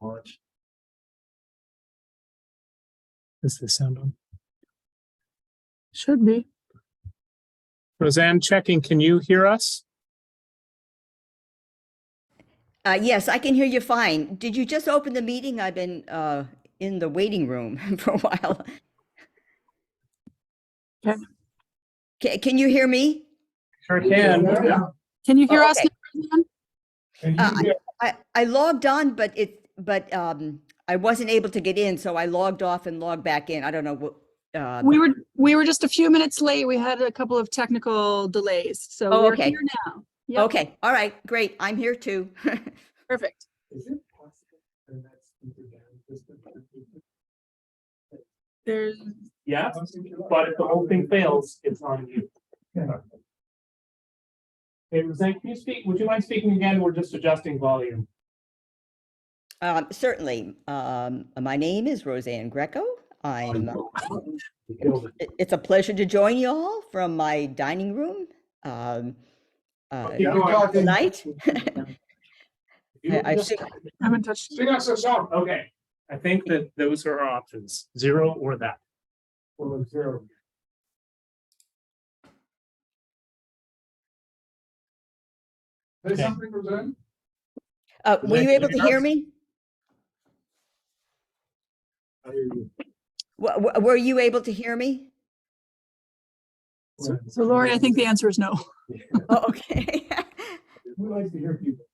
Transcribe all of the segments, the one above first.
Launch. Is the sound on? Should be. Roseanne, checking, can you hear us? Yes, I can hear you fine. Did you just open the meeting? I've been in the waiting room for a while. Okay. Can you hear me? Sure can. Can you hear Oh, us? okay. Now? I logged on, but I wasn't able to get in, so I logged off and logged back in. I don't know what. We were just a few minutes late. We had a couple of technical delays, so Oh, we're okay. here now. Yep, Okay, all right, great. I'm here too. perfect. Is it possible to turn that speaker down just a bit? There's Yes, but if the whole thing fails, it's on you. Hey, Roseanne, can you speak? Would you mind speaking again? We're just adjusting volume. Certainly. My name is Roseanne Greco. It's a pleasure to join you all from my dining room tonight. I think haven't touched. Sing us a song. Okay, I think that those are our options, 0 or that. Well, 0. Say Okay. something, Roseanne? were you able to hear me? I hear you. Were you able to hear me? So Lori, I think the answer is no. Oh, okay. We like to hear people.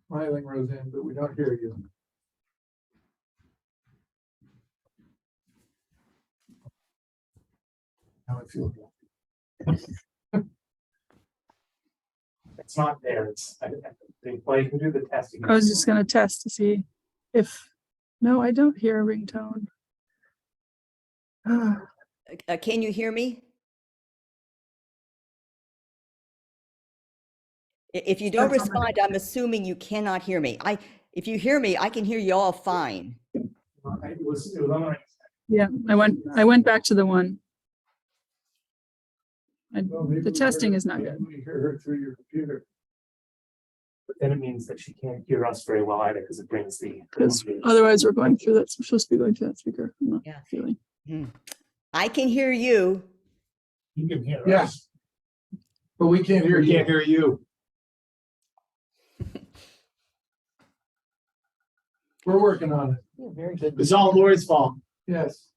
Smiling, Roseanne, but we don't hear you. Now I feel good. It's not there. It's, I think, well, you can do the testing. I was just gonna test to see if, no, I don't hear a ringtone. Can you hear me? If you don't respond, I'm assuming you cannot hear me. If you hear me, I can hear you all fine. It was on my. Yeah, I went back to the one. Well, maybe The we testing hear- is not maybe good. We hear her through your computer. But then it means that she can't hear us very well either because it brings the. Because otherwise we're going through that, we're supposed to be going through that speaker. I'm not Yeah. feeling. I can hear you. You can hear us. Yes. But we can't hear you. hear you. We're working on it. Very good. It's all Lori's fault. Yes.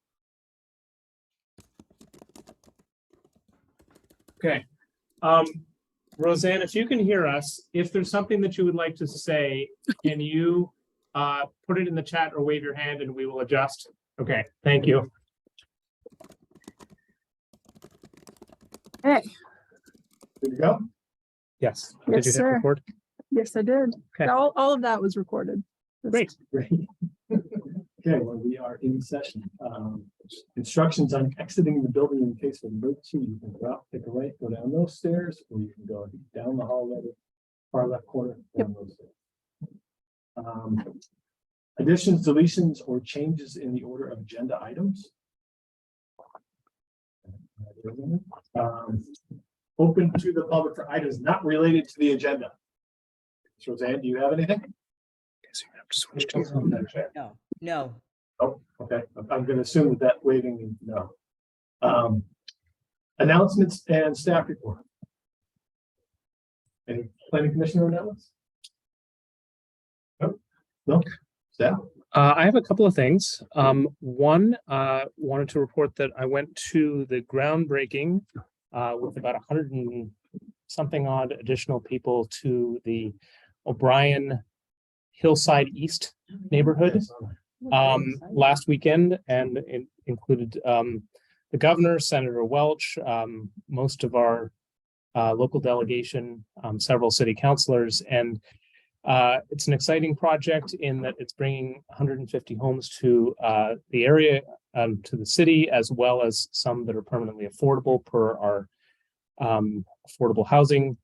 Okay. Roseanne, if you can hear us, if there's something that you would like to say, can you put it in the chat or wave your hand and we will adjust? Okay, thank you. Hey, Good to go? Yes. Yes, Did you hit sir. record? yes, I did. Okay. All of that was recorded. Great. Okay, well, we are in session. Instructions on exiting the building in case of emergency. You can go out, take a right, go down those stairs, or you can go down the hallway, far left corner, down those stairs. Additions, deletions, or changes in the order of agenda items. Open to the public for items not related to the agenda. Roseanne, do you have anything? Guess you're gonna have to switch to- No. Oh, okay. I'm gonna assume that waving means no. Announcements and staff report. Any planning commissioner announcements? No? Staff? I have a couple of things. One, wanted to report that I went to the groundbreaking with about 100 and something odd additional people to the O'Brien Hillside East neighborhood last weekend, and it included the governor, Senator Welch, most of our local delegation, several city councilors, and it's an exciting project in that it's bringing 150 homes to the area, to the city, as well as some that are permanently affordable per our affordable housing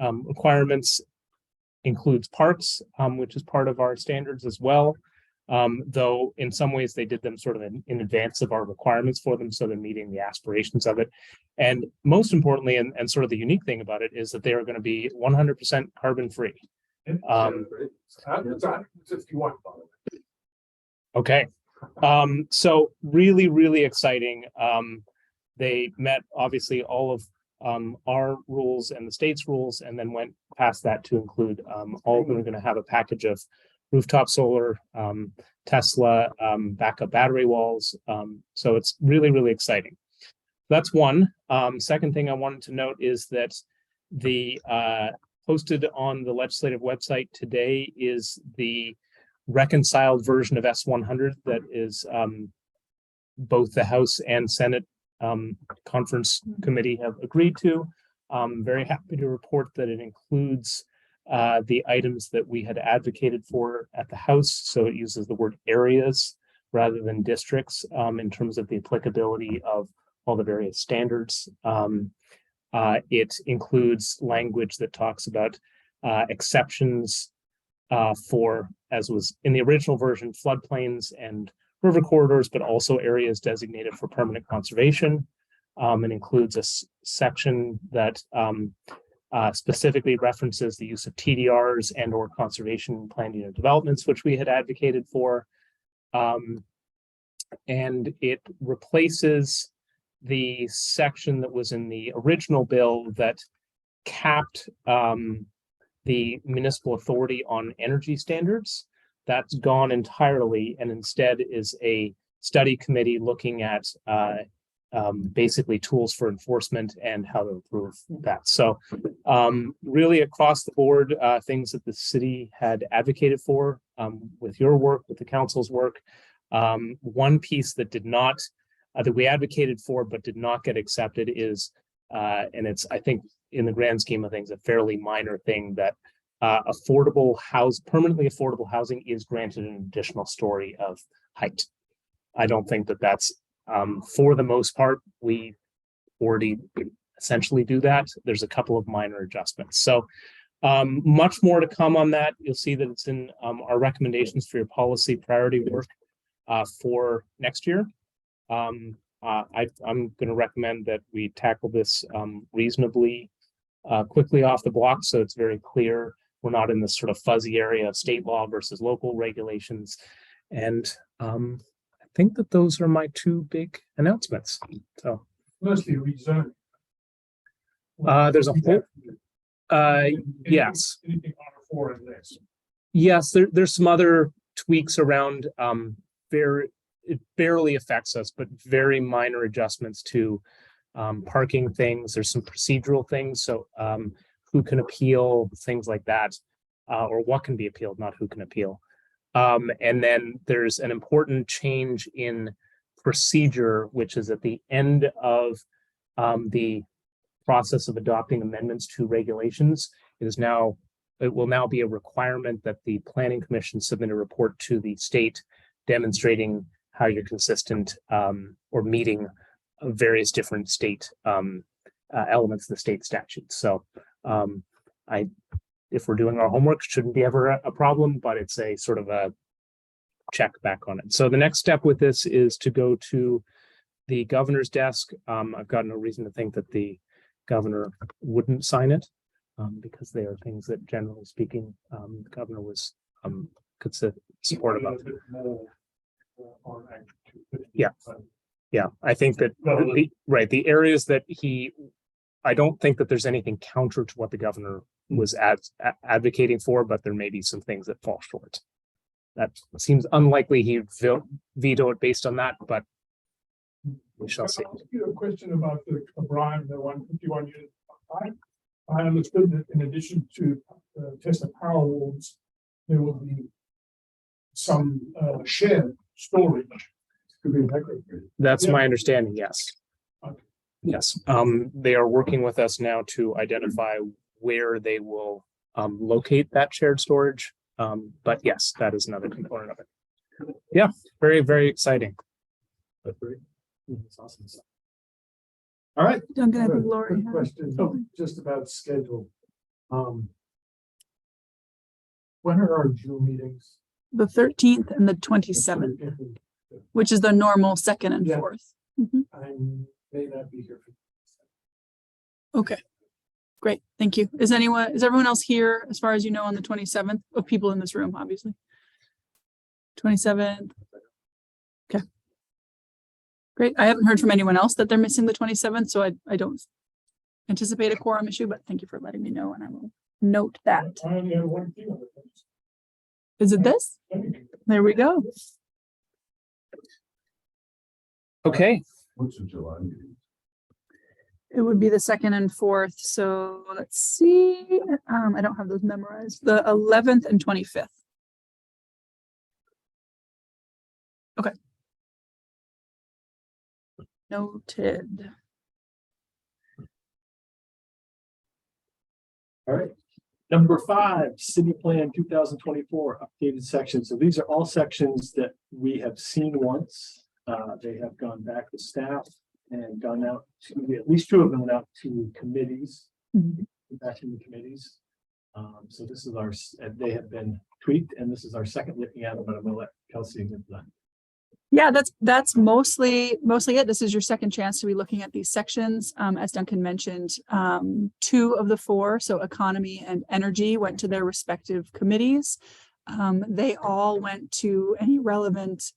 requirements. Includes parks, which is part of our standards as well. Though in some ways they did them sort of in advance of our requirements for them, so they're meeting the aspirations of it. And most importantly, and sort of the unique thing about it is that they are going to be 100% carbon free. Okay. So really, really exciting. They met obviously all of our rules and the state's rules, and then went past that to include all of them are going to have a package of rooftop solar, Tesla, backup battery walls. So it's really, really exciting. That's one. Second thing I wanted to note is that the posted on the legislative website today is the reconciled version of S100 that is both the House and Senate conference committee have agreed to. I'm very happy to report that it includes the items that we had advocated for at the House. So it uses the word areas rather than districts in terms of the applicability of all the various standards. It includes language that talks about exceptions for, as was in the original version, floodplains and river corridors, but also areas designated for permanent conservation. It includes a section that specifically references the use of TDRs and or conservation plan unit developments, which we had advocated for. And it replaces the section that was in the original bill that capped the municipal authority on energy standards. That's gone entirely, and instead is a study committee looking at basically tools for enforcement and how to improve that. So really across the board, things that the city had advocated for with your work, with the council's work. One piece that did not, that we advocated for but did not get accepted is, and it's, I think, in the grand scheme of things, a fairly minor thing, that permanently affordable housing is granted an additional story of height. I don't think that that's, for the most part, we already essentially do that. There's a couple of minor adjustments. So much more to come on that. You'll see that it's in our recommendations for your policy priority work for next year. I'm going to recommend that we tackle this reasonably quickly off the block, so it's very clear we're not in this sort of fuzzy area of state law versus local regulations. And I think that those are my two big announcements. So Mostly rezoning. there's a whole yes. Anything R4 and less. Yes, there's some other tweaks around it barely affects us, but very minor adjustments to parking things. There's some procedural things. So who can appeal, things like that, or what can be appealed, not who can appeal. And then there's an important change in procedure, which is at the end of the process of adopting amendments to regulations. It will now be a requirement that the Planning Commission submit a report to the state demonstrating how you're consistent or meeting various different state elements of the state statutes. So if we're doing our homework, shouldn't be ever a problem, but it's a sort of a check back on it. So the next step with this is to go to the governor's desk. I've got no reason to think that the governor wouldn't sign it because they are things that, generally speaking, the governor was could support about. Yeah, I think that the areas that I don't think that there's anything counter to what the governor was advocating for, but there may be some things that fall short. That seems unlikely he'd veto it based on that, but we shall see. I'll ask you a question about the O'Brien, the 151 unit. I understood that in addition to Tesla Powerwalls, there will be some shared storage. Could be microgrid. That's my understanding. Yes. Okay. Yes. They are working with us now to identify where they will locate that shared storage. But yes, that is another component of it. Yeah, very, very exciting. That's great. That's awesome. All right. Duncan, I think Good Lori had question, just about schedule. When are our June meetings? The 13th and the 27th, which is the normal second and Yeah. fourth. Mhm. I may not be here. Okay. Great, thank you. Is everyone else here, as far as you know, on the 27th, of people in this room, obviously? 27th. Okay. Great. I haven't heard from anyone else that they're missing the 27th, so I don't anticipate a quorum issue, but thank you for letting me know, and I will note that. I only have one thing on the fence. Is it this? There we go. Okay, What's the July meeting? It would be the second and fourth, so let's see. I don't have those memorized. The 11th and 25th. Okay. Noted. All right. Number 5, City Plan 2024 updated sections. So these are all sections that we have seen once. They have gone back to staff and gone out to, at least 2 of them went out to committees, Mhm. back in the committees. So this is our, they have been tweaked, and this is our second looking at them, but I'm gonna let Kelsey get that. Yeah, that's mostly it. This is your second chance to be looking at these sections. As Duncan mentioned, 2 of the 4, so economy and energy, went to their respective committees. They all went to any relevant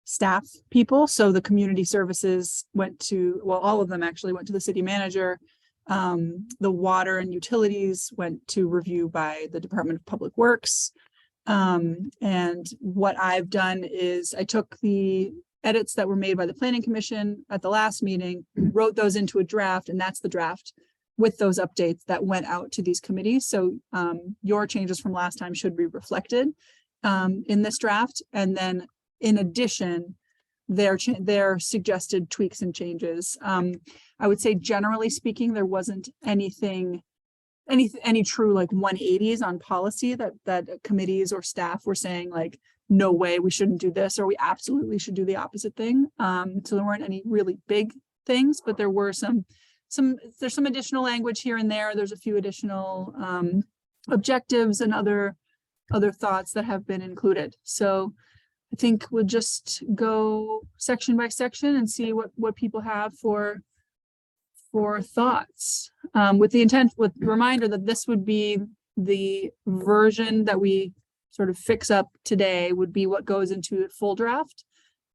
staff people. So the community services went to, well, all of them actually went to the city manager. The water and utilities went to review by the Department of Public Works. And what I've done is I took the edits that were made by the Planning Commission at the last meeting, wrote those into a draft, and that's the draft with those updates that went out to these committees. So your changes from last time should be reflected in this draft. And then in addition, their suggested tweaks and changes. I would say generally speaking, there wasn't any true like 180s on policy that committees or staff were saying like, no way, we shouldn't do this, or we absolutely should do the opposite thing. So there weren't any really big things, but there were there's some additional language here and there. There's a few additional objectives and other thoughts that have been included. So I think we'll just go section by section and see what people have for thoughts, with the reminder that this would be the version that we sort of fix up today would be what goes into full draft,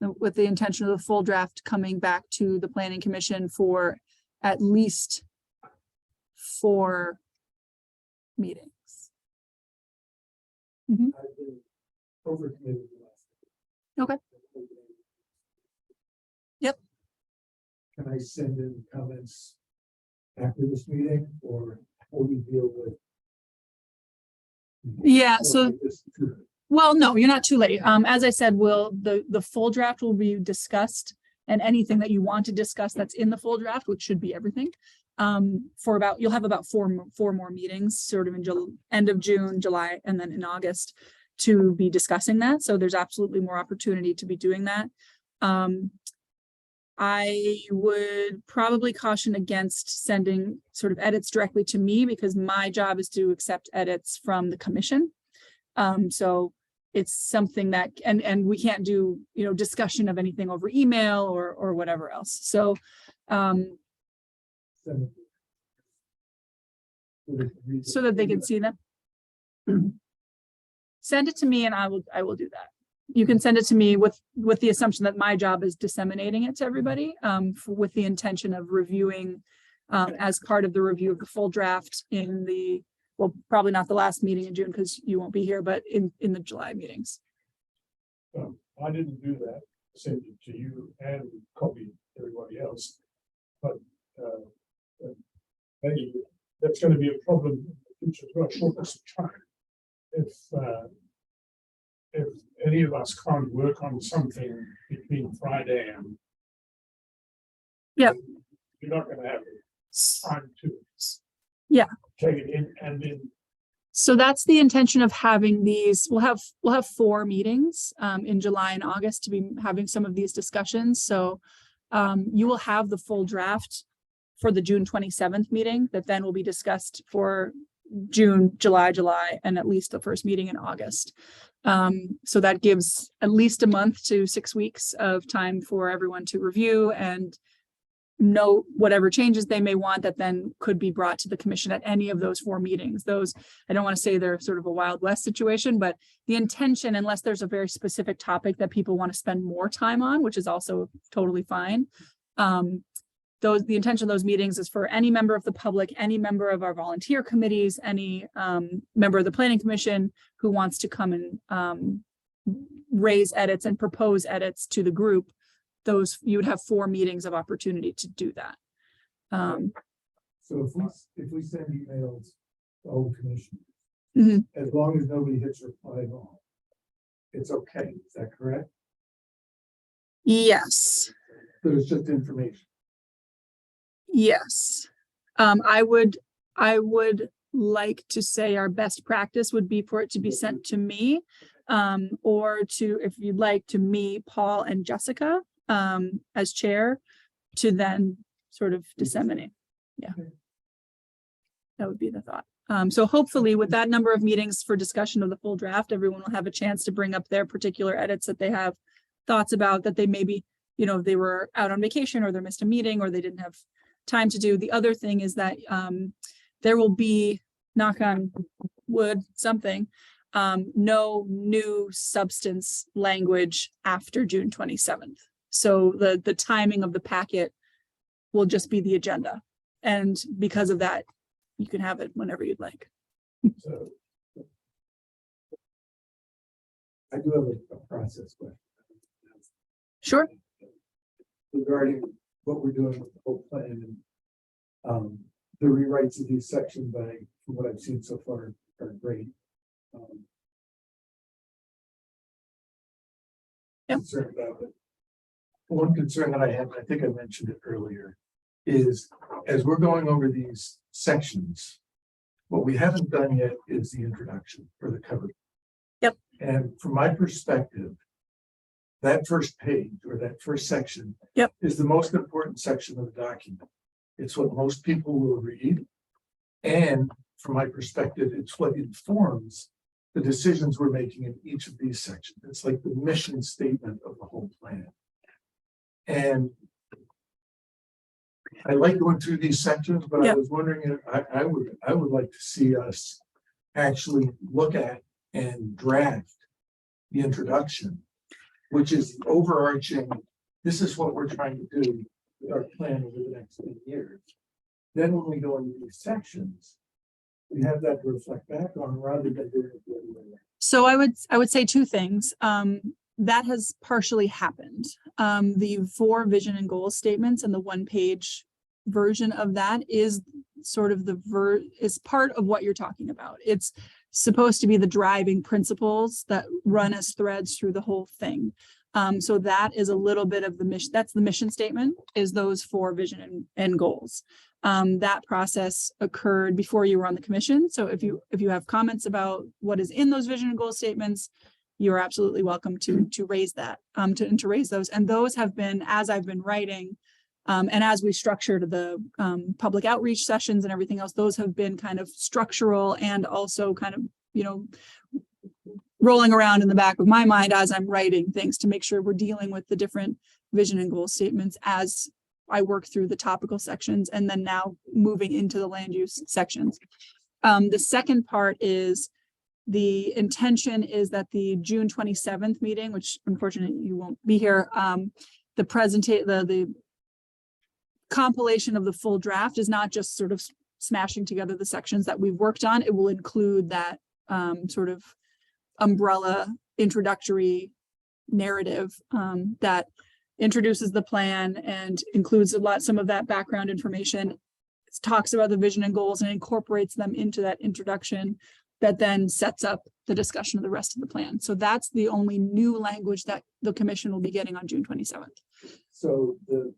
with the intention of the full draft coming back to the Planning Commission for at least 4 meetings. I've been overcommitted. Okay. Yep. Can I send in comments after this meeting, or how we deal with? Yeah, so well, no, you're not too late. As I said, the full draft will be discussed, and anything that you want to discuss that's in the full draft, which should be everything, you'll have about four more meetings, sort of in end of June, July, and then in August to be discussing that. So there's absolutely more opportunity to be doing that. I would probably caution against sending sort of edits directly to me, because my job is to accept edits from the commission. So it's something that, and we can't do, discussion of anything over email or whatever else. So, so that they can see them. Send it to me and I will do that. You can send it to me with the assumption that my job is disseminating it to everybody, with the intention of reviewing as part of the review of the full draft well, probably not the last meeting in June because you won't be here, but in the July meetings. I didn't do that, send it to you and copy everybody else, but maybe that's going to be a problem in the future as well, shortness of time. If any of us can't work on something between Friday and Yep. you're not going to have time to take it in and then. So that's the intention of having these. We'll have 4 meetings in July and August to be having some of these discussions. So you will have the full draft for the June 27th meeting that then will be discussed for June, July, and at least the first meeting in August. So that gives at least a month to 6 weeks of time for everyone to review and note whatever changes they may want that then could be brought to the commission at any of those 4 meetings. Those, I don't want to say they're sort of a Wild West situation, but the intention, unless there's a very specific topic that people want to spend more time on, which is also totally fine. The intention of those meetings is for any member of the public, any member of our volunteer committees, any member of the planning commission who wants to come and raise edits and propose edits to the group. Those, you would have 4 meetings of opportunity to do that. So if we send emails to all commissioners, Mhm. as long as nobody hits reply all, it's okay, is that correct? Yes. But it's just information. Yes. I would like to say our best practice would be for it to be sent to me, or to, if you'd like, to me, Paul and Jessica, as chair, to then sort of disseminate. Yeah. That would be the thought. So hopefully with that number of meetings for discussion of the full draft, everyone will have a chance to bring up their particular edits that they have thoughts about, that they maybe, you know, if they were out on vacation or they missed a meeting or they didn't have time to do. The other thing is that there will be, knock on wood, something, no new substance language after June 27th. So the timing of the packet will just be the agenda. And because of that, you can have it whenever you'd like. So I do have a process question. Sure. Regarding what we're doing with the whole plan and the rewrites of these sections, from what I've seen so far, are great. Yep. Concerned about it. One concern that I have, I think I mentioned it earlier, is as we're going over these sections, what we haven't done yet is the introduction or the cover. Yep. And from my perspective, that first page or that first section Yep. is the most important section of the document. It's what most people will read. And from my perspective, it's what informs the decisions we're making in each of these sections. It's like the mission statement of the whole plan. And I like going through these sections, but I Yep. was wondering if I would like to see us actually look at and draft the introduction, which is the overarching, this is what we're trying to do with our plan over the next 10 years. Then when we go into these sections, we have that to reflect back on rather than doing it the other way around. So I would say 2 things. That has partially happened. The 4 vision and goals statements and the 1-page version of that is sort of is part of what you're talking about. It's supposed to be the driving principles that run as threads through the whole thing. So that is a little bit of the mission. That's the mission statement, is those 4 vision and goals. That process occurred before you were on the commission. So if you have comments about what is in those vision and goal statements, you are absolutely welcome to raise that, to raise those. And those have been, as I've been writing, and as we structured the public outreach sessions and everything else, those have been kind of structural and also kind of, you know, rolling around in the back of my mind as I'm writing things to make sure we're dealing with the different vision and goal statements as I work through the topical sections and then now moving into the land use sections. The second part is the intention is that the June 27th meeting, which unfortunately you won't be here, the compilation of the full draft is not just sort of smashing together the sections that we've worked on. It will include that sort of umbrella introductory narrative that introduces the plan and includes some of that background information. It talks about the vision and goals and incorporates them into that introduction that then sets up the discussion of the rest of the plan. So that's the only new language that the commission will be getting on June 27th. So the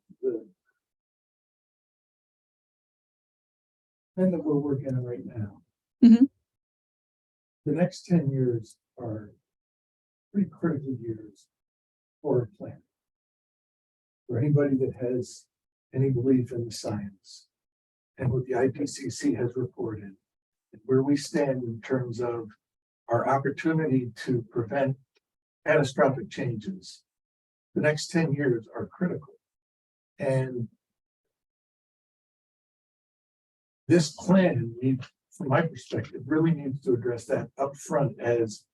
plan that we're working on right now, Mhm. the next 10 years are pretty critical years for a plan. For anybody that has any belief in the science and what the IPCC has reported and where we stand in terms of our opportunity to prevent catastrophic changes, the next 10 years are critical. And this plan needs, from my perspective, really needs to address that upfront as,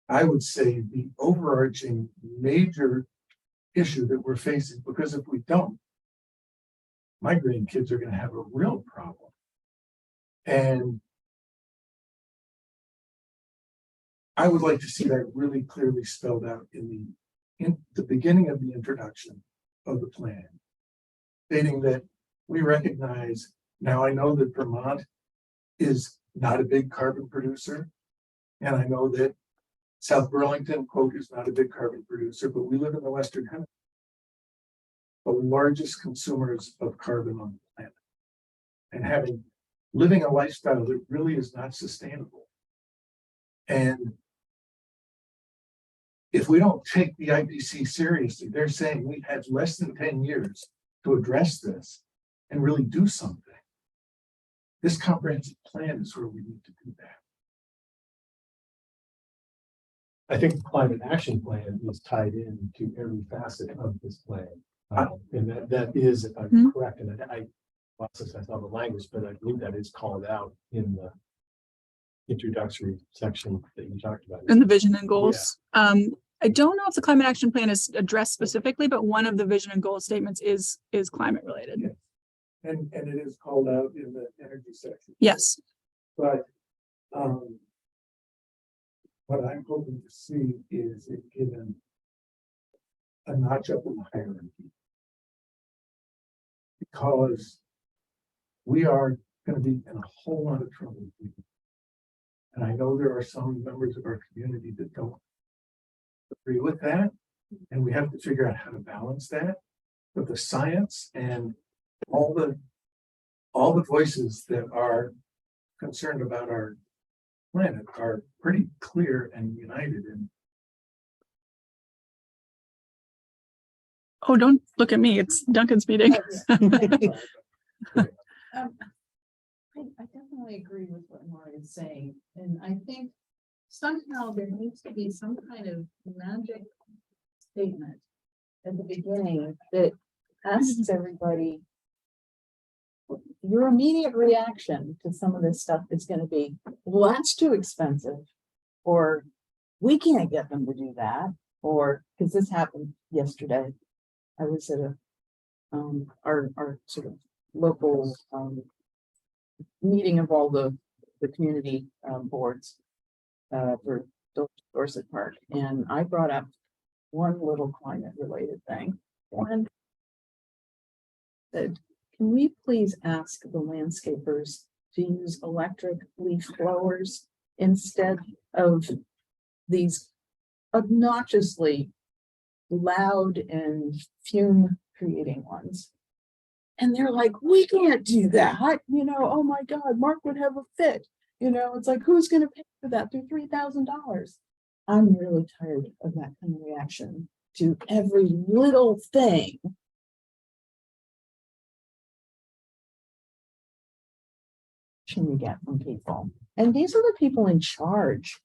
I would say, the overarching major issue that we're facing, because if we don't, my grandkids are going to have a real problem. And I would like to see that really clearly spelled out in the beginning of the introduction of the plan, stating that we recognize, now I know that Vermont is not a big carbon producer, and I know that South Burlington, quote, is not a big carbon producer, but we live in the Western Hemisphere, the largest consumers of carbon on the planet, and living a lifestyle that really is not sustainable. And if we don't take the IPC seriously, they're saying we have less than 10 years to address this and really do something. This comprehensive plan is where we need to do that. I think the climate action plan is tied into every facet of this plan. And that is, if I'm correct, and I saw the language, but I believe that is called out in the introductory section that you talked about. In the vision and goals. I don't know if the climate action plan is addressed specifically, but one of the vision and goal statements is climate related. Yes. And it is called out in the energy section. Yes. But what I'm hoping to see is it given a notch up in the hierarchy. Because we are going to be in a whole lot of trouble. And I know there are some members of our community that don't agree with that. And we have to figure out how to balance that. But the science and all the voices that are concerned about our planet are pretty clear and united in. Oh, don't look at me. It's Duncan speaking. I definitely agree with what Maury is saying, and I think somehow there needs to be some kind of magic statement at the beginning that asks everybody, your immediate reaction to some of this stuff is going to be, well, that's too expensive, or we can't get them to do that, or because this happened yesterday. I was at our sort of local meeting of all the community boards for Dorset Park, and I brought up one little climate related thing. One said, can we please ask the landscapers to use electric leaf blowers instead of these obnoxiously loud and fume creating ones? And they're like, we can't do that. You know, oh my God, Mark would have a fit. You know, it's like, who's going to pay for that? They're $3,000. I'm really tired of that kind of reaction to every little thing. We get from people. And these are the people in charge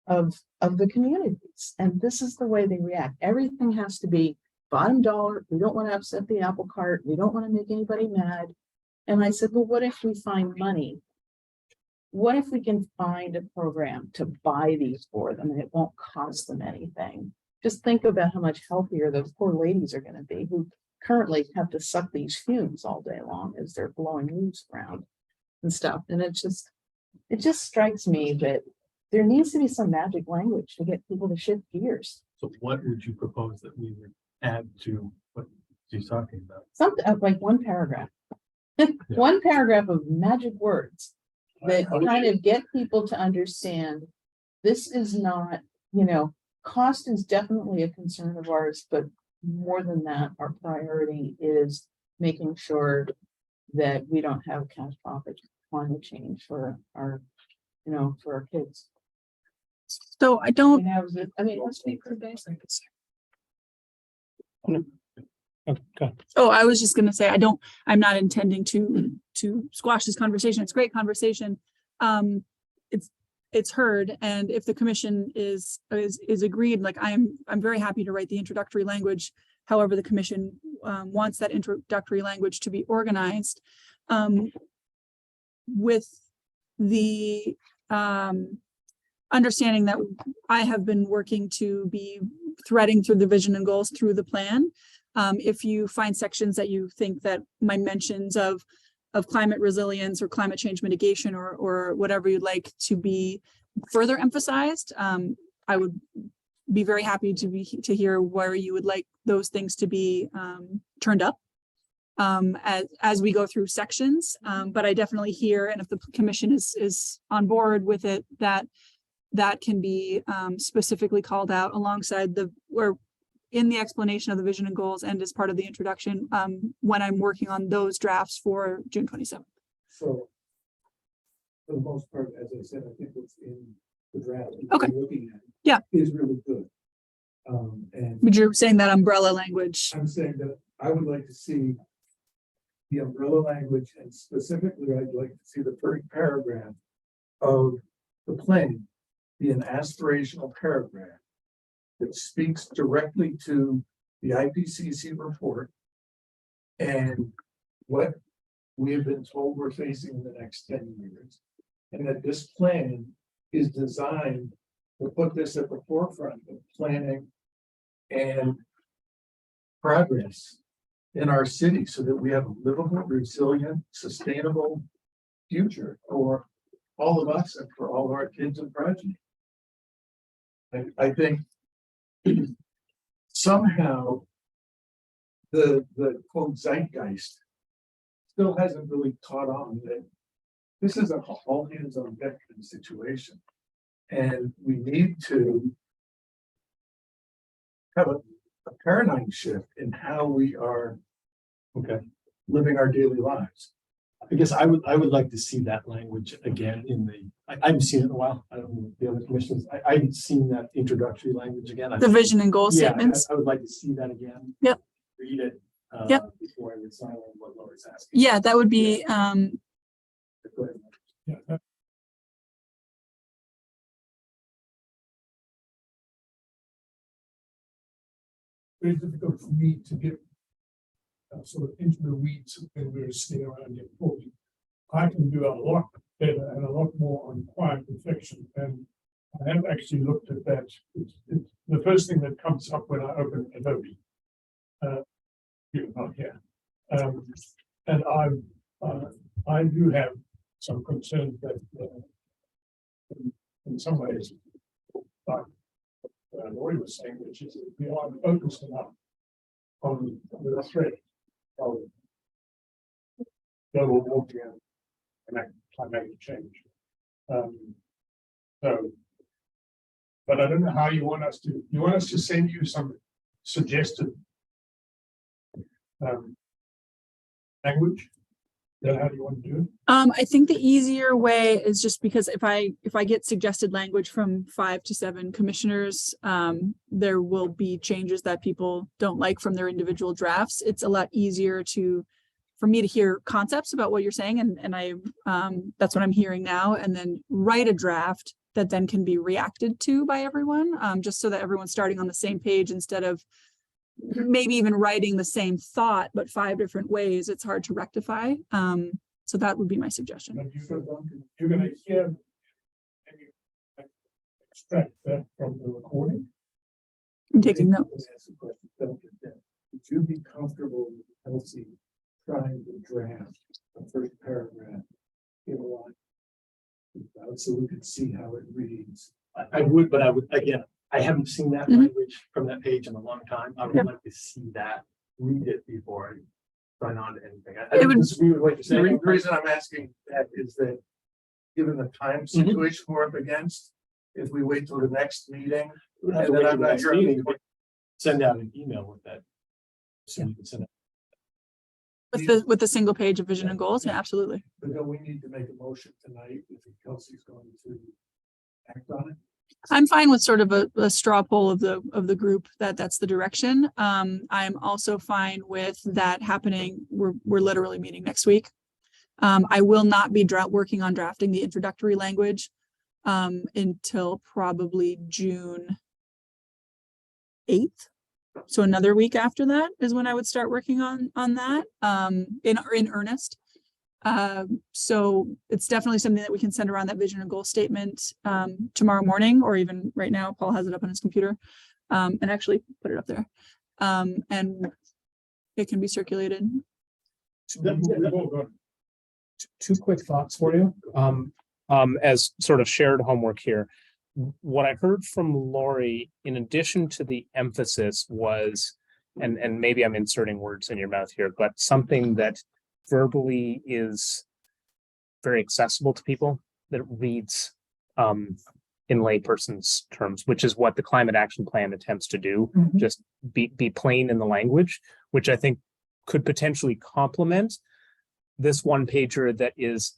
of the communities. And this is the way they react. Everything has to be bottom dollar. We don't want to upset the apple cart. We don't want to make anybody mad. And I said, well, what if we find money? What if we can find a program to buy these for them and it won't cost them anything? Just think about how much healthier those poor ladies are going to be who currently have to suck these fumes all day long as they're blowing leaves around and stuff. And it just strikes me that there needs to be some magic language to get people to shift gears. So what would you propose that we would add to what she's talking about? Something like one paragraph. One paragraph of magic words that kind of get people to understand this is not, you know, cost is definitely a concern of ours, but more than that, our priority is making sure that we don't have catastrophic climate change for our, you know, for our kids. So I don't, I mean, let's be pretty basic. Okay. oh, I was just gonna say, I'm not intending to squash this conversation. It's a great conversation. it's heard, and if the commission is agreed, like I'm very happy to write the introductory language. However, the commission wants that introductory language to be organized with the understanding that I have been working to be threading through the vision and goals through the plan. If you find sections that you think that my mentions of climate resilience or climate change mitigation or whatever you'd like to be further emphasized, I would be very happy to hear where you would like those things to be turned up as we go through sections. But I definitely hear, and if the commission is on board with it, that can be specifically called out alongside in the explanation of the vision and goals and as part of the introduction when I'm working on those drafts for June 27th. So for the most part, as I said, I think what's in the draft. Okay. we're looking at Yeah. Is really good. And But you're saying that umbrella language. I'm saying that I would like to see the umbrella language, and specifically, I'd like to see the first paragraph of the plan be an aspirational paragraph that speaks directly to the IPCC report and what we have been told we're facing in the next 10 years. And that this plan is designed to put this at the forefront of planning and progress in our city so that we have a livable, resilient, sustainable future for all of us and for all of our kids and progeny. I think somehow the quote zeitgeist still hasn't really caught on that this is a all hands on deck kind of situation. And we need to have a paradigm shift in how we are living our daily lives. I guess I would like to see that language again I haven't seen it in a while. I don't know the other commissioners. I haven't seen that introductory language again. The vision and goal Yeah, statements. I would like to see that again. Yep. Read it. Yep. Before I would sign on what Laura's asking. Yeah, that would be Go ahead. Yeah, very difficult for me to get sort of into the weeds when we're sitting around here talking. I can do a lot better and a lot more on quiet reflection. And I have actually looked at that. It's the first thing that comes up when I open Adobe. You're not here. And I do have some concerns that in some ways, like Lori was saying, which is that we aren't focused enough on the threat of global warming and climatic change. But I don't know how you want us to send you some suggested language. How do you want to do it? I think the easier way is just because if I get suggested language from 5 to 7 commissioners, there will be changes that people don't like from their individual drafts. It's a lot easier for me to hear concepts about what you're saying, and I that's what I'm hearing now, and then write a draft that then can be reacted to by everyone, just so that everyone's starting on the same page instead of maybe even writing the same thought, but 5 different ways. It's hard to rectify. So that would be my suggestion. But you're going to hear and you extract that from the recording. I'm taking notes. Would you be comfortable with Elsie trying to draft the first paragraph in a line? So we could see how it reads. I would, but again, I haven't seen that Mhm. language from that page in a long time. I would Yep. like to see that, read it before I sign on to anything. I It don't would- disagree with what you're The saying. reason I'm asking that is that, given the time situation we're up against, if we wait till the next meeting, We'd have to and wait then till I'm the not next sure. meeting, but send out an email with that. So you can send it. With the single page of vision and goals. Yeah, absolutely. But don't we need to make a motion tonight if Kelsey's going to act on it? I'm fine with sort of a straw poll of the group that's the direction. I'm also fine with that happening. We're literally meeting next week. I will not be working on drafting the introductory language until probably June 8th. So another week after that is when I would start working on that, in earnest. So it's definitely something that we can send around, that vision and goal statement, tomorrow morning, or even right now. Paul has it up on his computer, and actually put it up there. And it can be circulated. Two quick thoughts for you. As sort of shared homework here. What I heard from Lori, in addition to the emphasis, was, and maybe I'm inserting words in your mouth here, but something that verbally is very accessible to people, that reads in layperson's terms, which is what the climate action plan attempts to do. Just be plain in the language, which I think could potentially complement this one pager that is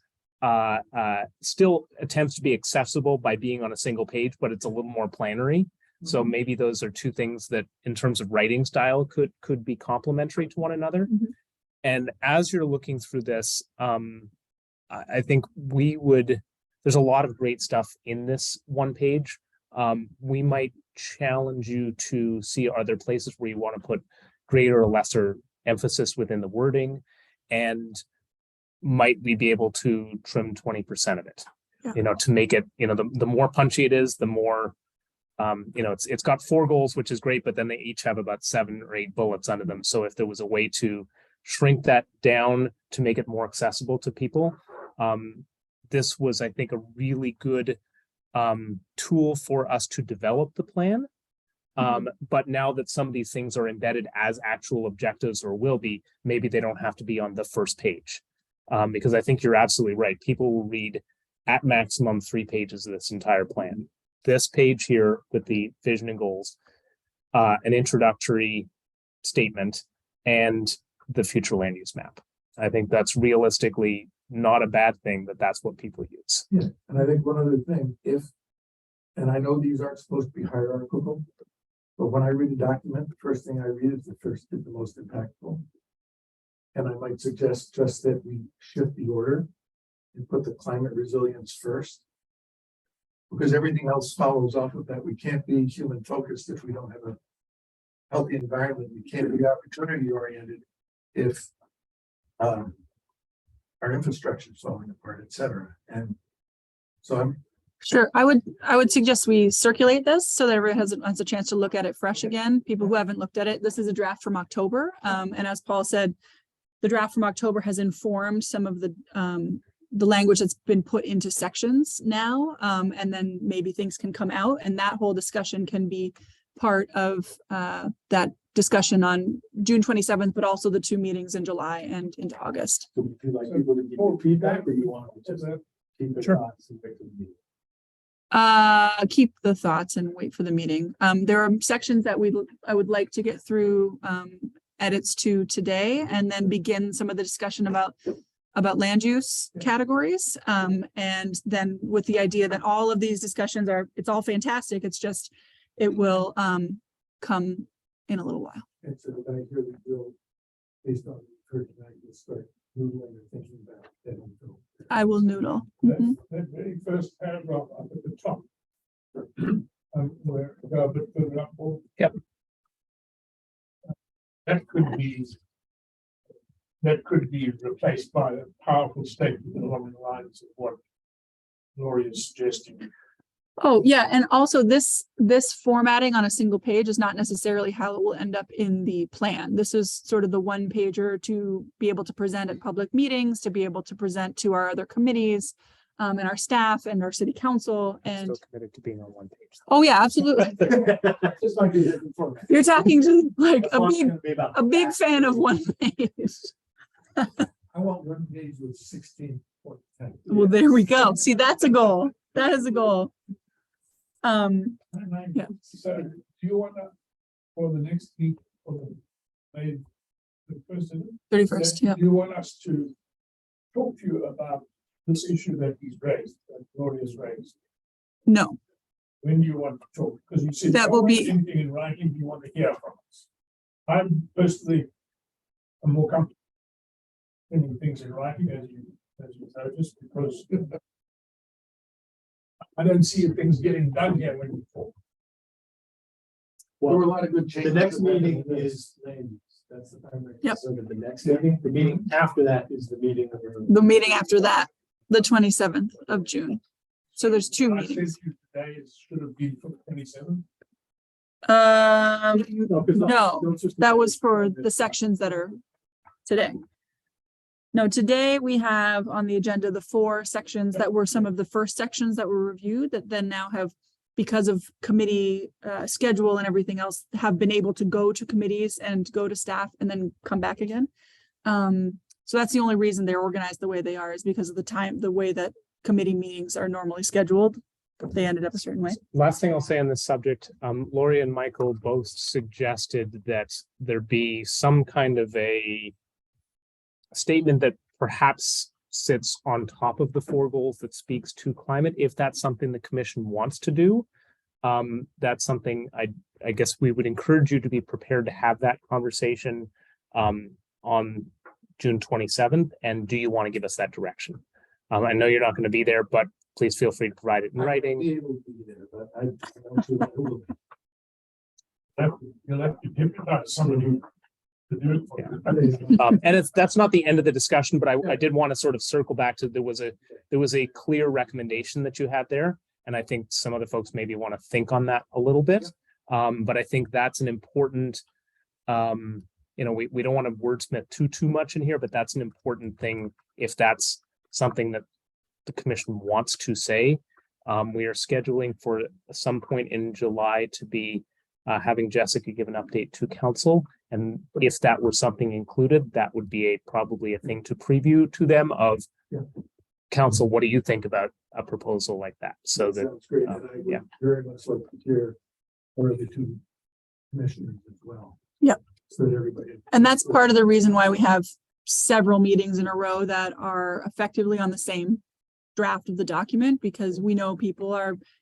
still attempts to be accessible by being on a single page, but it's a little more planary. So maybe those are two things that, in terms of writing style, could be complementary to one another. And as you're looking through this, I think there's a lot of great stuff in this one page. We might challenge you to see, are there places where you want to put greater or lesser emphasis within the wording, and might we be able to trim 20% of it, Yeah. to make it, the more punchy it is, the more, it's got 4 goals, which is great, but then they each have about 7 or 8 bullets under them. So if there was a way to shrink that down to make it more accessible to people, this was, I think, a really good tool for us to develop the plan. But now that some of these things are embedded as actual objectives, or will be, maybe they don't have to be on the first page. Because I think you're absolutely right. People will read at maximum 3 pages of this entire plan. This page here with the vision and goals, an introductory statement, and the future land use map. I think that's realistically not a bad thing, but that's what people use. Yeah, and I think one other thing, and I know these aren't supposed to be hierarchical, but when I read a document, the first thing I read is the most impactful. And I might suggest just that we shift the order and put the climate resilience first, because everything else follows off of that. We can't be human focused if we don't have a healthy environment. We can't be opportunity oriented if our infrastructure is falling apart, et cetera. And so Sure. I would suggest we circulate this so that everyone has a chance to look at it fresh again. People who haven't looked at it, this is a draft from October. And as Paul said, the draft from October has informed some of the language that's been put into sections now. And then maybe things can come out, and that whole discussion can be part of that discussion on June 27th, but also the 2 meetings in July and into August. So would you like people to give you feedback, or you want to just keep the Sure. thoughts and wait for the meeting? Keep the thoughts and wait for the meeting. There are sections that I would like to get through edits to today, and then begin some of the discussion about land use categories. And then with the idea that all of these discussions it's all fantastic. It's just, it will come in a little while. And so that I hear that you'll, based on what you've heard tonight, you'll start noodling or thinking about that info. I will noodle. That very first paragraph up at the top. Where go a bit further up. Yep. That could be replaced by a powerful statement along the lines of what Lori is suggesting. Oh, yeah. And also this formatting on a single page is not necessarily how it will end up in the plan. This is sort of the one pager to be able to present at public meetings, to be able to present to our other committees, and our staff and our city council. And Still committed to being on one page. oh yeah, absolutely. Just like you did before. You're talking to like This one's gonna be about a big that. fan of one page. I want one page with 16 point text. Well, there we go. See, that's a goal. That is a goal. Yeah. So do you want to, for the next week, for May the 31st, yeah. Do you want us to talk to you about this issue that he's raised, that Gloria's raised? No, When do you want to talk? Because you said That will be- anything in writing you want to hear from us. I'm personally, I'm more comfortable putting things in writing as you noticed, because I don't see things getting done here when we fall. There were Well, a lot of good the changes. next that went meeting into this. is land use. That's the primary. Yep. So the next meeting, the meeting after that is the meeting. The meeting after that, the 27th of June. So there's two I said meetings. to you today, it should have been for 27. No, that was for the sections that are today. No, today we have on the agenda the 4 sections that were some of the first sections that were reviewed that then now have, because of committee schedule and everything else, have been able to go to committees and go to staff and then come back again. So that's the only reason they're organized the way they are, is because of the way that committee meetings are normally scheduled. They ended up a certain way. Last thing I'll say on this subject, Lori and Michael both suggested that there be some kind of a statement that perhaps sits on top of the 4 goals that speaks to climate, if that's something the commission wants to do. That's something I guess we would encourage you to be prepared to have that conversation on June 27th. And do you want to give us that direction? I know you're not going to be there, but please feel free to provide it in I won't writing. be able to be there, but I don't feel like it will be. You'll have to deputize somebody to do it for you. And that's not the end of the discussion, but I did want to sort of circle back to, there was a clear recommendation that you had there. And I think some other folks maybe want to think on that a little bit. But I think that's an important, we don't want to wordsmith too much in here, but that's an important thing. If that's something that the commission wants to say, we are scheduling for some point in July to be having Jessica give an update to council. And if that were something included, that would be probably a thing to preview to them of council. What do you think about a proposal like that? So that, Sounds great, and I would yeah. very much like to hear one of the 2 commissioners as well. Yep. So that everybody. And that's part of the reason why we have several meetings in a row that are effectively on the same draft of the document, because we know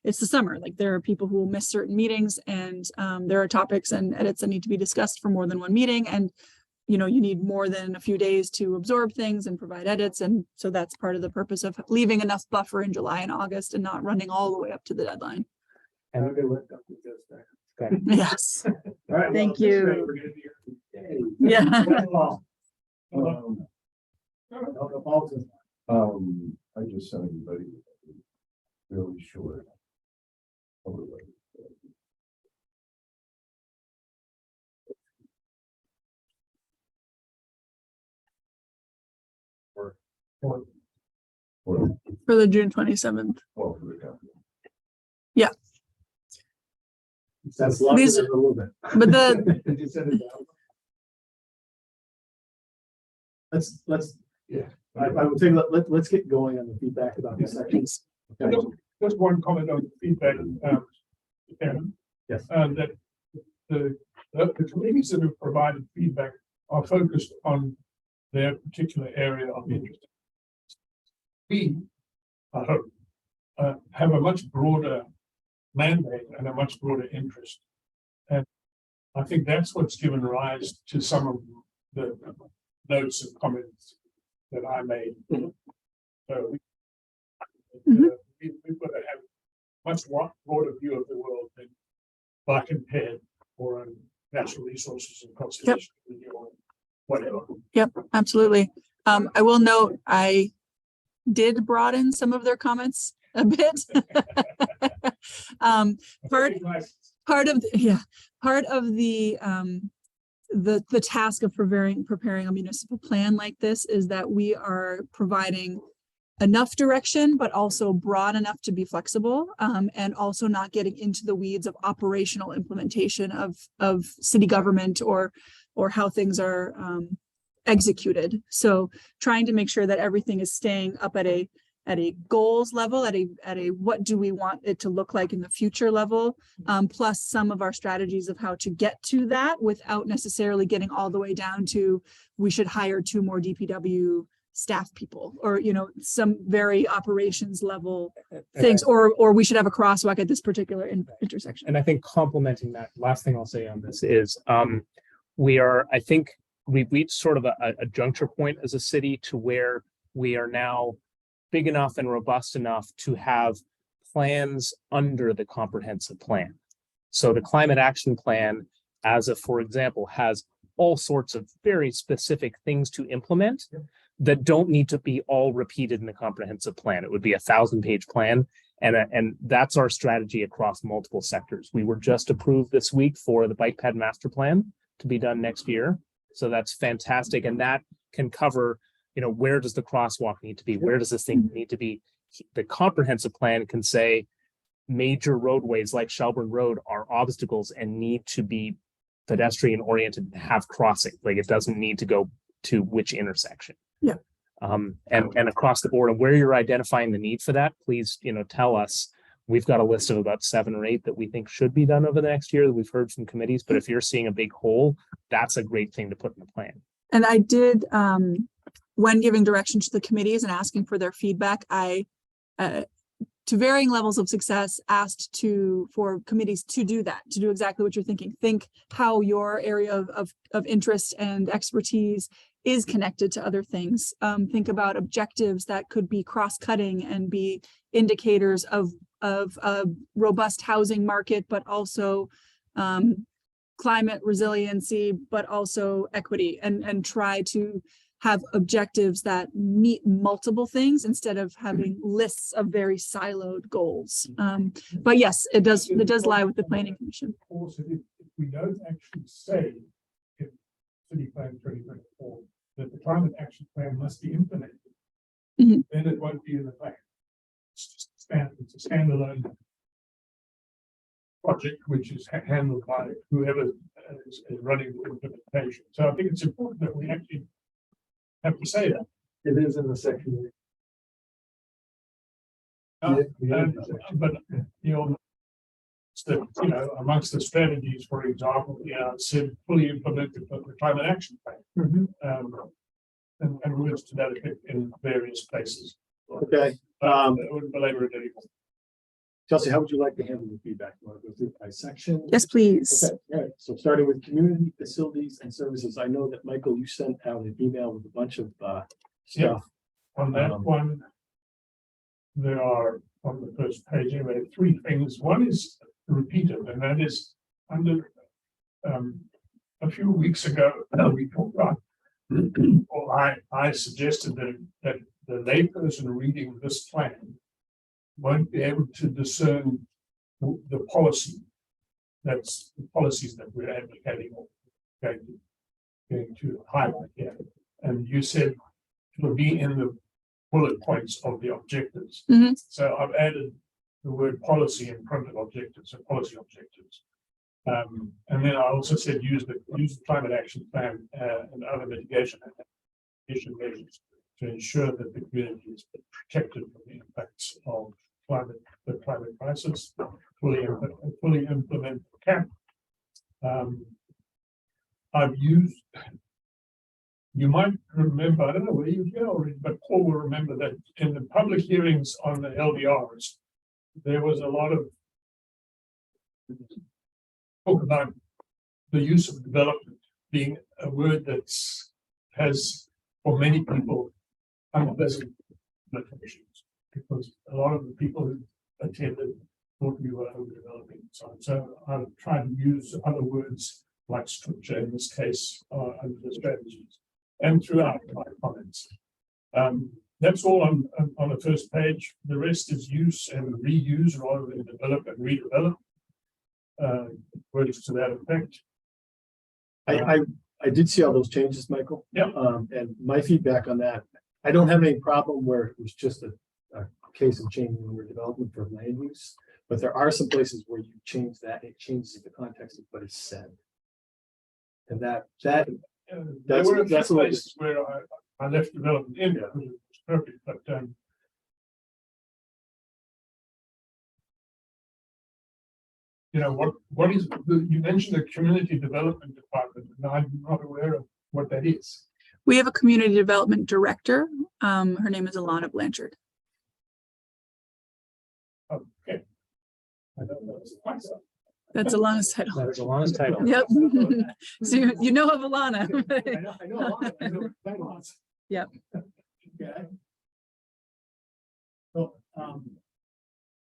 it's the summer, like there are people who will miss certain meetings, and there are topics and edits that need to be discussed for more than one meeting. And, you need more than a few days to absorb things and provide edits. And so that's part of the purpose of leaving enough buffer in July and August and not running all the way up to the deadline. And- I'm gonna let Dr. Jess back. Yes. All right, Thank that's you. great. We're gonna be here. Yay. Yeah. Dr. Paulson. I just sent everybody really short. Overlay. Well, For the June 27th. for the company. That's longer These- than a little bit. But the, Did you send it down? Let's, Yeah. I would say, let's get going on the feedback about these sections. Okay. Just one comment on feedback. Aaron. Yes. That the committees that have provided feedback are focused on their particular area of interest. We, I hope, have a much broader mandate and a much broader interest. And I think that's what's given rise to some of the notes and comments that I made. So we've got to have much broader view of the world than Black and Ped or natural resources and conservation or whatever. Yep, absolutely. I will note, I did broaden some of their comments a bit. Part of the task of preparing a municipal plan like this is that we are providing enough direction, but also broad enough to be flexible, and also not getting into the weeds of operational implementation of city government or how things are executed. So trying to make sure that everything is staying up at a goals level, at a what do we want it to look like in the future level, plus some of our strategies of how to get to that without necessarily getting all the way down to we should hire 2 more DPW staff people, or some very operations level things, or we should have a crosswalk at this particular intersection. And I think complementing that, last thing I'll say on this is I think we've reached sort of a juncture point as a city to where we are now big enough and robust enough to have plans under the comprehensive plan. So the climate action plan, as a, for example, has all sorts of very specific things to implement that don't need to be all repeated in the comprehensive plan. It would be a 1,000-page plan. And that's our strategy across multiple sectors. We were just approved this week for the bike ped master plan to be done next year. So that's fantastic. And that can cover, you know, where does the crosswalk need to be? Where does this thing need to be? The comprehensive plan can say major roadways like Shelburne Road are obstacles and need to be pedestrian oriented, have crossing. Like it doesn't need to go to which intersection. Yeah. And across the board, and where you're identifying the need for that, please, you know, tell us. We've got a list of about 7 or 8 that we think should be done over the next year that we've heard from committees. But if you're seeing a big hole, that's a great thing to put in the plan. And I did, when giving direction to the committees and asking for their feedback, I, to varying levels of success, asked for committees to do that, to do exactly what you're thinking. Think how your area of interest and expertise is connected to other things. Think about objectives that could be cross-cutting and be indicators of a robust housing market, but also climate resiliency, but also equity, and try to have objectives that meet multiple things instead of having lists of very siloed goals. But yes, it does lie with the planning commission. Also, if we don't actually say in City Plan 2024 that the climate action plan must be implemented, Mhm. then it won't be in the plan. It's a standalone project which is handled by whoever is running the implementation. So I think it's important that we actually have to say that. It is in the section. But you know, amongst the strategies, for example, it said fully implemented the climate action plan. And words to that effect in various places. Okay, I wouldn't belabor it anymore. Chelsea, how would you like to handle the feedback? You want to go through by section? Yes, please. Okay, all right, so starting with community facilities and services, I know that Michael, you sent out an email with a bunch of stuff. On that one, there are on the first page anyway 3 things. One is repeated, and that is under a few weeks ago we talked about, or I suggested that the layperson reading this plan won't be able to discern the policy. That's the policies that we're advocating or going to highlight here. And you said it'll be in the bullet points of the objectives. Mhm. So I've added the word policy in front of objectives, so policy objectives. And then I also said use the climate action plan and other mitigation measures to ensure that the community is protected from the impacts of the climate crisis, fully implement CAP. I've used, you might remember, I don't know where you go already, but Paul will remember that in the public hearings on the LDRs, there was a lot of talk about the use of development being a word that has, for many people, unpleasant connotations, because a lot of the people who attended thought we were overdeveloping. So I've tried to use other words like structure in this case under the strategies and throughout my comments. That's all on the first page. The rest is use and reuse rather than develop and redevelop. Words to that effect. I did see all those changes, Michael. Yeah. And my feedback on that, I don't have any problem where it was just a case of changing the word development for land use, but there are some places where you change that, it changes the context of what is said. And There that's were a few what it places where I left development in there, it was perfect, but you know, what is, you mentioned the community development department, and I'm not aware of what that is. We have a community development director. Her name is Alana Blanchard. Okay. I don't know. That's Alana's title. That is Alana's title. Yep. So you know of Alana. I know a lot. I know lots. Yep. Okay. So,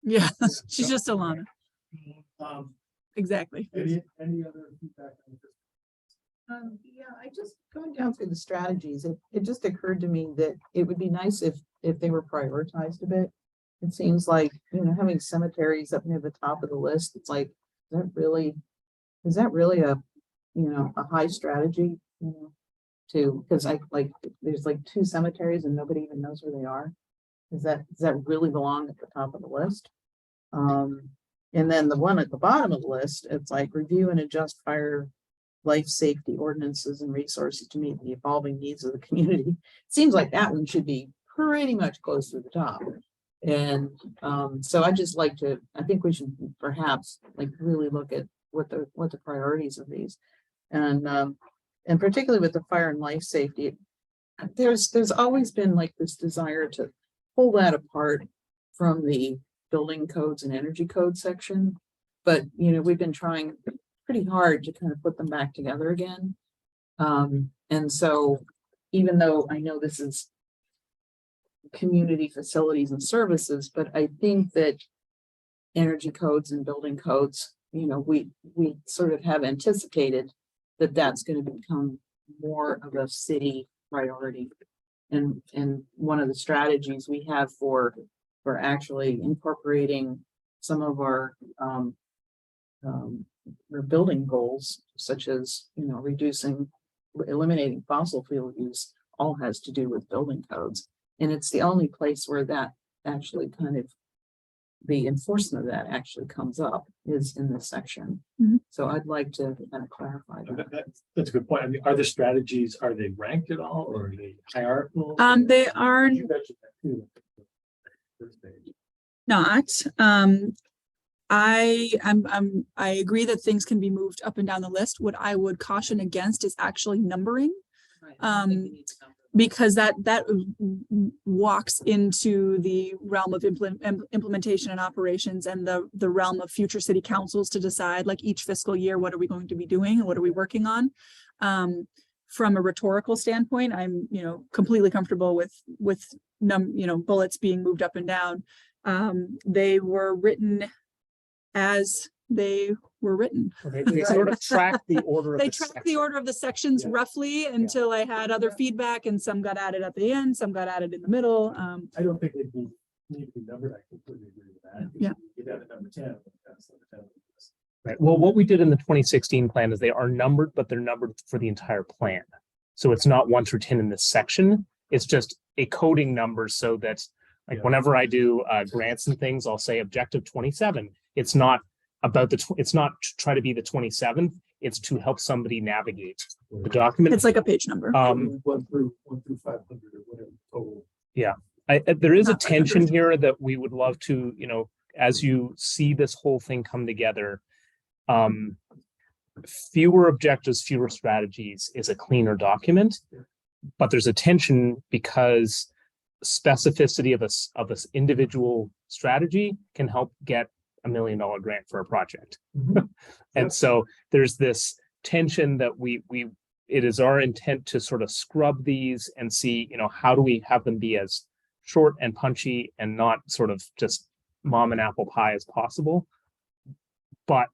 Yeah, she's just Alana. Um, Exactly. any other feedback on this? Yeah, I just going down through the strategies, it just occurred to me that it would be nice if they were prioritized a bit. It seems like, having cemeteries up near the top of the list, it's like, is that really a, a high strategy? Because there's like 2 cemeteries and nobody even knows where they are. Does that really belong at the top of the list? And then the one at the bottom of the list, it's like review and adjust fire life safety ordinances and resources to meet the evolving needs of the community. Seems like that one should be pretty much close to the top. And so I think we should perhaps like really look at what the priorities of these. And particularly with the fire and life safety, there's always been like this desire to pull that apart from the building codes and energy code section. But, we've been trying pretty hard to kind of put them back together again. And so even though I know this is community facilities and services, but I think that energy codes and building codes, we sort of have anticipated that that's going to become more of a city priority. And one of the strategies we have for actually incorporating some of our building goals, such as, eliminating fossil fuel use, all has to do with building codes. And it's the only place where that actually the enforcement of that actually comes up is in this section. Mhm. So I'd like to kind of clarify that. That's a good point. I mean, are the strategies, are they ranked at all or are they hierarchical? They are You mentioned that too. First page. not. I agree that things can be moved up and down the list. What I would caution against is actually numbering. Because that walks into the realm of implementation and operations and the realm of future city councils to decide, like, each fiscal year, what are we going to be doing? What are we working on? From a rhetorical standpoint, I'm, completely comfortable with bullets being moved up and down. They were written as they were written. They sort of track the order of They the tracked the section. order of the sections Yeah. roughly until I had other feedback, and some got added at the end, some got added in the middle. I don't think need to be numbered. I completely agree with that. Yeah. You got it number 10. That's number 10. Right. Well, what we did in the 2016 plan is they are numbered, but they're numbered for the entire plan. So it's not 1 through 10 in this section. It's just a coding number so that, like, Yeah. whenever I do grants and things, I'll say objective 27. It's not about it's not to try to be the 27th. It's to help somebody navigate the document. It's like a page number. 1 through 500 or whatever total. There is a Not 500. tension here that we would love to, as you see this whole thing come together, fewer objectives, fewer strategies is a cleaner document, but there's a tension because specificity of this individual strategy can help get $1 million grant for a project. And so there's this tension that it is our intent to sort of scrub these and see, how do we have them be as short and punchy and not sort of just mom and apple pie as possible. But,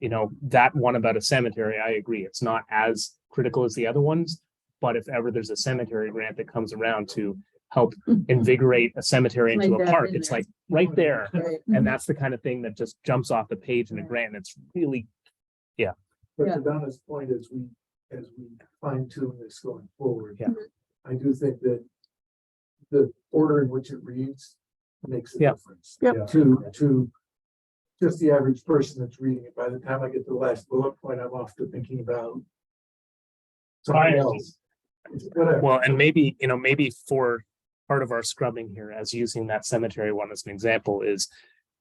that one about a cemetery, I agree. It's not as critical as the other ones, but if ever there's a cemetery grant that comes around to help invigorate a cemetery into Like a that park, in it's there. like right there. Right. And that's the kind of thing that just jumps off the page in a grant. And it's really, But Yeah. to Donna's point, as we fine tune this going forward. Yeah. I do think that the order in which it reads makes a Yeah. difference. Yep. To just the average person that's reading it. By the time I get to the last bullet point, I'm off to thinking about something else. Whatever. well, and maybe, maybe for part of our scrubbing here, as using that cemetery one as an example, is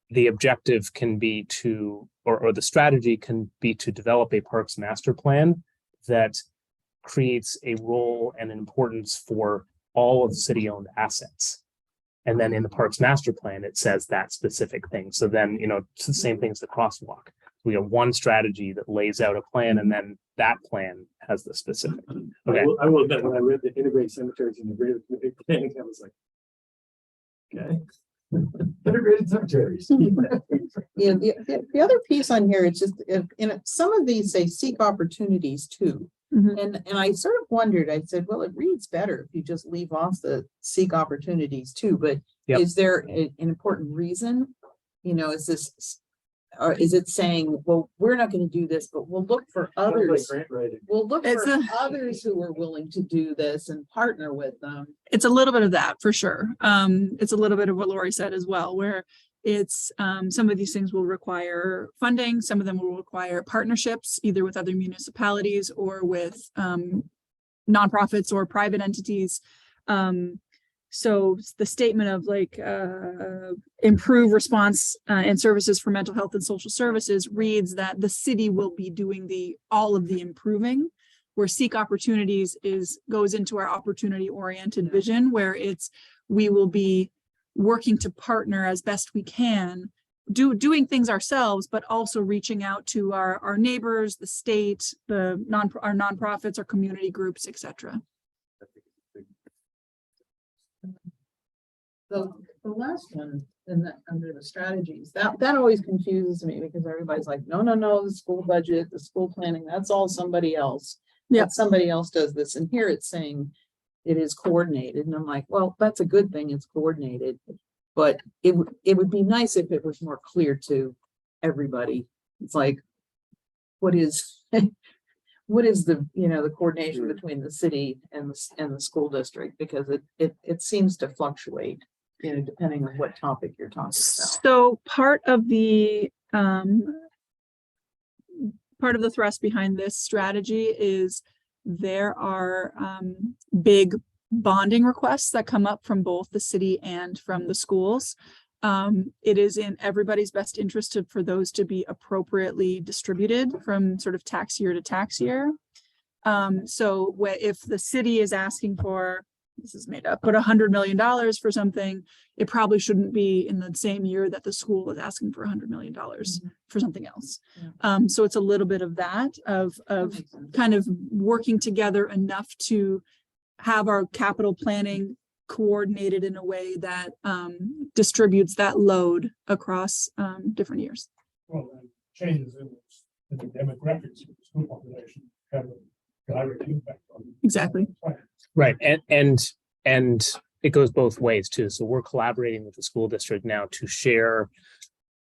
the objective can be to, or the strategy can be to develop a parks master plan that creates a role and importance for all of the city-owned assets. And then in the parks master plan, it says that specific thing. So then, it's the same thing as the crosswalk. We have one strategy that lays out a plan, and then that plan has the specific. Okay. I will admit, when I read the integrated cemeteries and the greater community planning, I was like, okay. Integrated cemeteries. Yeah, the other piece on here, it's just, some of these say seek opportunities too. Mhm. And I sort of wondered, I said, well, it reads better if you just leave off the seek opportunities too, but Yep. is there an important reason? You know, is this, or is it saying, well, we're not gonna do this, but we'll look for Sounds like others. grant writing. We'll look It's for a- others who are willing to do this and partner with them. It's a little bit of that for sure. It's a little bit of what Lori said as well, where it's, some of these things will require funding, some of them will require partnerships, either with other municipalities or with, nonprofits or private entities. So the statement of like, improve response, and services for mental health and social services reads that the city will be doing all of the improving. Where seek opportunities goes into our opportunity oriented vision, where we will be working to partner as best we can, doing things ourselves, but also reaching out to our neighbors, the state, our nonprofits, our community groups, etc. The last one under the strategies, that always confuses me because everybody's like, no, the school budget, the school planning, that's all somebody else. Yeah. That somebody else does this. And here it's saying it is coordinated. And I'm like, well, that's a good thing. It's coordinated. But it would be nice if it was more clear to everybody. It's like, what is the, the coordination between the city and the school district? Because it seems to fluctuate, depending on what topic you're talking about. So part of the thrust behind this strategy is there are big bonding requests that come up from both the city and from the schools. It is in everybody's best interest for those to be appropriately distributed from sort of tax year to tax year. So if the city is asking for, this is made up, but $100 million for something, it probably shouldn't be in the same year that the school is asking for $100 million for something else. Yeah. So it's a little bit of that, of makes sense. kind of working together enough to have our capital planning coordinated in a way that distributes that load across different years. Well, and changes in the demographics of the school population have a direct impact on. Exactly. Right, and it goes both ways too. So we're collaborating with the school district now to share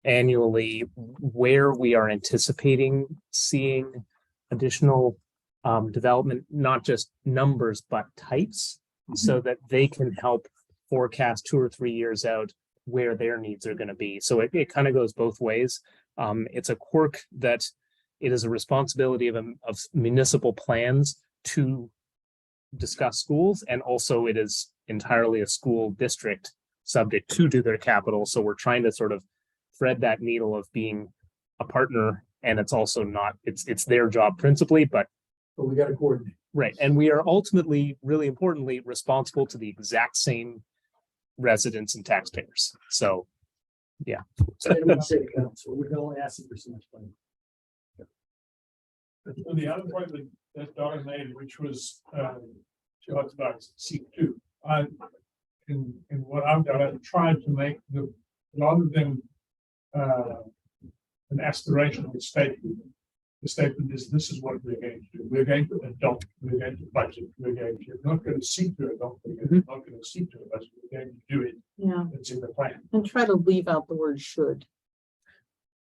annually where we are anticipating seeing additional development, not just numbers, but types, so that they can help forecast 2 or 3 years out where their needs are going to be. So it kind of goes both ways. It's a quirk that it is a responsibility of municipal plans to discuss schools, and also it is entirely a school district subject to do their capital. So we're trying to sort of thread that needle of being a partner, and it's also not, it's their job principally, but we got to coordinate. right. And we are ultimately, really importantly, responsible to the exact same residents and taxpayers. So, yeah. So we don't say council, we can only ask you for so much money. And the other point that Donna made, which was, she talked about C2. In what I've done, I've tried to make rather than an aspirational statement, the statement is, this is what we're going to do. We're going to adopt, we're going to budget, we're not going to seek to adopt, we're not going to seek to budget, we're going to do it. Yeah, It's in the plan. and try to leave out the word should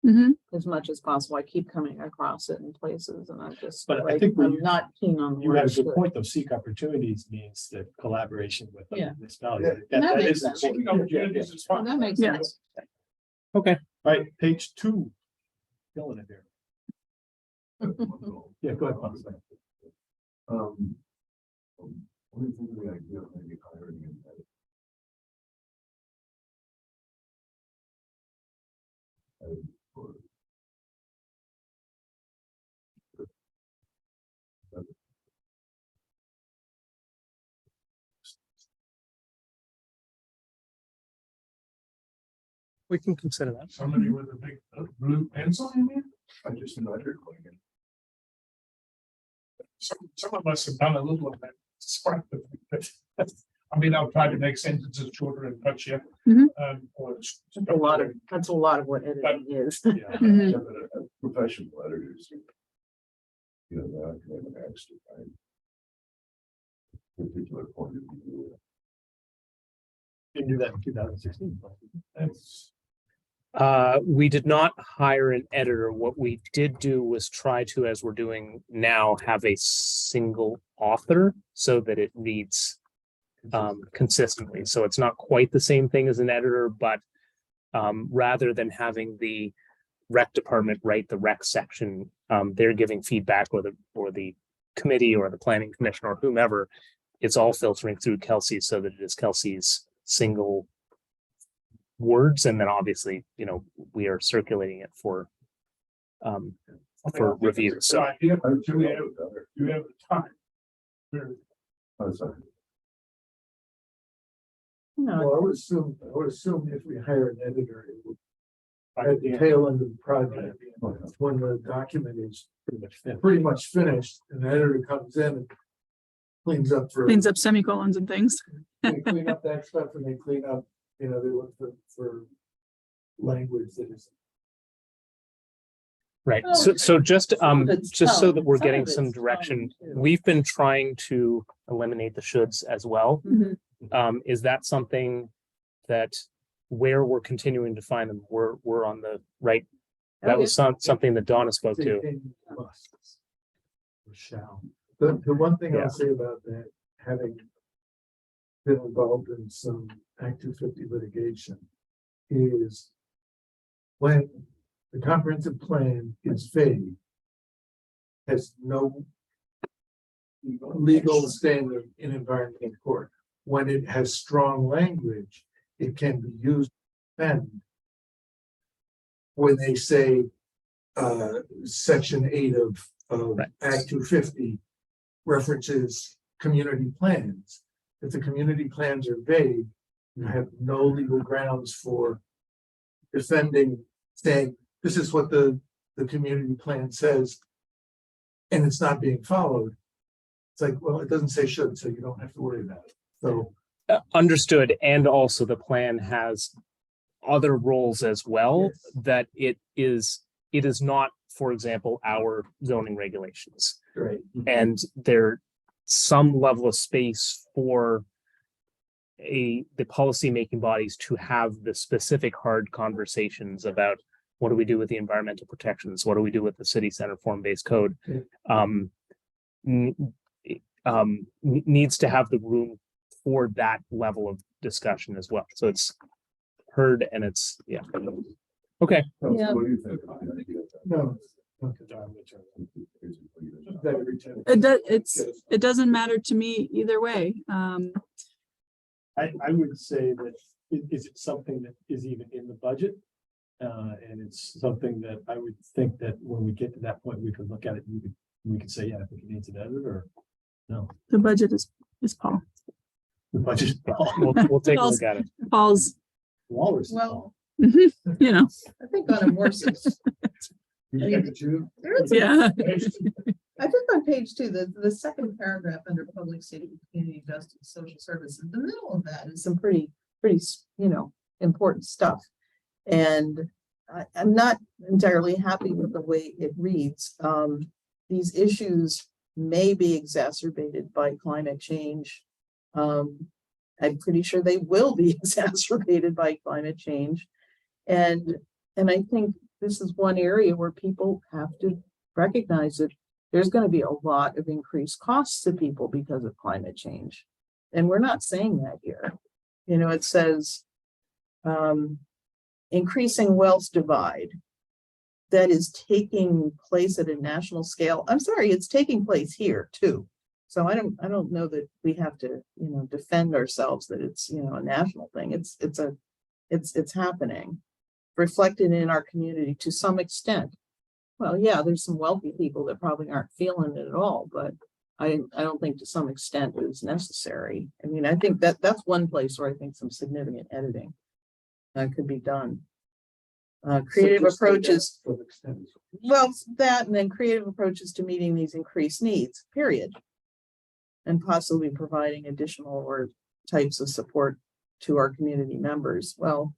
Mhm. as much as possible. I keep coming across it in places and I'm just, But I like, think I'm not keen on the You have word a good should. point, though. Seek opportunities means the collaboration with Yeah. the municipality. That That makes is sense. Seeking important. Yeah, opportunities is Well, fine. that makes Yeah. sense. Okay. All right, page 2. Killing it there. Yeah, go ahead, Bob. What do you think of the idea of maybe hiring an editor? We can consider that. Somebody with a big blue pencil in there. I just imagined like it. Some of us have done a little of that. Spark, but I mean, I've tried to make sentences shorter and punchier. Mhm. Or That's a lot of, that's a lot of what editing is. Yeah. Mhm. Yeah, but professional editors. You know, they're not gonna have an extra, right? Particular point of view. You do that in 2016. That's, We did not hire an editor. What we did do was try to, as we're doing now, have a single author so that it reads consistently. So it's not quite the same thing as an editor, but rather than having the rec department write the rec section, they're giving feedback, or the committee or the planning commission or whomever. It's all filtering through Kelsey so that it is Kelsey's single words, and then obviously, you know, we are circulating it for review. so idea, I do we have, do we have the time? We're- Oh, sorry. No, Well, I would assume if we hire an editor, it would. At the tail end of the project, when the document is pretty much finished, and the editor comes in and cleans up for. Cleans up semicolons and things. They clean up that stuff and they clean up, you know, they look for language that is. Right, Well, so just it's just so tone. that we're Some getting of some it's tone, direction, too. we've been trying to eliminate the shoulds as well. Is that something that where we're continuing to find them, we're on the right? That Oh, was something that Donna spoke to. Must. Or shall. The one thing Yeah. I'll say about that, having been involved in some Act 250 litigation, is when the comprehensive plan is vague, has no legal standard in environmental court. When it has strong language, it can be used to defend. When they say, section 8 of Right. Act 250 references community plans. If the community plans are vague, you have no legal grounds for defending, saying, this is what the community plan says, and it's not being followed. It's like, well, it doesn't say should, so you don't have to worry about it. So, Understood, and also the plan has other roles as well, Yes. that it is not, for example, our zoning regulations. right. And there some level of space for the policymaking bodies to have the specific hard conversations about what do we do with the environmental protections? What do we do with the city center form-based code? Needs to have the room for that level of discussion as well. So it's heard and it's, yeah. Okay, Yeah. What do you think? of the idea that- No. It doesn't matter to me either way. I would say that, is it something that is even in the budget? And it's something that I would think that when we get to that point, we could look at it, we could say, yeah, I think it needs an edit, or no. The budget is Paul. The budget. we'll take a look at it. Paul's, Walrus. Well, you know, I think on a more, yeah. I think on page 2, the second paragraph under public safety, community justice, social services, the middle of that is some pretty, you know, important stuff. And I'm not entirely happy with the way it reads. These issues may be exacerbated by climate change. I'm pretty sure they will be exacerbated by climate change. And I think this is one area where people have to recognize that there's going to be a lot of increased costs to people because of climate change. And we're not saying that here. You know, it says increasing wealth divide that is taking place at a national scale. I'm sorry, it's taking place here too. So I don't know that we have to, you know, defend ourselves that it's, you know, a national thing. It's happening, reflected in our community to some extent. Well, yeah, there's some wealthy people that probably aren't feeling it at all, but I don't think to some extent it is necessary. I mean, I think that's one place where I think some significant editing could be done. Creative approaches, well, that and then creative approaches to meeting these increased needs, period. And possibly providing additional or types of support to our community members. Well,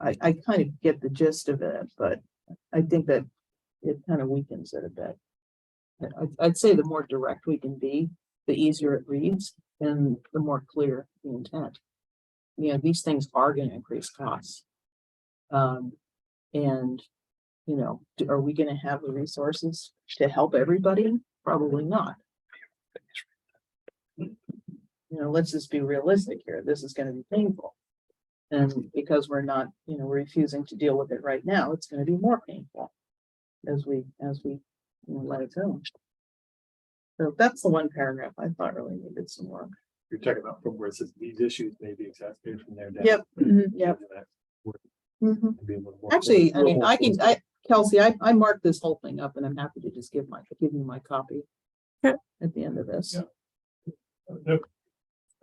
I kind of get the gist of it, but I think that it kind of weakens it a bit. I'd say the more direct we can be, the easier it reads and the more clear the intent. You know, these things are going to increase costs. And, you know, are we going to have the resources to help everybody? Probably not. You know, let's just be realistic here. This is going to be painful. And because we're not, you know, we're refusing to deal with it right now, it's going to be more painful as we, you know, let it go. So that's the one paragraph I thought really needed some work. You're talking about from where it says these issues may be exacerbated from there down. Yep. Yep. Mhm. Be a little more- Actually, I mean, more- Kelsey, I marked this whole thing up and I'm happy to just give you my copy. Okay. At the end of this. Yeah.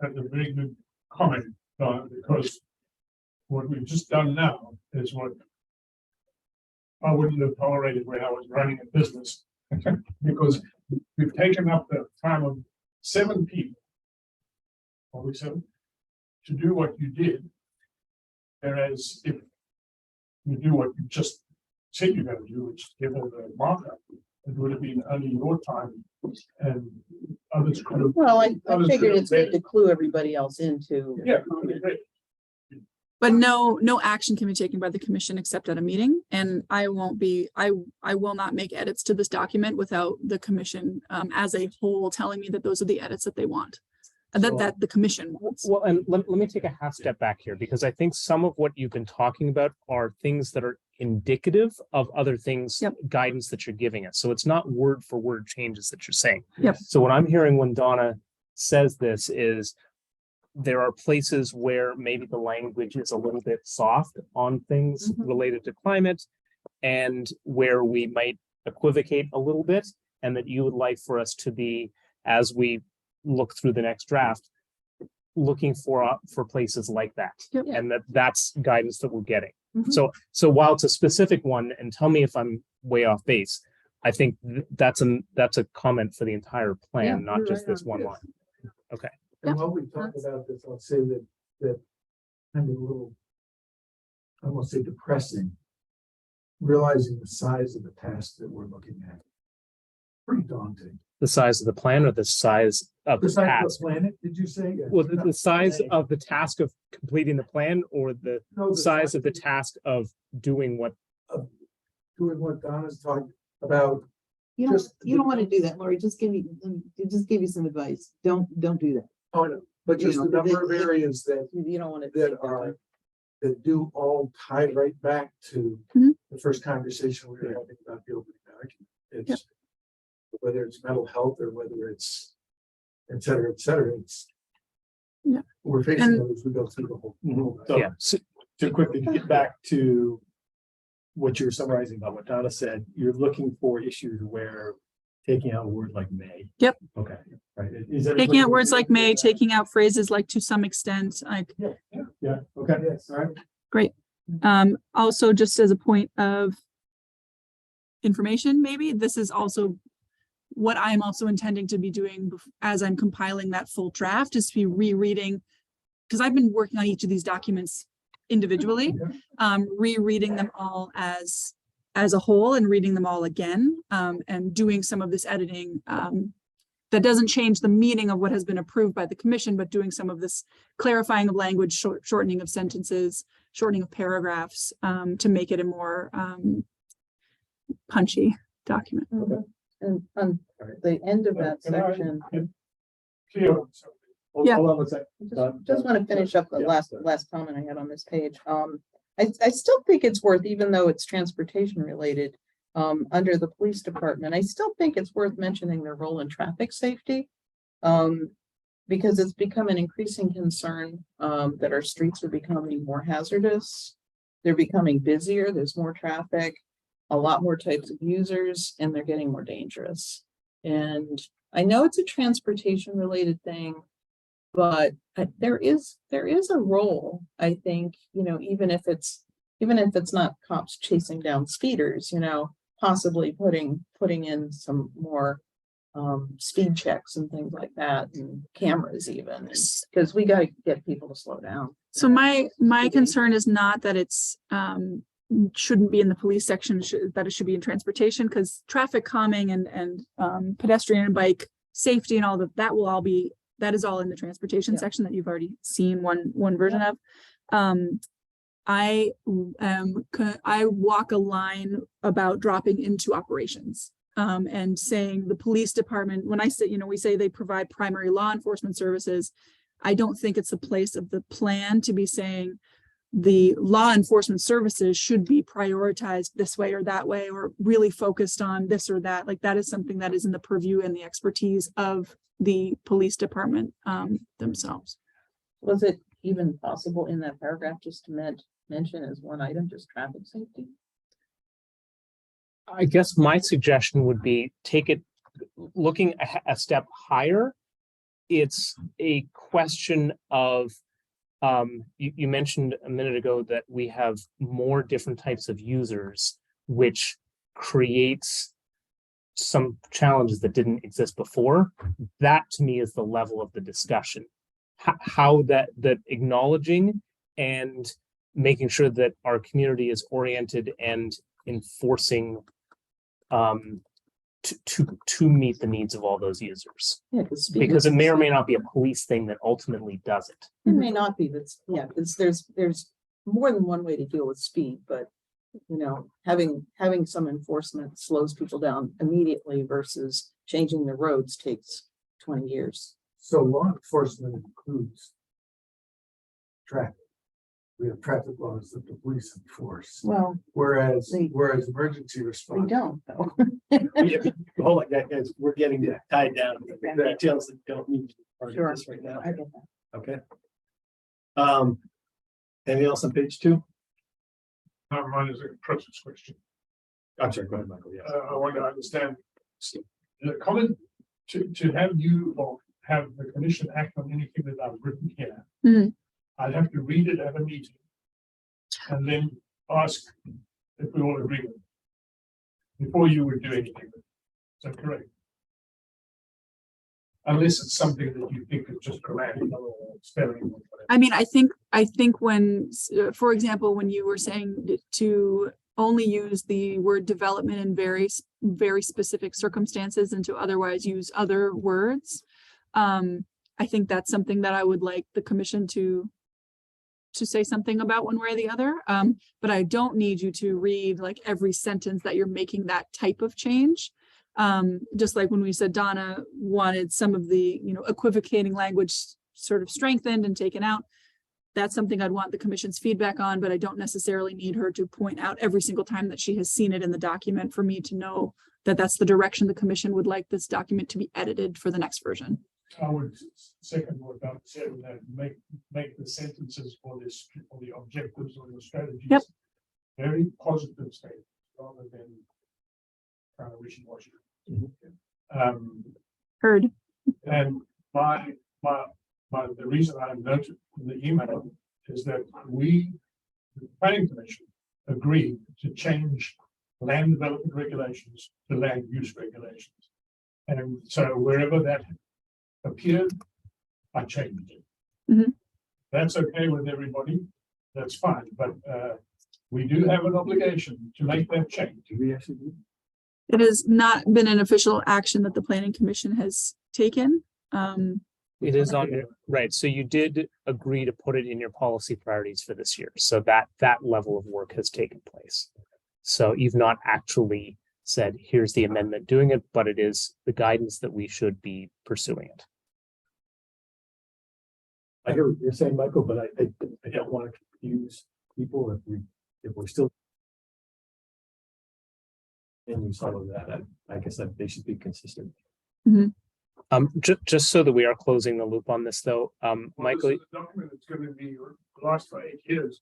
That's a very good comment, because what we've just done now is what I wouldn't have tolerated when I was running a business. Because we've taken up the time of 7 people, probably 7, to do what you did. Whereas if you do what you just said you're going to do, which is give her the markup, it would have been only your time, and others could have. Well, I others figured could it's have good to clue everybody else into. Yeah. But no action can be taken by the commission except at a meeting, and I will not make edits to this document without the commission as a whole telling me that those are the edits that they want. That the commission wants. Well, and let me take a half step back here, because I think some of what you've been talking about are things that are indicative of other things, Yep. guidance that you're giving us. So it's not word for word changes that you're saying. Yep. So what I'm hearing when Donna says this is there are places where maybe the language is a little bit soft on things Mhm. related to climate, and where we might equivocate a little bit, and that you would like for us to be, as we look through the next draft, looking for places like that. Yep. And that's guidance that we're getting. Mhm. So while it's a specific one, and tell me if I'm way off base, I think that's a comment for the entire Yeah, plan, not you're just right this on one this. line. Okay. And while we talk about this, I'll say that kind of a little, I won't say depressing, realizing the size of the task that we're looking at. Pretty daunting. The size of the plan or the size of The the size of task? the planet, did you say? Well, the size of the task of completing the plan, or the No, size of the task of doing what? Doing what Donna's talking about. You don't, Just you don't want to do that, Lori. Just give you some advice. Don't do that. Oh, no, but You just know, the number of it- areas that You don't want to. that are, that do all tie right back to Mhm. the first conversation we were having about the opening document. It's whether it's mental health or whether it's et cetera, it's. Yeah. We're facing And- those, we go through the whole. So Yeah. So, to quickly get back to what you were summarizing about what Donna said, you're looking for issues where taking out a word like may. Yep. Okay, right. Is Taking everybody out words okay like with may, that? taking out phrases like to some extent, like Yeah, okay, Yes. all right. also just as a point of information, maybe this is also what I'm also intending to be doing as I'm compiling that full draft, is to be rereading, because I've been working on each of these documents individually, rereading them all as a whole and reading them all again, and doing some of this editing that doesn't change the meaning of what has been approved by the commission, but doing some of this clarifying of language, shortening of sentences, shortening of paragraphs, to make it a more punchy document. And on the end of that Can I- section, Clear. Hold Yeah. hold on one sec. just want to finish up the Yeah. last comment I had on this page. I still think it's worth, even though it's transportation related, under the police department, I still think it's worth mentioning their role in traffic safety. Because it's become an increasing concern, that our streets are becoming more hazardous. They're becoming busier, there's more traffic, a lot more types of users, and they're getting more dangerous. And I know it's a transportation related thing, but there is a role, I think, you know, even if it's not cops chasing down speeders, you know, possibly putting in some more speed checks and things like that, and cameras even, because we gotta get people to slow down. So my concern is not that it's shouldn't be in the police section, that it should be in transportation, because traffic calming and pedestrian and bike safety and all that will all be, that is all in the transportation Yeah. section that you've already seen one version of. I walk a line about dropping into operations. And saying the police department, when I say, we say they provide primary law enforcement services, I don't think it's a place of the plan to be saying the law enforcement services should be prioritized this way or that way, or really focused on this or that. Like that is something that is in the purview and the expertise of the police department themselves. Was it even possible in that paragraph just to mention as one item, just traffic safety? I guess my suggestion would be take it, looking a step higher. It's a question of, you mentioned a minute ago that we have more different types of users, which creates some challenges that didn't exist before. That to me is the level of the discussion. How that acknowledging and making sure that our community is oriented and enforcing to meet the needs of all those users, Yeah, because it may or may not be a police thing that ultimately does it. It may not be, that's, yeah, because there's more than one way to deal with speed, but having some enforcement slows people down immediately versus changing the roads takes 20 years. So law enforcement includes traffic. We have traffic laws that the police enforce, Well, whereas they- emergency we response. don't though. Hold on, guys, we're getting tied down to the details that don't need to be part of Sure. this right now. I get that. Okay. Anything else on page 2? Mine is a process question. I'm sorry, go ahead, Michael. Yeah. I want to understand the comment to have you or have the commission act on anything that I've written here. Mhm. I'd have to read it at a meeting and then ask if we all agree with it before you would do anything with it. Is that correct? Unless it's something that you think is just grammatical or spelling or whatever. I mean, I think when, for example, when you were saying to only use the word development in very specific circumstances and to otherwise use other words. I think that's something that I would like the commission to say something about one way or the other. But I don't need you to read like every sentence that you're making that type of change. Just like when we said Donna wanted some of the, equivocating language sort of strengthened and taken out. That's something I'd want the commission's feedback on, but I don't necessarily need her to point out every single time that she has seen it in the document for me to know that that's the direction the commission would like this document to be edited for the next version. I would second what Doug said, that make the sentences for the objectives or the strategies. Yep. Very positive statements rather than kind of wishy-washy. Heard. And the reason I noted in the email is that we, the planning commission, agreed to change land development regulations to land use regulations. And so wherever that appeared, I changed it. Mhm. That's okay with everybody. That's fine, but we do have an obligation to make that change. Do we actually do? It has not been an official action that the planning commission has taken. It is on your, right, so you did agree to put it in your policy priorities for this year, so that level of work has taken place. So you've not actually said, here's the amendment doing it, but it is the guidance that we should be pursuing it. I hear what you're saying, Michael, but I don't want to confuse people if we're still. And we follow that, I guess that they should be consistent. Just so that we are closing the loop on this though, Well, Michael, this is a document that's going to be last for 8 years.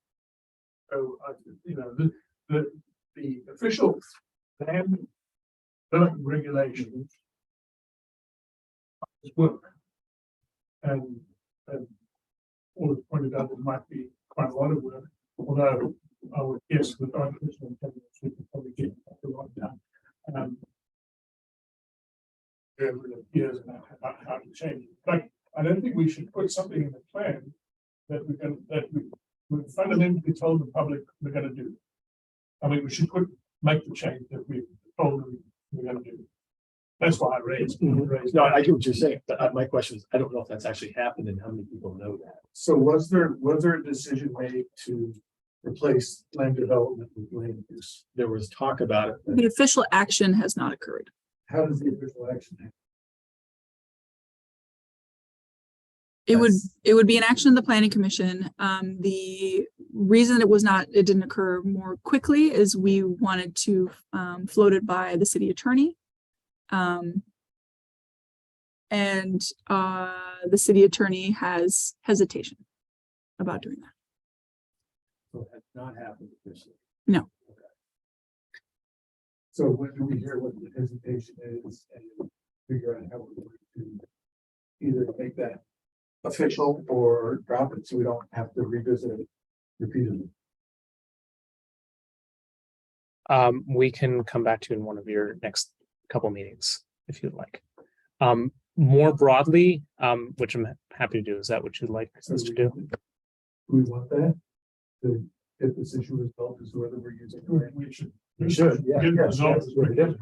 So, the official land development regulations work. And all it's pointed out, it might be quite a lot of work, although I would guess with artificial intelligence, we could probably get a lot done. wherever it appears and how to change it. But I don't think we should put something in the plan that we fundamentally told the public we're gonna do. I mean, we should make the change that we told them we're gonna do. That's why I raised. No, I get what you're saying, but my question is, I don't know if that's actually happened and how many people know that. So was there a decision made to replace land development with land use? There was talk about it. but The official action has not occurred. How does the official action happen? It would be an action of the planning commission. The reason it didn't occur more quickly is we wanted to float it by the city attorney. And the city attorney has hesitation about doing that. So it has not happened officially. So when do we hear what the hesitation is and figure out how we're going to either make that official or drop it so we don't have to revisit it repeatedly? We can come back to you in one of your next couple meetings if you'd like. More broadly, which I'm happy to do. Is that what you'd like us to do? Do we want that? To get this issue resolved is whether we're using. We should. We should, yeah, Get yeah, results. that's what it is.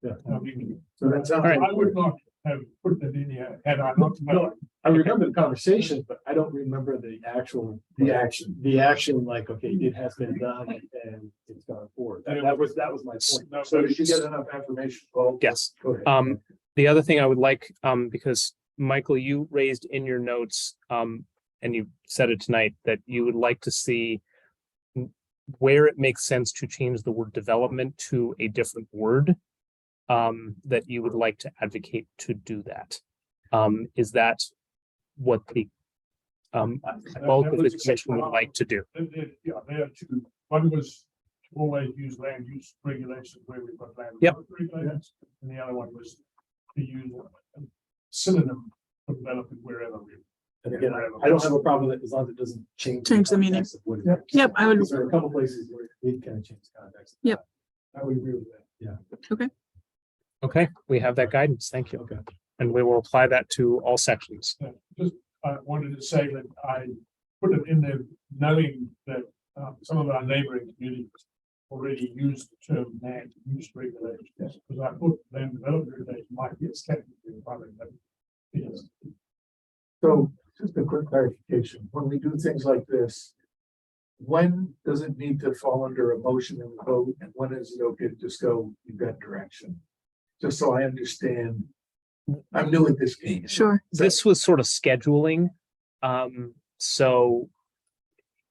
Yeah. I mean, So that sounds. All right. I would not have put that in here had I not. No, I remember the conversation, but I don't remember the actual. The action. The action, like, okay, it has been done and it's gone forward. That was my point. So did you get enough information? Paul? Yes. Go ahead. The other thing I would like, because Michael, you raised in your notes, and you said it tonight, that you would like to see where it makes sense to change the word development to a different word, that you would like to advocate to do that. Is that what the bulk of the commission would like to do? Yeah, there are two. One was to always use land use regulations where we've got land. Yep. Regulations, and the other one was to use a synonym for development wherever we. And again, I don't have a problem with it as long as it doesn't change. Change the meaning. context of what it Yep. is. Yep, I would, Because there are a couple places where it kind of change the context. Yep. I would agree with that. Okay, we have that guidance. Thank you. Okay. And we will apply that to all sections. Just, I wanted to say that I put it in there knowing that some of our neighboring communities already use the term land use regulations. Because I thought land development regulation might be a technically probably, but it is. So just a quick clarification, when we do things like this, when does it need to fall under a motion and a vote, and when is it okay to just go, you've got direction? Just so I understand, I'm new at this game. sure. This was sort of scheduling. So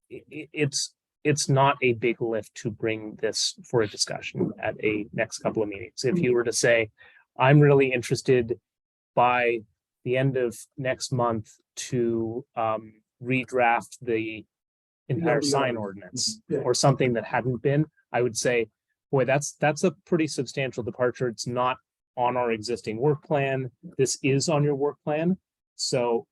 it's not a big lift to bring this for a discussion at a next couple of meetings. If you were to say, I'm really interested by the end of next month to redraft the entire sign ordinance Yeah. or something that hadn't been, I would say, boy, that's a pretty substantial departure. It's not on our existing work plan. This is on your work plan. So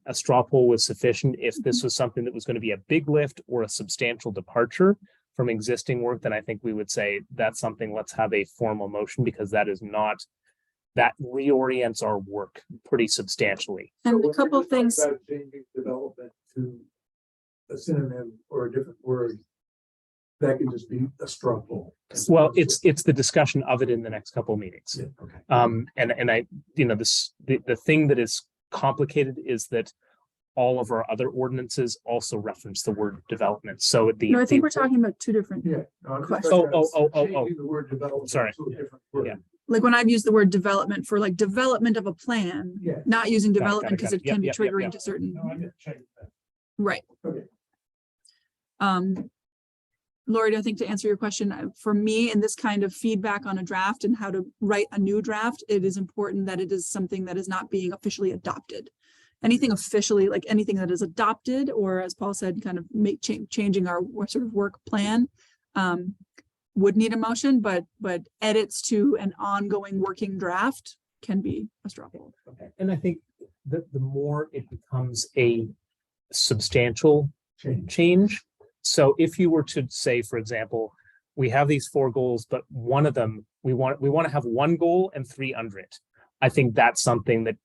a straw poll was sufficient. If this was something that was going to be a big lift or a substantial departure from existing work, then I think we would say that's something, let's have a formal motion, because that is not, that reorients our work pretty substantially. And a couple of things, About changing development to a synonym or a different word, that can just be a straw poll. Well, it's the discussion of it in the next couple of meetings. Yeah, okay. And I, the thing that is complicated is that all of our other ordinances also reference the word development. So no, I think we're talking about two different, Yeah. no, I'm just Question. talking about Oh. changing the word development Sorry. to a different word. Yeah. like when I've used the word development for like development of a plan, Yeah. not using Got it, development got it, because got it it. can be Yep, yep, triggering yep. to certain, No, I didn't change that. right. Okay. Lori, I think to answer your question, for me, in this kind of feedback on a draft and how to write a new draft, it is important that it is something that is not being officially adopted. Anything officially, like anything that is adopted, or as Paul said, kind of changing our sort of work plan, would need a motion, but edits to an ongoing working draft can be a straw poll. And I think that the more it becomes a substantial change. So if you were to say, for example, we have these 4 goals, but one of them, we want to have one goal and 3 under it. I think that's something that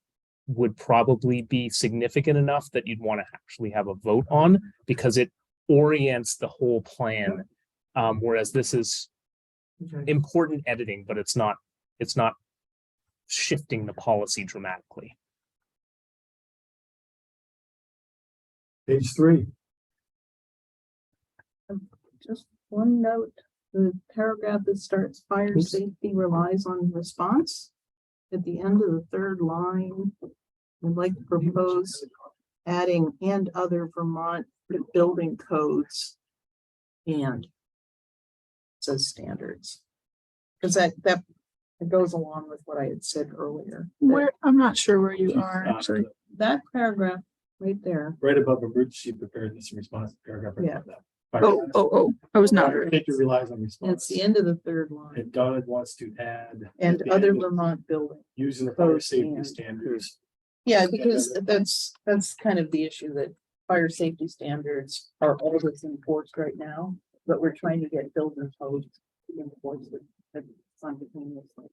would probably be significant enough that you'd want to actually have a vote on because it orients the whole plan. Whereas this is Okay. important editing, but it's not shifting the policy dramatically. Page 3. Just one note, the paragraph that starts fire Oops. safety relies on response. At the end of the third line, I'd like to propose adding and other Vermont building codes and says standards. Because that it goes along with what I had said earlier. that- Where, I'm not sure where you are Uh, actually. That paragraph right there. Right above emergency preparedness and response paragraph. right Yeah. above that. Oh, I was not. Fire safety relies on It's response. the end of the third line. And Dodd wants to add. And at the other end of Vermont building. Using the fire codes safety and- standards. Yeah, because that's kind of the issue that fire safety standards are all that's enforced right now, but we're trying to get building codes to enforce it simultaneously.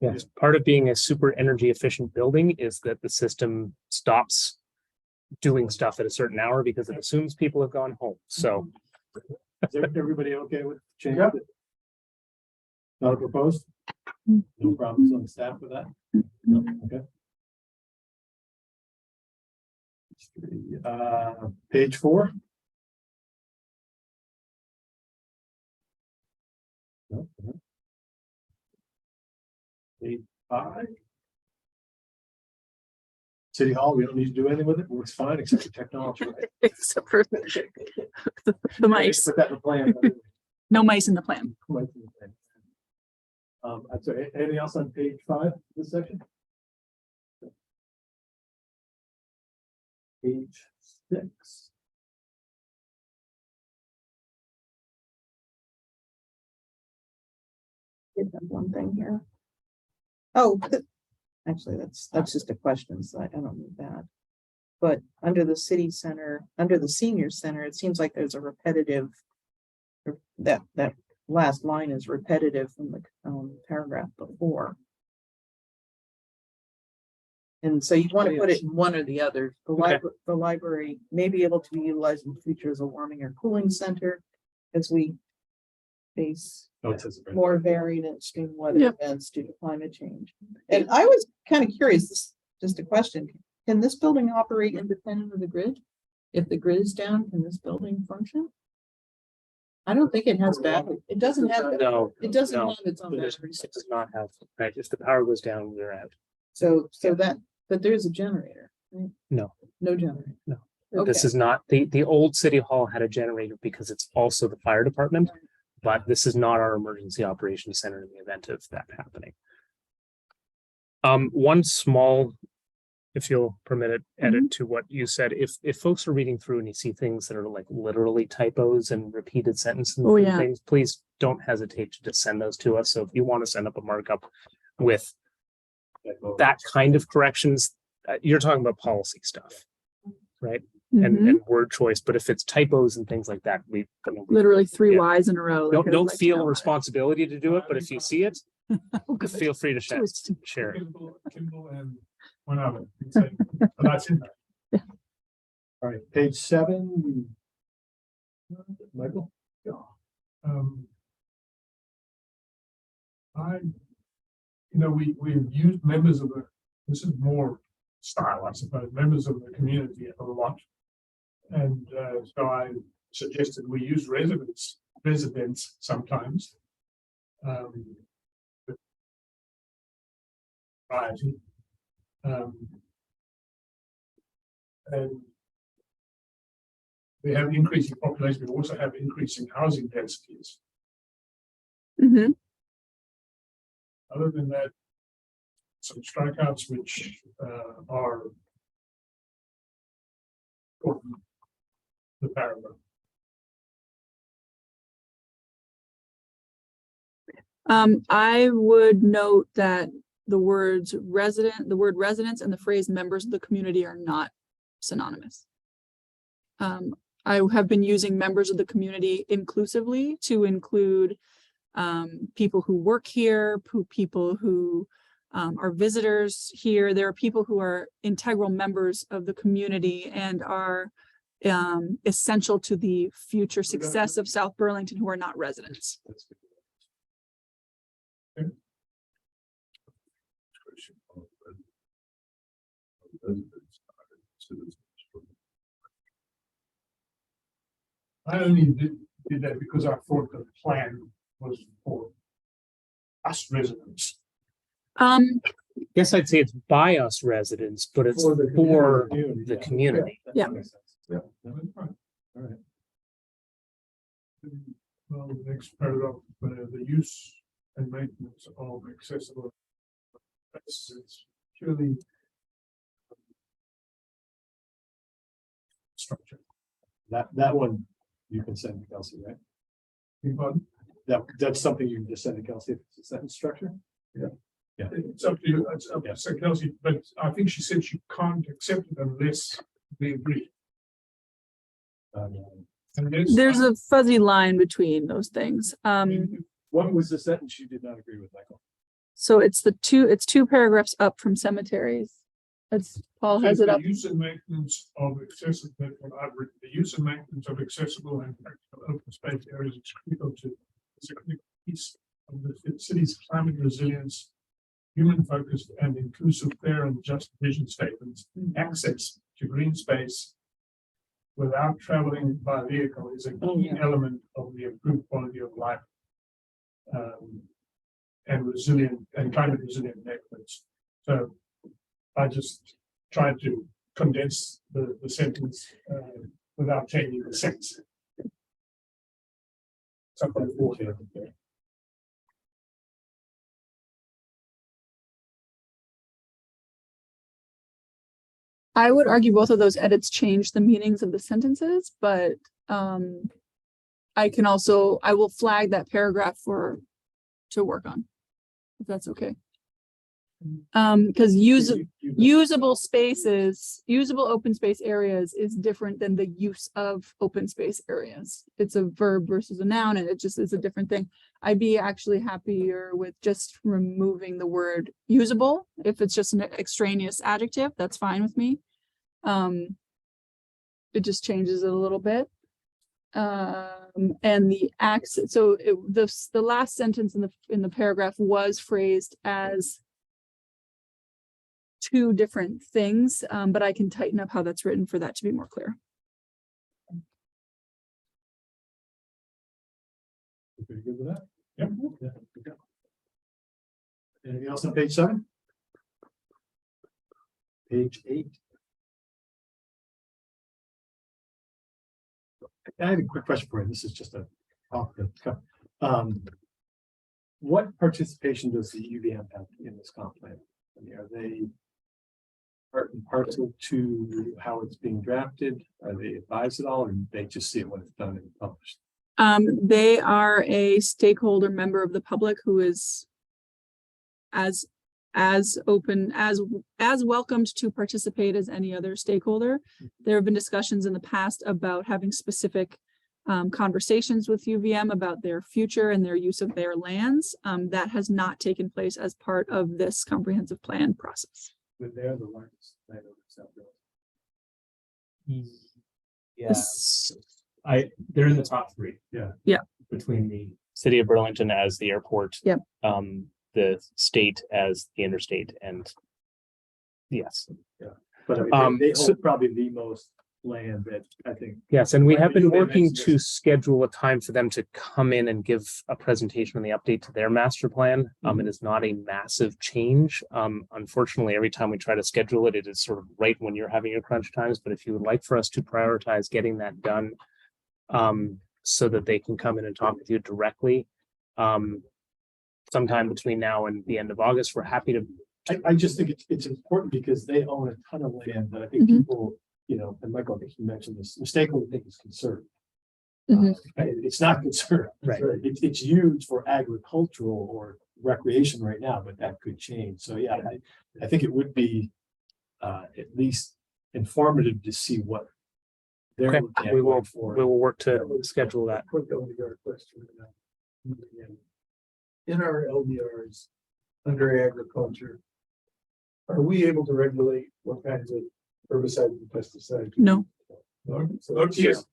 Yes, part of being a super energy efficient building is that the system stops doing stuff at a certain hour because it assumes people have gone home. So Is everybody okay with change? Yep. Not proposed? No problems on the staff with that? No, okay. Page 4. No, no. Page 5. City Hall, we don't need to do anything with it, it's fine except for technology. right? Except for the mice. Put that in the plan. No mice in the plan. I'm sorry, anything else on page 5, this section? Page 6. Did have one thing here. Oh, actually, that's just a question, so I don't need that. But under the city center, under the senior center, it seems like there's a repetitive. That last line is repetitive from the paragraph before. And so you want to put it in one or the other. Okay. The library may be able to be utilized in the future as a warming or cooling center as we face Oh, it says it. more varied and extreme weather Yep. events due to climate change. And I was kind of curious, just a question, can this building operate independent of the grid? If the grid is down, can this building function? I don't think it has battery. It doesn't have, no, it doesn't no, have its own it battery. does not have, right, if the power goes down, we're out. So that, but there's a generator, right? No. No generator. No. Okay. This is not, the old city hall had a generator because it's also the fire department. But this is not our emergency operations center in the event of that happening. One small, if you'll permit it, edit to what you said, if folks are reading through and you see things that are like literally typos and repeated sentences Oh, and yeah. things, please don't hesitate to just send those to us. So if you want to send up a markup with that kind of corrections, you're talking about policy stuff, right? Mhm. And word choice, but if it's typos and things like that, we Literally 3 Yeah. Ys in a row. like, don't I'd don't like to feel know. a responsibility to do it, but if you see it, Oh, good. feel free to share. Just- Share. Kimball and one other. So that's in there. All right, page 7. Michael? We've used members of this is more style, I suppose, members of the community a lot. And so I suggested we use residents sometimes. Variety. And we have increasing population, we also have increasing housing densities. Mhm. Other than that, some strikeouts which are the paragraph. I would note that the word residents and the phrase members of the community are not synonymous. I have been using members of the community inclusively to include people who work here, people who are visitors here. There are people who are integral members of the community and are essential to the future success of South Burlington who are not residents. That's good. I only did that because I thought the plan was for us residents. Guess I'd say it's by us residents, but it's for the community. Yeah. That makes sense. Yeah. That's fine. All right. Well, the next paragraph, the use and maintenance of accessible. It's purely structure. That one you can send to Kelsey, right? But That's something you can just send to Kelsey. It's a sentence structure. it's up to you, it's up Yeah. to St. Kelsey, but I think she said she can't accept it unless we agree. Unless There's a fuzzy line between those things. What was the sentence you did not agree with, Michael? So it's two paragraphs up from cemeteries. Paul has it The up. use and maintenance of accessible, that's what I've written, the use and maintenance of accessible and practical open space areas is critical to, it's a critical piece of the city's climate resilience, human focused and inclusive, fair and just vision statements. Access to green space without traveling by vehicle is a key element of the improved quality of life. And resilient and climate resilient neighborhoods. So I just tried to condense the sentence without changing the sense. Something for it. I would argue both of those edits change the meanings of the sentences, but I will flag that paragraph to work on. If that's okay. Because usable spaces, usable open space areas is different than the use of open space areas. It's a verb versus a noun, and it just is a different thing. I'd be actually happier with just removing the word usable. If it's just an extraneous adjective, that's fine with me. It just changes it a little bit. And the accent, so the last sentence in the paragraph was phrased as two different things, but I can tighten up how that's written for that to be more clear. Pretty good with that? Yep. Yeah. Okay. Anything else on page 7? Page 8. I had a quick question for you. This is just a off the cuff. What participation does the UVM have in this comp plan? I mean, are they part and parcel to how it's being drafted? Are they advised at all, or do they just see it when it's done and published? They are a stakeholder member of the public who is as open, as welcomed to participate as any other stakeholder. There have been discussions in the past about having specific conversations with UVM about their future and their use of their lands. That has not taken place as part of this comprehensive plan process. But they're the largest landowner in South Carolina. Yes, they're in the top 3. Yeah. Between the city of Burlington as the airport. Yep. The state as the interstate, and yes. But I mean, they So- hold probably the most land that I think. Yes, and we have been You may working mention to this. schedule a time for them to come in and give a presentation on the update to their master plan. It is not a massive change. Unfortunately, every time we try to schedule it, it is sort of right when you're having your crunch times. But if you would like for us to prioritize getting that done, so that they can come in and talk with you directly, sometime between now and the end of August, we're happy to. I just think it's important because they own a ton of land that I think Mhm. people, and Michael, I think you mentioned this, mistakenly think is conserved. Mhm. It's not conserved. Right. It's used for agricultural or recreation right now, but that could change. So yeah, I think it would be at least informative to see what they're Okay, looking at we going will forward. work to schedule that. Quick, only your question. in our LDRs, under agriculture, are we able to regulate what kinds of herbicides and pesticides? No. So, yes.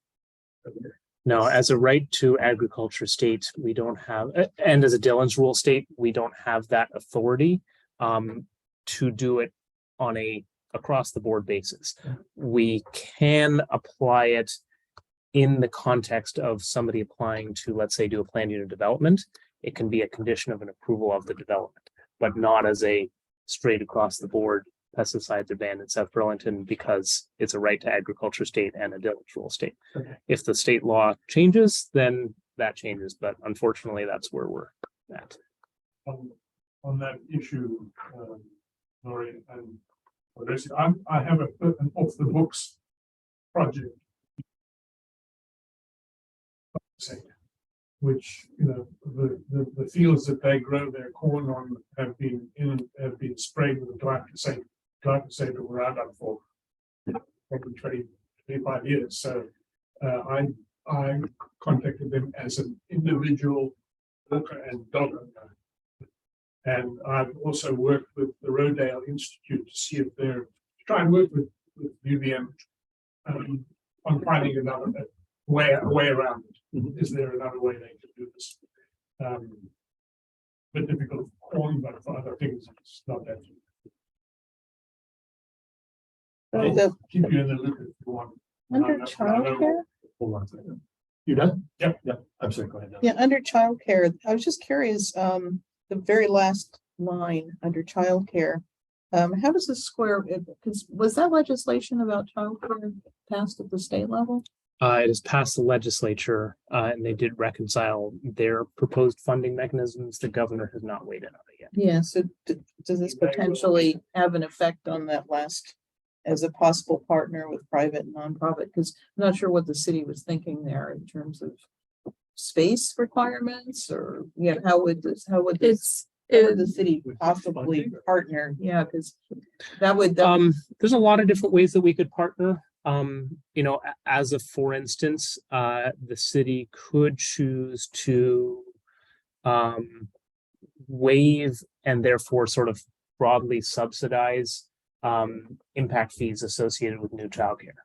No, as a right to agriculture state, we don't have, and as a Dillon's rule state, we don't have that authority to do it on a across the board basis. We can apply it in the context of somebody applying to, let's say, do a planned unit development. It can be a condition of an approval of the development, but not as a straight across the board pesticides are banned in South Burlington because it's a right to agriculture state and a Dillon's rule state. Okay. If the state law changes, then that changes, but unfortunately, that's where we're at. On that issue, Lori, and I have an off the books project. Which, you know, the fields that they grow their corn on have been sprayed with glyphosate or Roundup for probably 25 years. So I contacted them as an individual walker and dog owner. And I've also worked with the Rodale Institute to see if they're try and work with UVM on finding another way around it. Is there another way they can do this? Bit difficult for corn, but for other things, it's not that. I'll The- keep you in the loop if you want. Under I know- childcare, Hold on a second. You done? Yep. Yep, I'm sorry, go ahead. yeah, under childcare, I was just curious, the very last line under childcare. How does this square, because was that legislation about childcare passed at the state level? It has passed the legislature, and they did reconcile their proposed funding mechanisms. The governor has not weighed in on it yet. Yeah, so does this potentially have an effect on that last as a possible partner with private and nonprofit? Because I'm not sure what the city was thinking there in terms of space requirements or, yeah, how would the city possibly partner? Yeah, because that would, There's a lot of different ways that we could partner. You know, as a, for instance, the city could choose to waive and therefore sort of broadly subsidize impact fees associated with new childcare.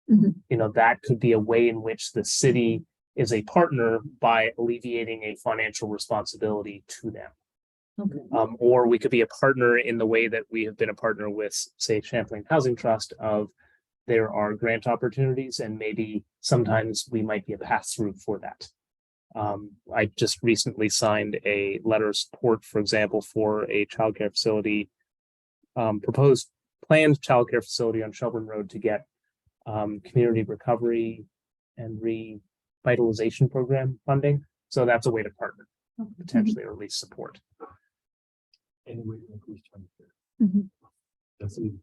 Mhm. You know, that could be a way in which the city is a partner by alleviating a financial responsibility to them. okay. Or we could be a partner in the way that we have been a partner with, say, Champlain Housing Trust of there are grant opportunities and maybe sometimes we might be a pass-through for that. I just recently signed a letter of support, for example, for a childcare facility, proposed planned childcare facility on Shelburne Road to get community recovery and revitalization program funding. So that's a way to partner, potentially, or at least support. Any way to increase childcare. Mhm. That's easy.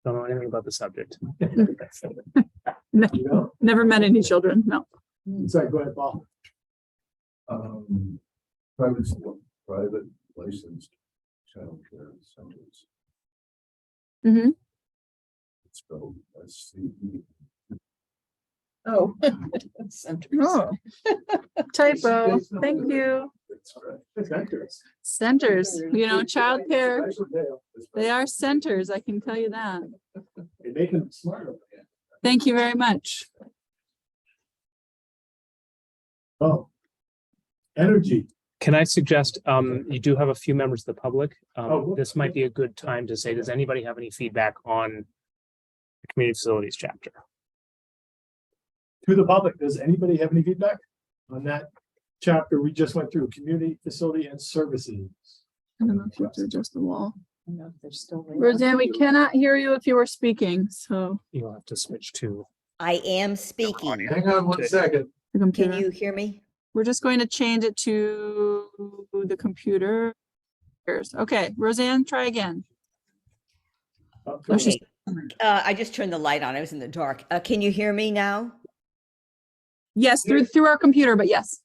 Don't know anything about the subject. You know, Never met any children, no. sorry, go ahead, Paul. Private licensed childcare centers. Mhm. It's spelled SCE. Oh. Centers. Oh. Typo, thank you. That's right. It's accurate. Centers, you know, childcare, they are centers, I can tell you that. They make them smarter. Thank you very much. Oh. Energy. Can I suggest, you do have a few members of the public. Oh, This might be a good time to say, does anybody have any feedback on the community facilities chapter? To the public, does anybody have any feedback on that chapter we just went through, community facility and services? I don't know if you have to adjust the wall. I don't know if they're still. Roseanne, we cannot hear you if you were speaking, so You'll have to switch to. I am speaking. Hang on one second. the Can computer. you hear me? We're just going to change it to the computer. Okay, Roseanne, try again. Go she's- ahead. I just turned the light on. I was in the dark. Can you hear me now? Yes, through our computer, but yes.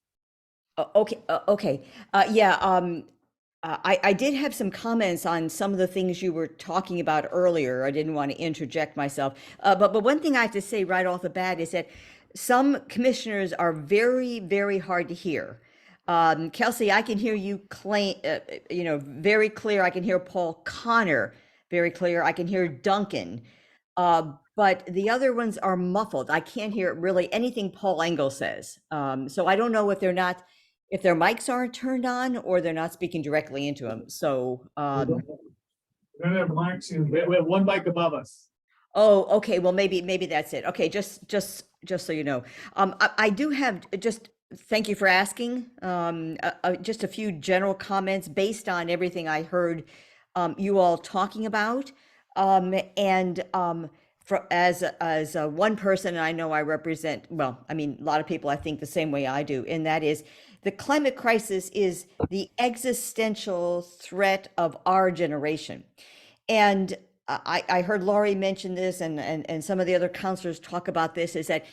Okay, okay. I did have some comments on some of the things you were talking about earlier. I didn't want to interject myself. But one thing I have to say right off the bat is that some commissioners are very, very hard to hear. Kelsey, I can hear you claim, very clear. I can hear Paul Connor very clear. I can hear Duncan. But the other ones are muffled. I can't hear really anything Paul Engel says. So I don't know if if their mics aren't turned on or they're not speaking directly into them. So, We don't have mics in there. We have one mic above us. oh, okay. Well, maybe that's it. Okay, just so you know, I do have just thank you for asking. Just a few general comments based on everything I heard you all talking about, as one person, I know I represent. Well, I mean, a lot of people I think the same way I do, and that is the climate crisis is the existential threat of our generation, and I heard Laurie mention this, and some of the other counselors talk about this, is that,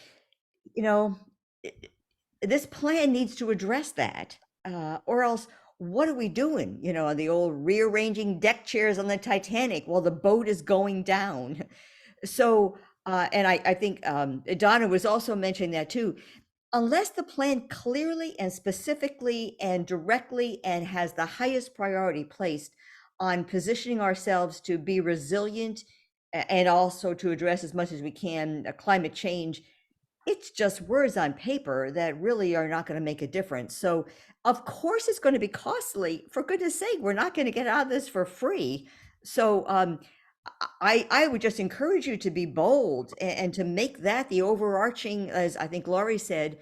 this plan needs to address that, or else what are we doing? The old rearranging deck chairs on the Titanic while the boat is going down. So, and I think Donna was also mentioning that too. Unless the plan clearly and specifically and directly and has the highest priority placed on positioning ourselves to be resilient and also to address as much as we can climate change, it's just words on paper that really are not going to make a difference. So of course it's going to be costly. For goodness sake, we're not going to get out of this for free. So I would just encourage you to be bold and to make that the overarching, as I think Laurie said,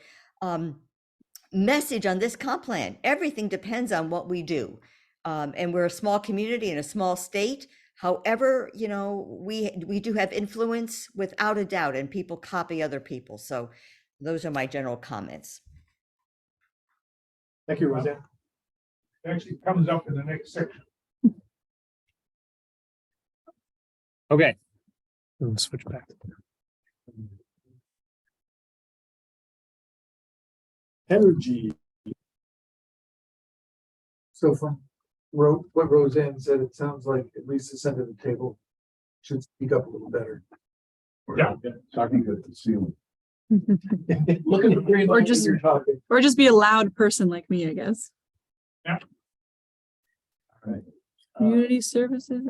message on this comp plan. Everything depends on what we do. And we're a small community in a small state. However, we do have influence without a doubt, and people copy other people. So those are my general comments. Thank you, Roseanne. It actually comes up in the next section. Okay. Let's switch back. Energy. So from what Roseanne said, it sounds like at least this end of the table should speak up a little better. Yeah. Talking to the ceiling. Look at the green Or light when just- you're talking. Or just be a loud person like me, I guess. Community services.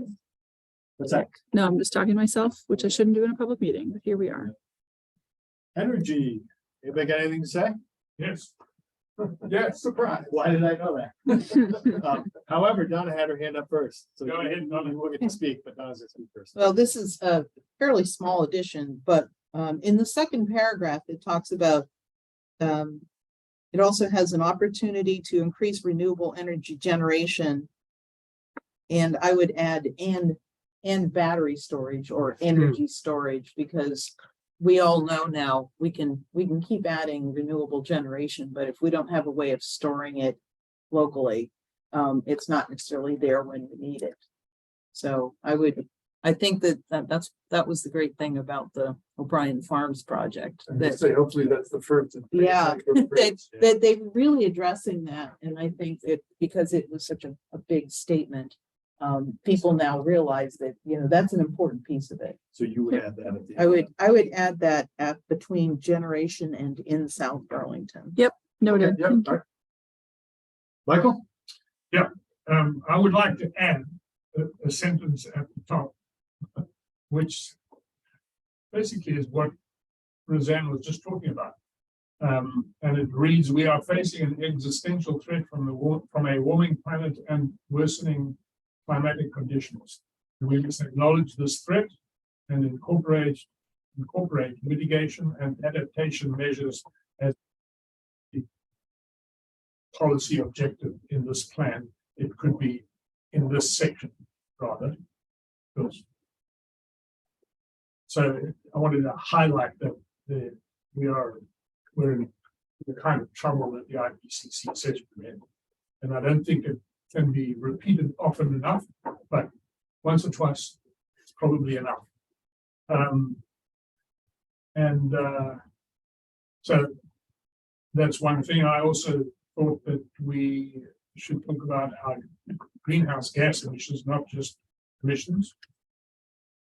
What's that? No, I'm just talking to myself, which I shouldn't do in a public meeting, but here we are. Energy. Anybody got anything to say? Yes. Yes, surprise. Why did I know that? However, Donna had her hand up first. So Go ahead, Donna. You will get to speak, but Donna's going to speak first. Well, this is a fairly small addition, but in the second paragraph, it talks about it also has an opportunity to increase renewable energy generation. And I would add and battery storage or energy storage, because we all know now we can keep adding renewable generation, but if we don't have a way of storing it locally, it's not necessarily there when we need it. So I think that was the great thing about the O'Brien Farms project. And That, say, hopefully that's the first. yeah, that they're really addressing that. And I think that because it was such a big statement, people now realize that, that's an important piece of it. So you would add that at the I would add that at between generation and in South Burlington. Noted. Yep, Thank you. Michael? I would like to add a sentence at the top, which basically is what Roseanne was just talking about. And it reads, "We are facing an existential threat from a warming planet and worsening climatic conditions. We must acknowledge this threat and incorporate mitigation and adaptation measures as the policy objective in this plan." It could be in this section rather. So I wanted to highlight that we're in the kind of trouble that the IPCC says we're in. And I don't think it can be repeated often enough, but once or twice, it's probably enough. So that's one thing. I also thought that we should talk about our greenhouse gas emissions, not just emissions,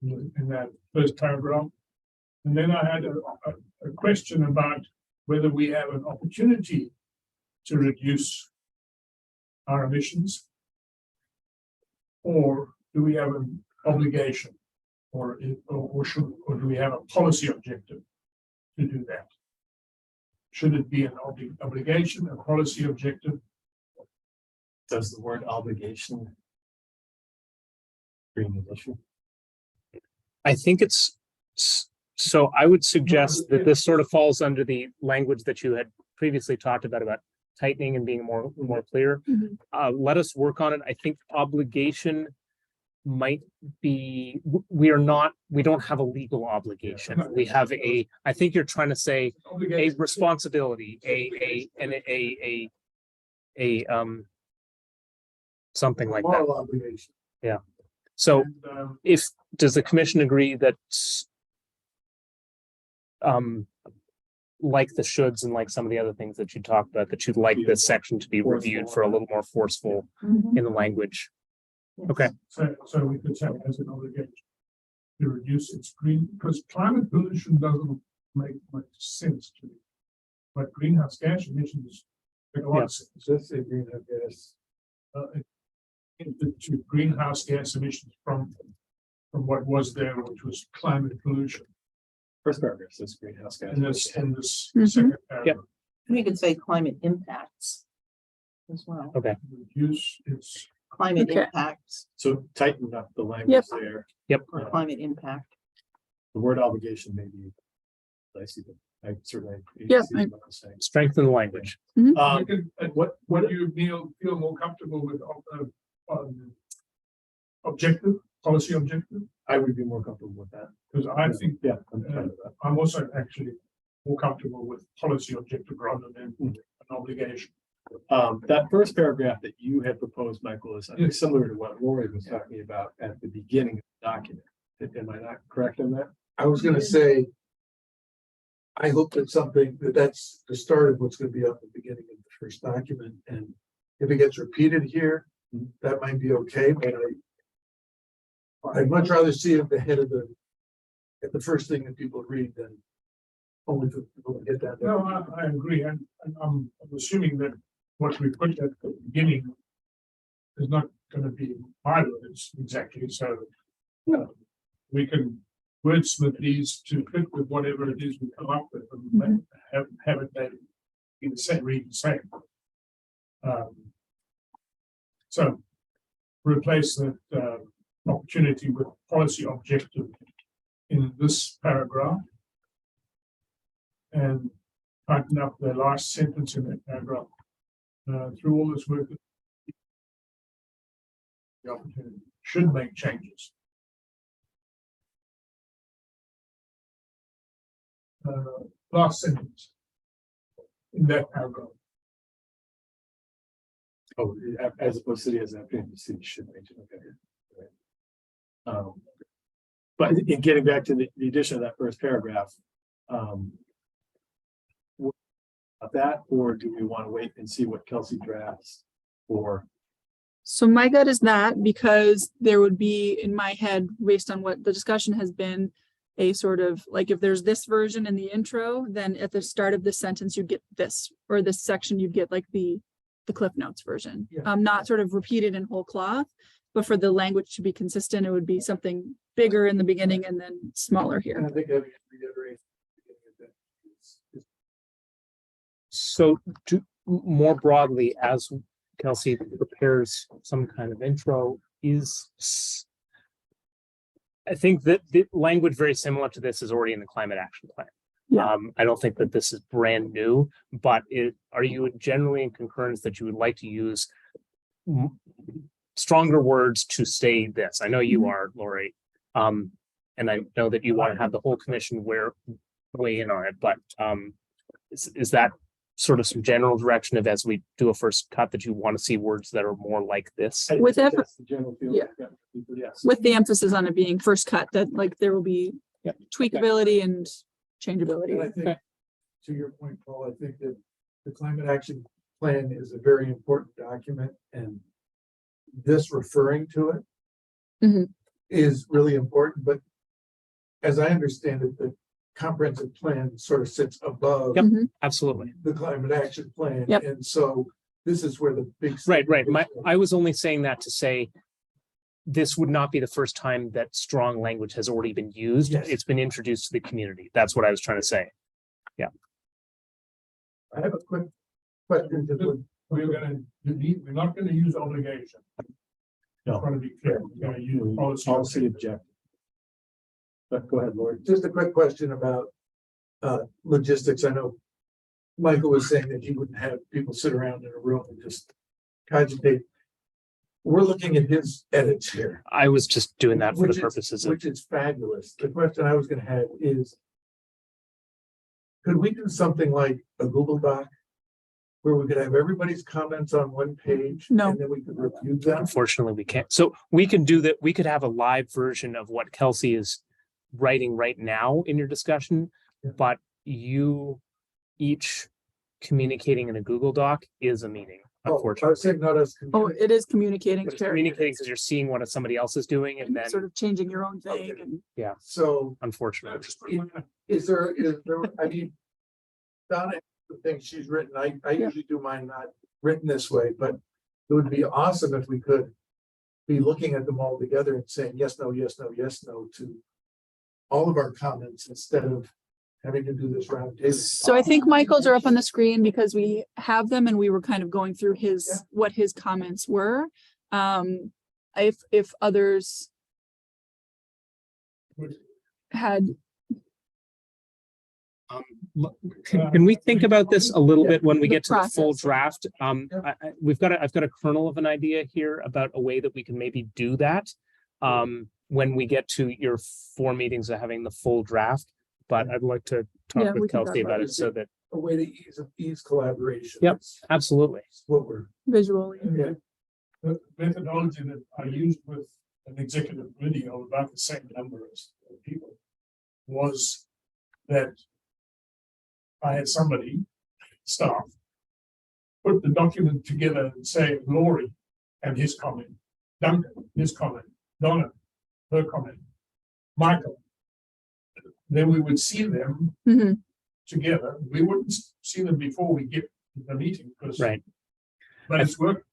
in that first paragraph. And then I had a question about whether we have an opportunity to reduce our emissions? Or do we have an obligation, or do we have a policy objective to do that? Should it be an obligation, a policy objective? Does the word obligation bring an issue? I think so I would suggest that this sort of falls under the language that you had previously talked about tightening and being more clear. Mhm. Let us work on it. I think obligation might be, we don't have a legal obligation. We have I think you're trying to say a Obligation. responsibility, something like that. Moral obligation. So And, does the commission agree that like the shoulds and like some of the other things that you talked about, that you'd like this section to be reviewed for a little more forceful Mhm. in the language? Okay. So we could say as an obligation to reduce its green, because climate pollution doesn't make much sense to me. But greenhouse gas emissions make a lot of sense. Just say greenhouse gas. To greenhouse gas emissions from what was there, which was climate pollution. First paragraph says greenhouse gas. In this Mhm. second paragraph, We could say climate impacts as well. Okay. reduce its, Climate Okay. impacts So tighten up the language there. or climate impact. The word obligation may be. I see that. I certainly. Yeah, see what I'm saying. Strengthen the language. you Um, can, what do you feel more comfortable with, objective, policy objective? I would be more comfortable with that. Because I think Yeah, I'm fine with that. I'm also actually more comfortable with policy objective rather than an obligation. That first paragraph that you had proposed, Michael, is I think Yes. similar to what Lori was talking about at the beginning of the document. Am I not correct on that? I was gonna say. I hope that that's the start of what's gonna be up at the beginning of the first document, and if it gets repeated here, that might be okay, but I'd much rather see it at the head of at the first thing that people read than only for people to get that. No, I agree, and I'm assuming that what we put at the beginning is not gonna be my words exactly, so we can wordsmith these to fit with whatever it is we come up with and have it then in the same, read the same. So replace that opportunity with policy objective in this paragraph. And tighten up the last sentence in that paragraph. Through all this work, the opportunity should make changes. Last sentence in that paragraph. Oh, as opposed to the as an opinion, the city should make it. Okay. Right. But in getting back to the addition of that first paragraph, about that, or do we want to wait and see what Kelsey drafts? Or So my gut is that, because there would be in my head, based on what the discussion has been, a sort of like, if there's this version in the intro, then at the start of the sentence, you get this, or this section, you get like the Cliff Notes version. Yeah. Not sort of repeated in whole cloth, but for the language to be consistent, it would be something bigger in the beginning and then smaller And here. I think having it reiterate. So more broadly, as Kelsey prepares some kind of intro, I think that the language very similar to this is already in the climate action plan. Yeah. I don't think that this is brand new, but are you generally in concurrence that you would like to use stronger words to say this? I know you are, Lori. And I know that you want to have the whole commission weigh in on it, but is that sort of some general direction of, as we do a first cut, that you want to see words that are more like this? With that's effort- the general feel. Yeah. Yes. With the emphasis on it being first cut, that like there will be Yep. tweakability and And I changeability. think, to your point, Paul, I think that the climate action plan is a very important document, and this referring to it Mhm. is really important, but as I understand it, comprehensive plan sort of sits above Yep. Mhm. Absolutely. the climate action plan. Yep. And so this is where the big. Right, right. I was only saying that to say this would not be the first time that strong language has already been used. Yes. It's been introduced to the community. That's what I was trying to say. I have a quick question to the We're gonna delete, we're not gonna use obligation. No. Just want to be clear, we're gonna use policy. Policy objective. But go ahead, Lord. just a quick question about logistics. I know Michael was saying that he wouldn't have people sit around in a room and just cogitate. We're looking at his edits here, I was just doing that for Which the is- purposes of, which is fabulous. The question I was gonna have is, could we do something like a Google Doc where we could have everybody's comments on one page? No. And then we could review them? unfortunately, we can't. So we can do that. We could have a live version of what Kelsey is writing right now in your discussion, Yeah. but you each communicating in a Google Doc is a meeting, Oh, I unfortunately. was saying not us. Oh, it is communicating. But it's Sherry. communicating because you're seeing what somebody else is doing and And then, sort of changing your own thing. Okay. And So unfortunately. is there, I mean, Donna, the things she's written, I Yeah. usually do mine not written this way, but it would be awesome if we could be looking at them all together and saying yes, no, yes, no, yes, no to all of our comments instead of having to do this round table. so I think Michael's are up on the screen because we have them and we were kind of going through his, what his comments were. If others had, Can we think about this a little Yeah. bit when we The get to the full process. draft? Yeah. I've got a kernel of an idea here about a way that we can maybe do that. When we get to your 4 meetings of having the full draft, but I'd like to Yeah, talk we with can talk Kelsey about about it. it so that, A way to ease collaboration. Yep. That's absolutely. what we're, visually. yeah, The methodology that I used with an executive committee of about the same number as people was that I had somebody, staff, put the document together and say Laurie and his comment, Duncan, his comment, Donna, her comment, Michael. Then we would see them Mhm. together. We wouldn't see them before we get to the meeting because. Right. But it's work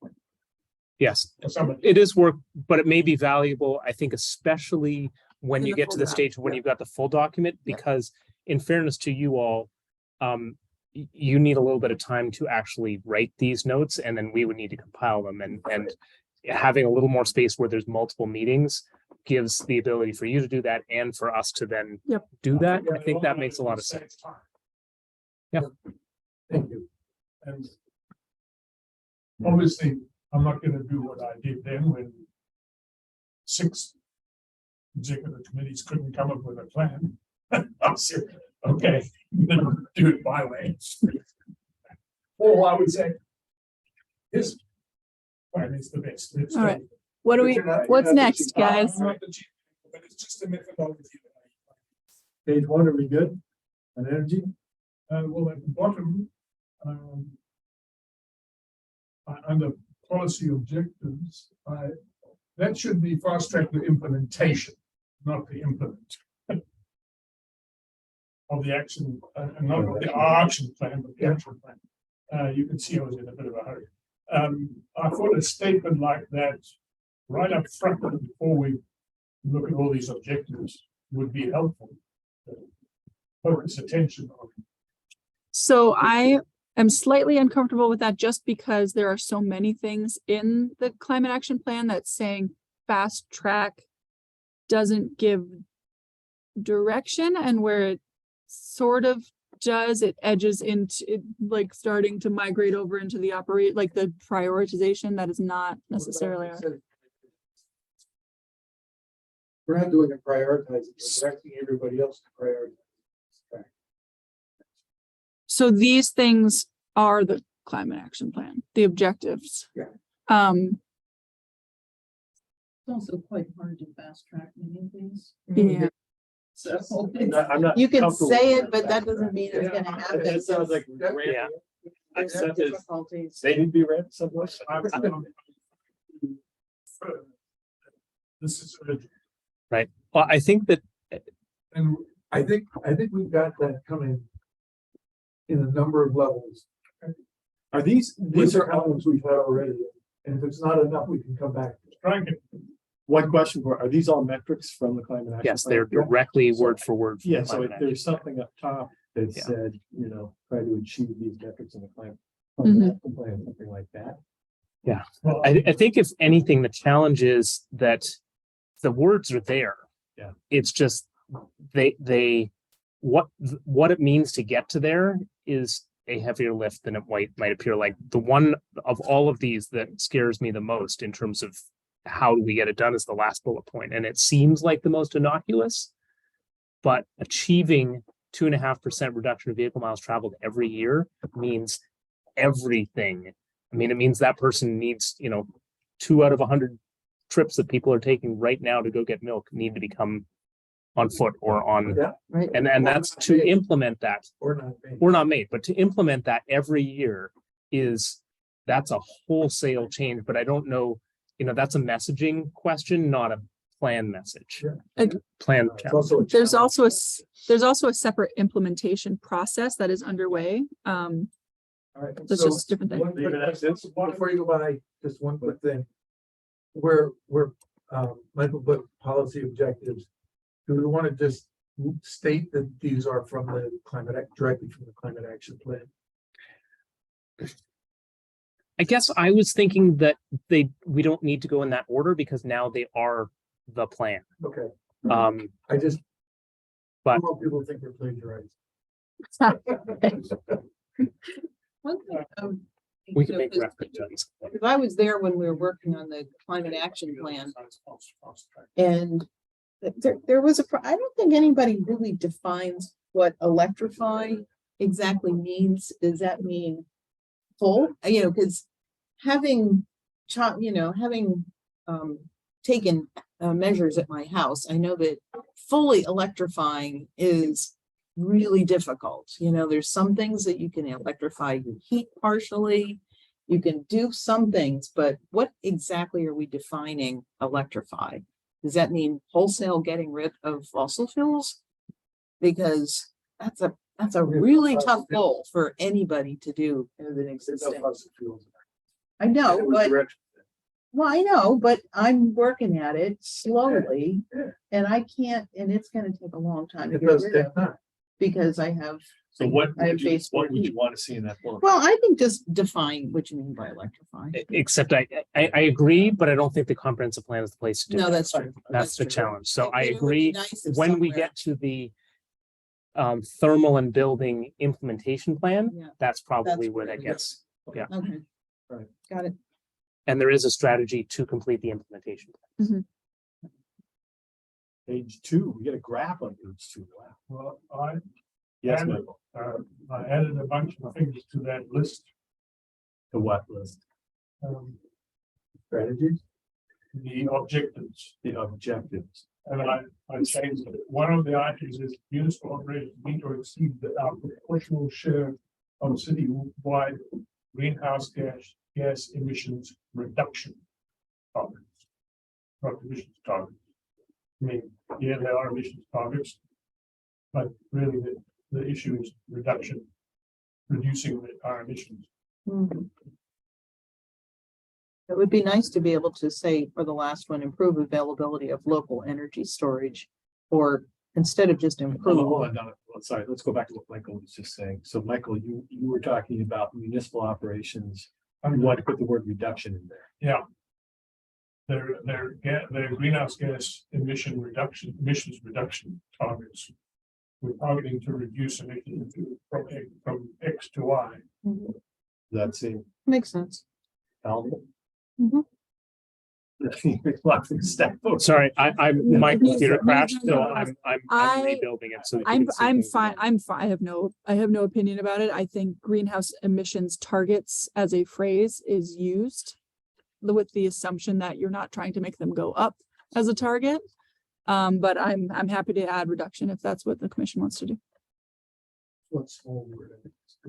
Yes, for somebody. it is work, but it may be valuable, I think, especially when In you the get to full the draft, stage when yeah. you've got the full document, Yeah. because in fairness to you all, you need a little bit of time to actually write these notes, and then we would need to compile them, and having a little more space where there's multiple meetings gives the ability for you to do that and for us to then Yep. do that. I Yeah, think that all makes a lot of saves sense. time. thank you. And obviously, I'm not gonna do what I did then when 6 executive committees couldn't come up with a plan. I said, okay, then do it my way. Or I would say, this plan is the best. Let's All go right. with it. What do But we, you're not- what's you're not next, the chief- guys? I'm not the chief, but it's just a methodology. Page 1, are we good? On energy? Well, at the bottom, under policy objectives, that should be fast track the implementation, not the implement. Of the action, not of the action plan, but the action plan. You can see I was in a bit of a hurry. I thought a statement like that, right up front, before we look at all these objectives, would be helpful. Focus attention on. So I am slightly uncomfortable with that just because there are so many things in the climate action plan that's saying fast track doesn't give direction, and where it sort of does, it edges into it, like starting to migrate over into the like the prioritization that is not necessarily. We're not doing a prioritizing, we're directing everybody else to prioritize. So these things are the climate action plan, the objectives. Yeah. Um, It's also quite hard to fast track many of these. yeah, So. I'm not You can comfortable say with it, but that doesn't mean it's Yeah. gonna happen. That sounds like. Yeah. There's That is- difficulties. They need to be read somewhere. This is urgent. Well, I think that And I think we've got that coming in a number of levels. Are these These are elements we've had already, and if it's not enough, we can come back. Trying to, one question are these all metrics from the climate action? Yes, Plan? they're directly word for word. from Yeah, the so climate if action. there's something up top that Yeah. said, you know, try to achieve these metrics in the climate. Mhm. action plan, something like that. well, I think if anything, the challenge is that the words are there. Yeah. It's just what it means to get to there is a heavier lift than it might appear. Like the one of all of these that scares me the most in terms of how do we get it done is the last bullet point. And it seems like the most innocuous, but achieving 2.5% reduction of vehicle miles traveled every year means everything. I mean, it means that person needs, 2 out of 100 trips that people are taking right now to go get milk need to become on foot or on, Yeah. Right. and that's to implement that. Or not. maybe. We're not made, but to implement that every year that's a wholesale change, but I don't know, that's a messaging question, not a plan message. Sure. Plan It's challenge. also a There's challenge. there's also a separate implementation process that is underway. All right, That's so just different thing. one quick- Before you go by, just one quick thing. We're Michael, but policy objectives. Do we want to just state that these are from the directly from the climate action plan? I guess I was thinking that we don't need to go in that order because now they are the plan. Okay, I just. But- More people think we're plagiarizing. One thing, we you can know, make 'cause references. if I was there when we were working on the climate action plan, and there was I don't think anybody really defines what electrify exactly means. Does that mean full? Because having taken measures at my house, I know that fully electrifying is really difficult. There's some things that you can electrify your heat partially. You can do some things, but what exactly are we defining electrify? Does that mean wholesale getting rid of fossil fuels? Because that's a really tough goal for anybody to do as an existing. I know, but well, I know, but I'm working at it slowly, and I can't, and it's gonna take a long time to It get does rid take of, time. because I have. So what I have would you baseboard heat. want to see in that form? Well, I think just define what you mean by electrify. Except I agree, but I don't think the comprehensive plan is the place to do No, that. that's true. That's the true. challenge. So I It would be agree. nice if When we somewhere- get to the thermal and building implementation plan, Yeah. that's probably That's where that where- gets. Okay. Right. Got it. And there is a strategy to complete the implementation. Page 2, we get a graph on page 2. Wow. well, Yes, And- Michael. I added a bunch of things to that list. The what list? Strategies. The objectives, The objectives. and I changed it. One of the items is municipal operations meet or exceed our proportional share of city-wide greenhouse gas emissions reduction targets. Not emissions targets. I mean, yeah, there are emissions targets. But really, the issue is reducing our emissions. Mhm. It would be nice to be able to say for the last one, improve availability of local energy storage, or instead of just Hold improve. on, no, sorry, let's go back to what Michael was just saying. So Michael, you were talking about municipal operations. You want to put the word reduction in there. Yeah. Their greenhouse gas emissions reduction targets. We're targeting to reduce emissions from X to Y. That's it. Makes sense. Alvin? Mhm. Lots of stuff. Sorry, my computer No, crashed, so no. I'm I- rebuilding it. So that you I'm can see I'm things fine. again. I'm fine. I have no opinion about it. I think greenhouse emissions targets as a phrase is used with the assumption that you're not trying to make them go up as a target. But I'm happy to add reduction if that's what the commission wants to do.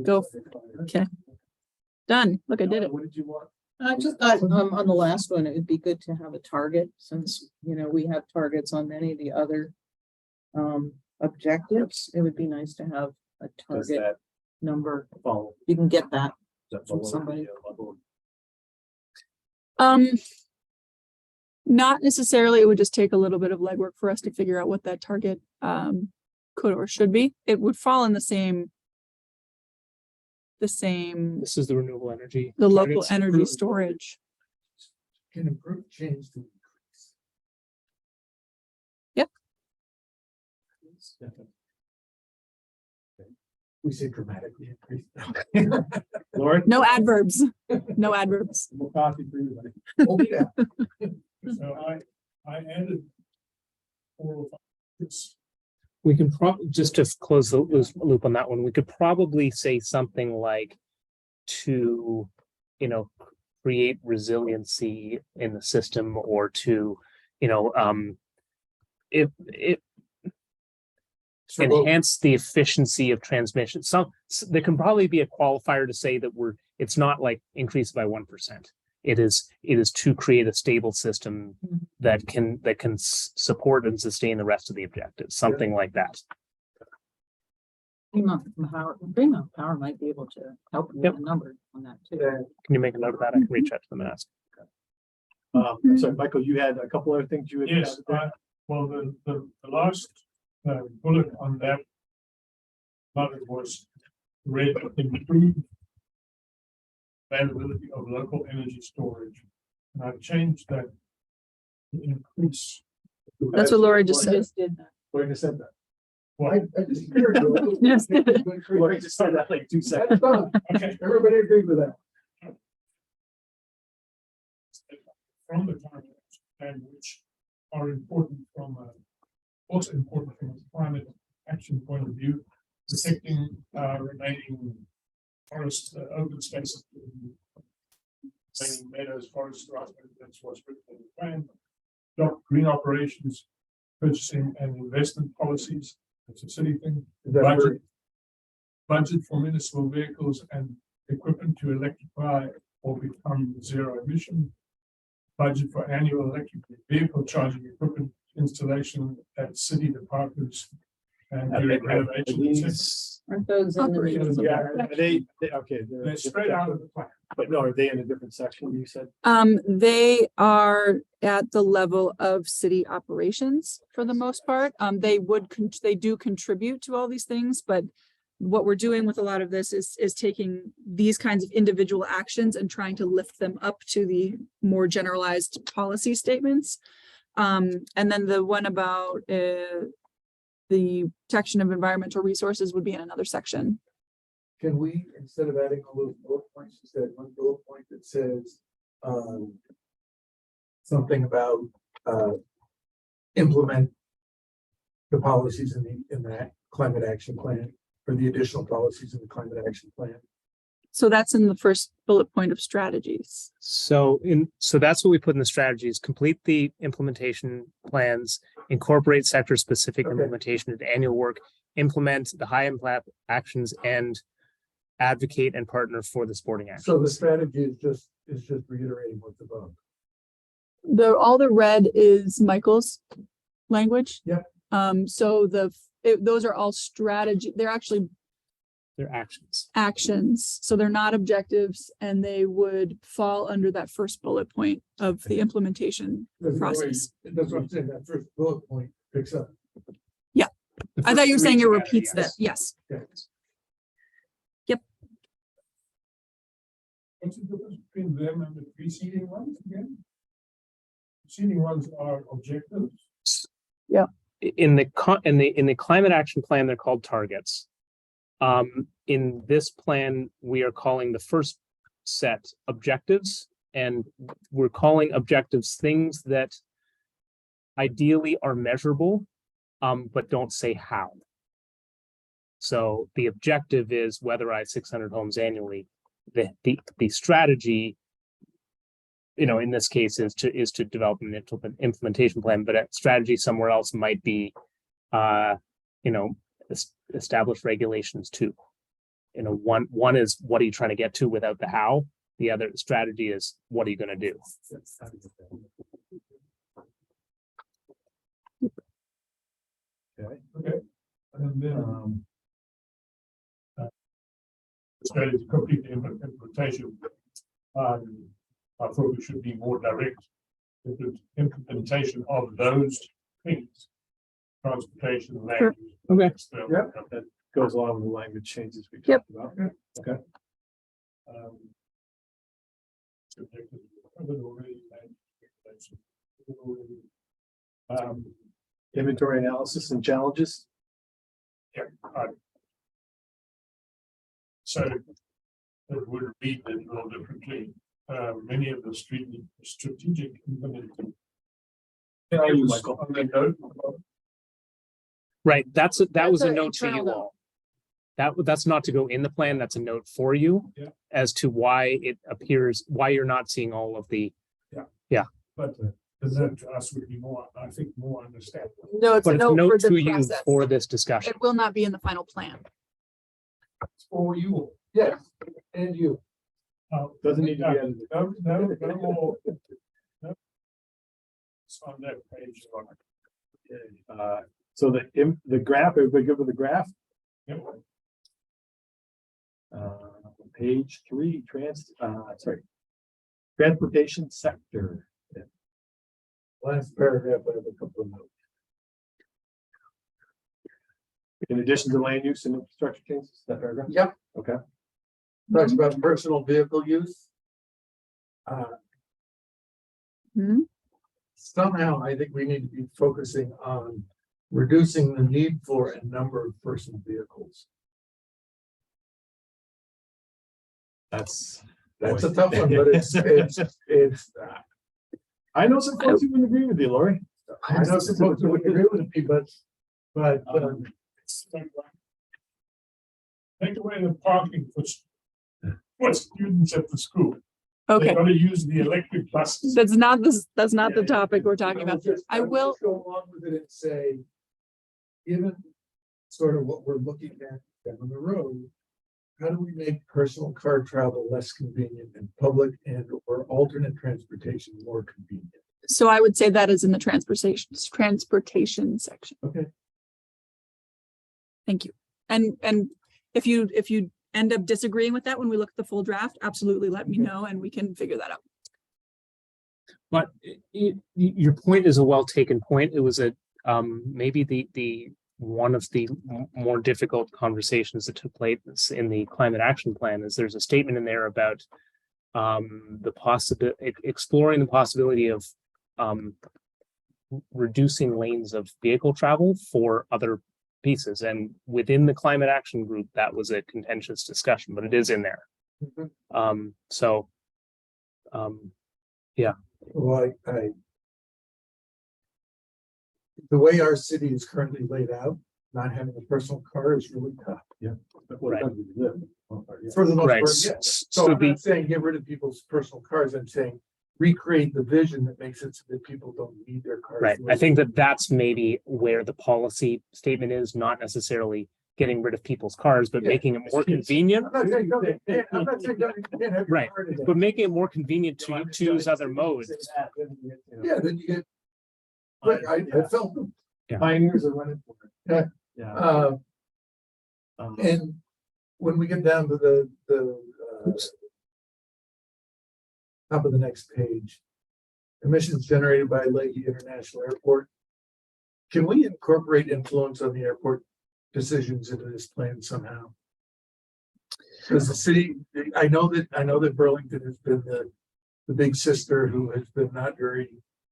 Go. Okay. Done. Look, I did it. What did you want? I just thought, on the last one, it would be good to have a target, since, we have targets on many of the other objectives, it would be nice to have a Does target that number. follow? You can get that. Does that From follow the, somebody. level of- Not necessarily, it would just take a little bit of legwork for us to figure out what that target could or should be. It would fall in the same This is the renewable energy. the local targets. energy storage. Can improve, change to increase. We say dramatically increase. Lauren? No adverbs, no adverbs. More coffee for you, buddy. Oh, yeah. So I added 4 or 5. It's We can just to close the loop on that one, we could probably say something like to, create resiliency in the system, or to, if So what- enhance the efficiency of transmission. There can probably be a qualifier to say that it's not like increase by 1%. It is to create a stable system that can support and sustain the rest of the objectives, something like that. Fremont Power might be able to help you with a number on that too. Can you make a note of that? I can reach out to them and ask. I'm sorry, Michael, you had a couple other things you had. Yes, well, the last bullet on that bullet was read improved availability of local energy storage. And I've changed that to increase. That's what Laura just said. Lori just said that. I just hear it. Yes. Lori just said that like 2 seconds. That's fine. Okay. Everybody agrees with that. From the climate and which are important also important from a climate action point of view, protecting remaining forest open spaces, remaining meadows, forest grasslands, that's what's written in the plan. Green operations, purchasing and investment policies, it's a city thing. Budget for municipal vehicles and equipment to electrify or become zero emission. Budget for annual electric vehicle charging equipment installation at city departments and during renovation. Aren't those in the Operations. Yeah, are they, okay. They're spread out of the plan. But no, are they in a different section, you said? They are at the level of city operations for the most part. They do contribute to all these things, but what we're doing with a lot of this is taking these kinds of individual actions and trying to lift them up to the more generalized policy statements. And then the one about the protection of environmental resources would be in another section. Can we, instead of adding all those bullet points, just add one bullet point that says, something about, implement the policies in that climate action plan, or the additional policies in the climate action plan? So that's in the first bullet point of strategies. So that's what we put in the strategies: complete the implementation plans, incorporate sector specific Okay. implementation into annual work, implement the high impact actions, and advocate and partner for the sporting action. So the strategy is just reiterating what's above. All the red is Michael's language. Yep. So those are all strategy. They're actually Their actions. actions. So they're not objectives, and they would fall under that first bullet point of the implementation process. That's what I'm saying, that first bullet point picks up. I thought you were saying it Together, repeats that. yes. Yes. What's the difference between them and the preceding ones again? Preceding ones are objectives. In the climate action plan, they're called targets. In this plan, we are calling the first set objectives, and we're calling objectives things that ideally are measurable, but don't say how. So the objective is weatherize 600 homes annually. The strategy, in this case, is to develop an implementation plan, but a strategy somewhere else might be, establish regulations too. One is what are you trying to get to without the how? The other strategy is what are you going to do? Okay. Okay. And then Um, so to complete the implementation, I thought we should be more direct with the implementation of those things. Transportation, land. use, Okay. industrial, Yep. that goes along with the language changes we Yep. talked about. Okay. um, subjective, covered already, land use, covered already. Inventory analysis and challenges. Yeah, so it would read it a little differently. Many of the strategic implementing. How are you, Michael? On the note, Right, that was a an note to internal you note. all. That's not to go in the plan, that's a note for you. Yeah. As to why it appears, why you're not seeing all of the, but the note to us would be more, I think, more understandable. No, it's but a it's a note for note to the you process. for this discussion. It will not be in the final plan. For you all. Yes, and you. Doesn't need to be edited. No more. No. It's on that page. So the graph, everybody good with the graph? Yep. Page 3, transportation sector. Last paragraph, I have a couple of notes. In addition to land use and infrastructure changes, that paragraph? Yep. Okay. Talks about personal vehicle use. Hmm? Somehow, I think we need to be focusing on reducing the need for and number of personal vehicles. That's That's a tough one, but it's, I know some folks who would agree with you, Lori. I know some folks who would agree with me, but, Take away the parking for students at the school. Okay, They're gonna use the electric buses. that's not the Yeah, topic we're talking about. I will, Go along with it and say, given sort of what we're looking at down the road, how do we make personal car travel less convenient and public and or alternate transportation more convenient? so I would say that is in the transportation section. Okay. Thank you. And if you end up disagreeing with that when we look at the full draft, absolutely let me know and we can figure that out. But your point is a well taken point. It was maybe the one of the more difficult conversations that took place in the climate action plan is there's a statement in there about exploring the possibility of reducing lanes of vehicle travel for other pieces. And within the climate action group, that was a contentious discussion, but it is in there. Well, the way our city is currently laid out, not having a personal car is really tough. But what Right. about we live? For the most Right. part, yes. So I'm not saying get rid of people's personal cars. I'm saying recreate the vision that makes it so that people don't need their cars. Right. I think that's maybe where the policy statement is, not necessarily getting rid of people's cars, but Yeah. making it more convenient. I'm not saying, don't- I'm not saying, don't- you can't have your Right, car today. But making it more convenient to choose other modes. Yeah, then you get, but I felt them. Pioneers are running for it. Yeah. And when we get down to the top of the next page, emissions generated by Leahy International Airport. Can we incorporate influence on the airport decisions into this plan somehow? Because the city, I know that Burlington has been the big sister who has been not very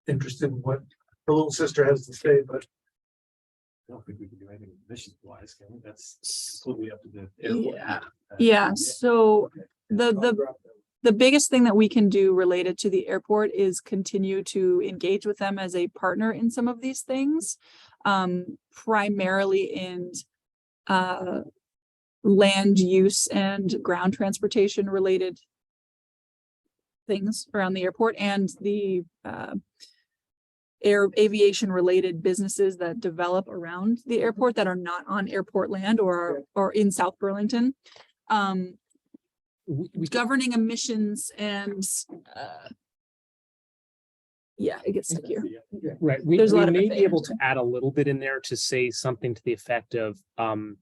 interested in what the little sister has to say, but I don't think we can do anything emissions wise, can we? That's completely up to the airport. Yeah, so the biggest thing that we can do related to the airport is continue to engage with them as a partner in some of these things. Primarily in land use and ground transportation related things around the airport and the aviation related businesses that develop around the airport that are not on airport land or in South Burlington. We Governing emissions and Yeah, it gets stickier. Right, we There's a lot of may be able affairs. to add a little bit in there to say something to the effect of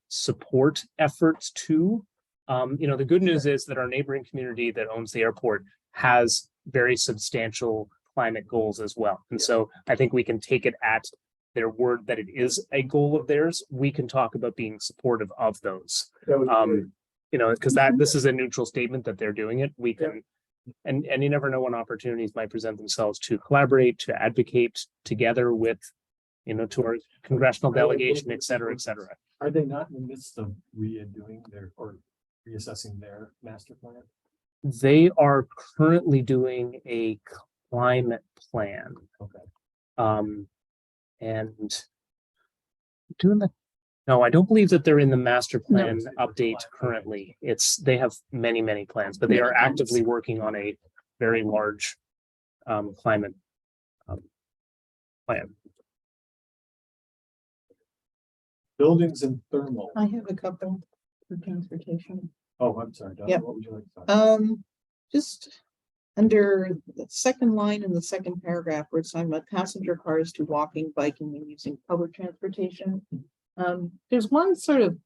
support efforts to. The good news is that our neighboring community that owns the airport has very substantial climate goals as well. And so I think we can take it at their word that it is a goal of theirs. We can talk about being supportive of those. That would be great. Because this is a neutral statement that they're doing it. We can, and you never know when opportunities might present themselves to collaborate, to advocate together with, to our congressional delegation, et cetera, et cetera. Are they not in the midst of redoing their, or reassessing their master plan? They are currently doing a climate plan. Okay. And doing no, I don't believe that they're in the master plan No. update currently. They have many, many plans, but they are actively working on a very large climate plan. Buildings and thermal. I have a couple for transportation. Oh, I'm sorry. Donna, Yep. what would you like to talk? Just under the second line in the second paragraph, where it's talking about passenger cars to walking, biking, and using public transportation. There's one sort of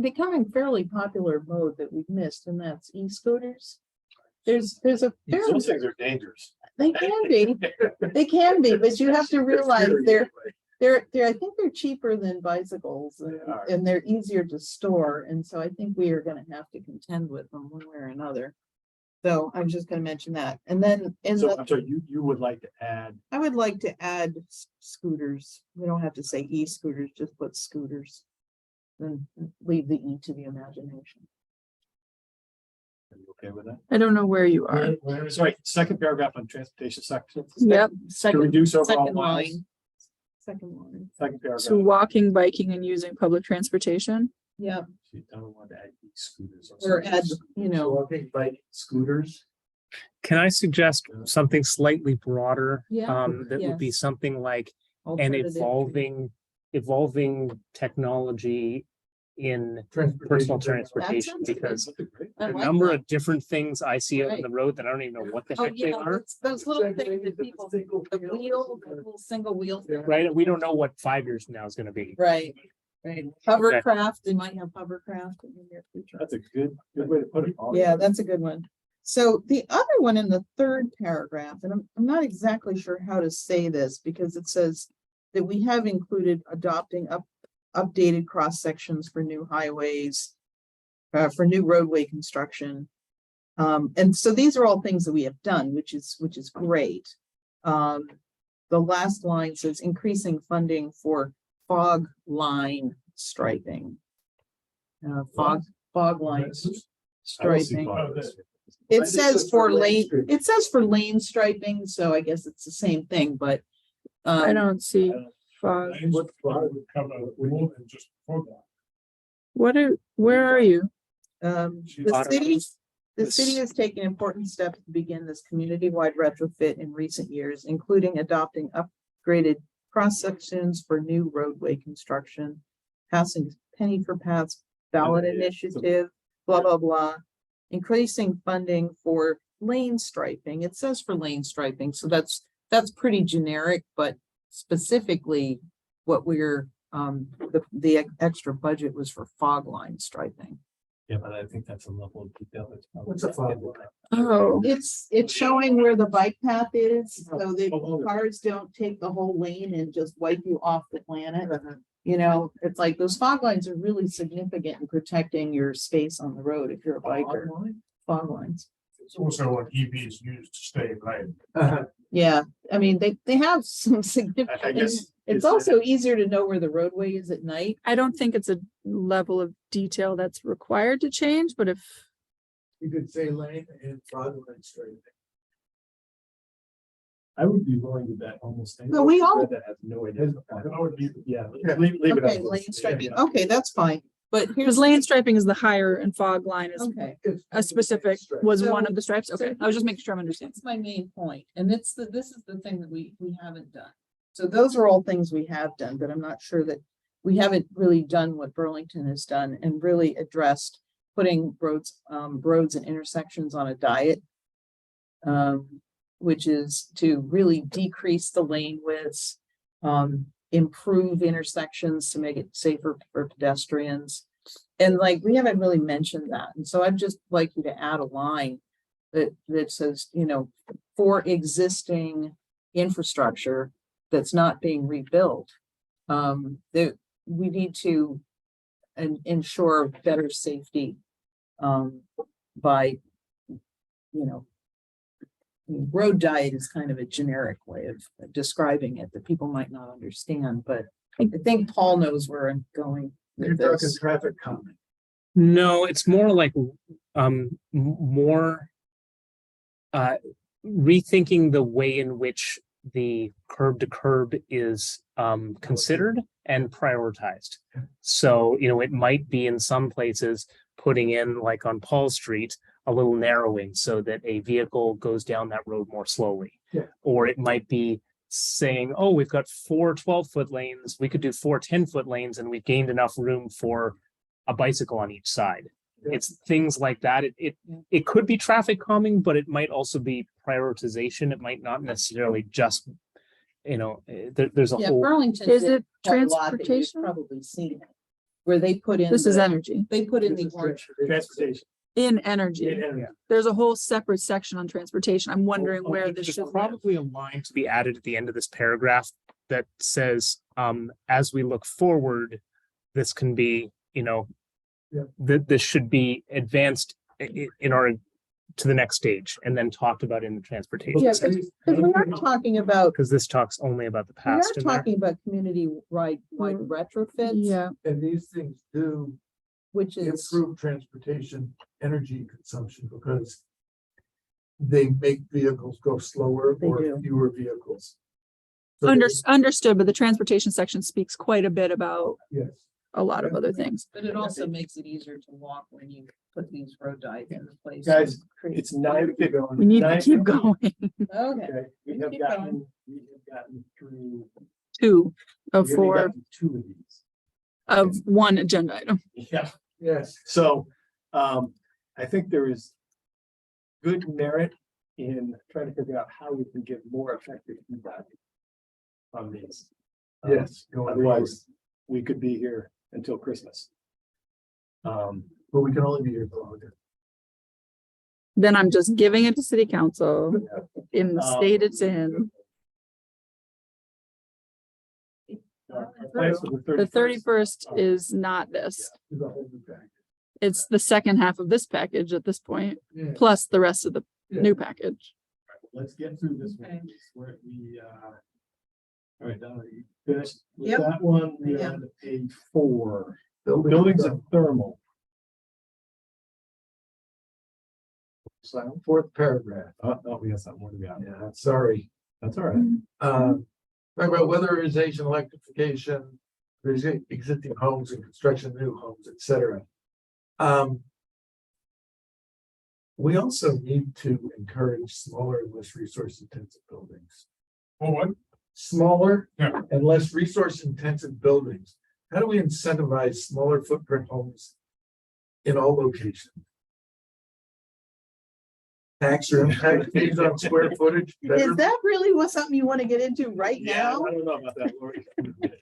becoming fairly popular mode that we've missed, and that's e-scooters. There's a fairly, Those things are dangerous. they can be, but you have to realize they're, I think they're cheaper than bicycles They are. and they're easier to store. And so I think we are gonna have to contend with them one way or another. So I'm just gonna mention that. And then So I'm sorry, you would like to add, I would like to add scooters. We don't have to say e-scooters, just put scooters. Then leave the E to the imagination. are you okay with that? I don't know where you are. Sorry, second paragraph on transportation section. Yep. To Second, reduce overall second miles. line. Second line. Second So paragraph. walking, biking and using public transportation. Yeah, You don't want to add scooters. or add, you know, Walking, bike, scooters. Can I suggest something slightly broader? Yeah, That would be yes. something like an alternative. evolving technology in personal transportation, sounds because That's a great- I the like number that. of different things I see out on Right. the road that I don't even know what the Oh, heck they yeah, are. those little things that people, the wheel, the little single wheel. thing. Right? We don't know what 5 years from now is gonna be. Right, right. Hovercraft, they might have hovercraft in the near future. That's a good way to put it. Yeah, that's a good one. So the other one in the third paragraph, and I'm not exactly sure how to say this because it says that we have included adopting updated cross sections for new highways, for new roadway construction. And so these are all things that we have done, which is great. The last line says increasing funding for fog line striping. Fog lines striping. It says for lane striping, so I guess it's the same thing, but. I don't see fog. What would cover more than just fog line. Where are you? The city has taken important steps to begin this community-wide retrofit in recent years, including adopting upgraded cross sections for new roadway construction, passing penny for paths ballot initiative, blah, blah, blah. Increasing funding for lane striping. It says for lane striping, so that's pretty generic, but specifically what we're, the extra budget was for fog line striping. Yeah, but I think that's a level of detail. That's probably- What's a fog line? Oh, It's showing where the bike path is, so that cars don't take the whole lane and just wipe you off the planet. You know, it's like those fog lines are really significant in protecting your space on the road if you're a biker. Fog lines. It's also what EVs use to stay late. Yeah, I mean, they have some I significant, guess it's also easier to know where the roadway is at night. I don't think it's a level of detail that's required to change, but if, You could say lane and fog line striping. I would be willing to bet almost. But we all- That has no idea. I would leave it. Yeah, leave it. Okay, as lane is. striping, Yeah. okay, that's fine, but because here's, lane striping is the higher and fog line is okay. a specific, was So- one of the stripes. Okay, I was just making sure I'm understanding. That's my main point, and this is the thing that we haven't done. So those are all things we have done, but I'm not sure that we haven't really done what Burlington has done and really addressed putting roads and intersections on a diet. which is to really decrease the lane widths, improve intersections to make it safer for pedestrians. And like, we haven't really mentioned that. And so I'd just like you to add a line that says, you know, for existing infrastructure that's not being rebuilt, that we need to ensure better safety by, you know, road diet is kind of a generic way of describing it that people might not understand, but I think Paul knows where I'm going You're with talking this. traffic calming. No, it's more like more rethinking the way in which the curb to curb is considered and prioritized. So, you know, it might be in some places putting in, like on Paul Street, a little narrowing so that a vehicle goes down that road more slowly. Yeah. Or it might be saying, oh, we've got 4 12-foot lanes, we could do 4 10-foot lanes, and we've gained enough room for a bicycle on each side. Yeah. It's things like that. It could be traffic calming, but it might also be prioritization. It might not necessarily just, you know, there's a Yeah, whole. Burlington. Is did it quite a lot that you've transportation? Probably seen it, where they put in. This is the- energy. They put in This the is orange. Transportation. In energy. Yeah. There's a whole separate section on transportation. I'm wondering Oh, where there's this should live. probably a line to be added at the end of this paragraph that says, as we look forward, this can be, you know, Yeah. this should be advanced in our to the next stage and then talked about in the transportation Yeah, section. because we're not talking about, Because this talks only about the we are past in there. talking about community-wide retrofits. Yeah, And these things do Which is, improve transportation energy consumption because they make vehicles go slower They or do. fewer vehicles. So they- understood, but the transportation section speaks quite a bit about Yes. a lot of other things. but it also makes it easier to walk when you put these road diets in place. Guys, It's 9:50. We need to keep going. Okay. Okay, we have Keep gotten through. 2 of we haven't 4 gotten 2 of these. of 1 agenda item. Yeah. Yes. So, I think there is good merit in trying to figure out how we can get more effective feedback on these. Yes. going forward. Otherwise, we could be here until Christmas. But we can only be here for longer. Then I'm just giving it to city council in the state it's in. The 31st is not this. There's a whole new package. It's the second half of this package at this point, Yeah. plus the rest of the Yeah. new package. Let's get through this one. Okay. Where we, all right, Donna, you finished with Yep. that one? We're Yeah. on to page 4. Buildings and thermal. So, fourth paragraph. Oh, we got something more to be on. Yeah, sorry. That's all right. Talk about weatherization, electrification, there's existing homes and construction of new homes, et cetera. We also need to encourage smaller and less resource intensive buildings. Oh, what? Smaller Yeah. and less resource intensive buildings. How do we incentivize smaller footprint homes in all locations? Tax or impact fees on square footage. better- Is that really something you want to get into right now? I don't know about that, Lori.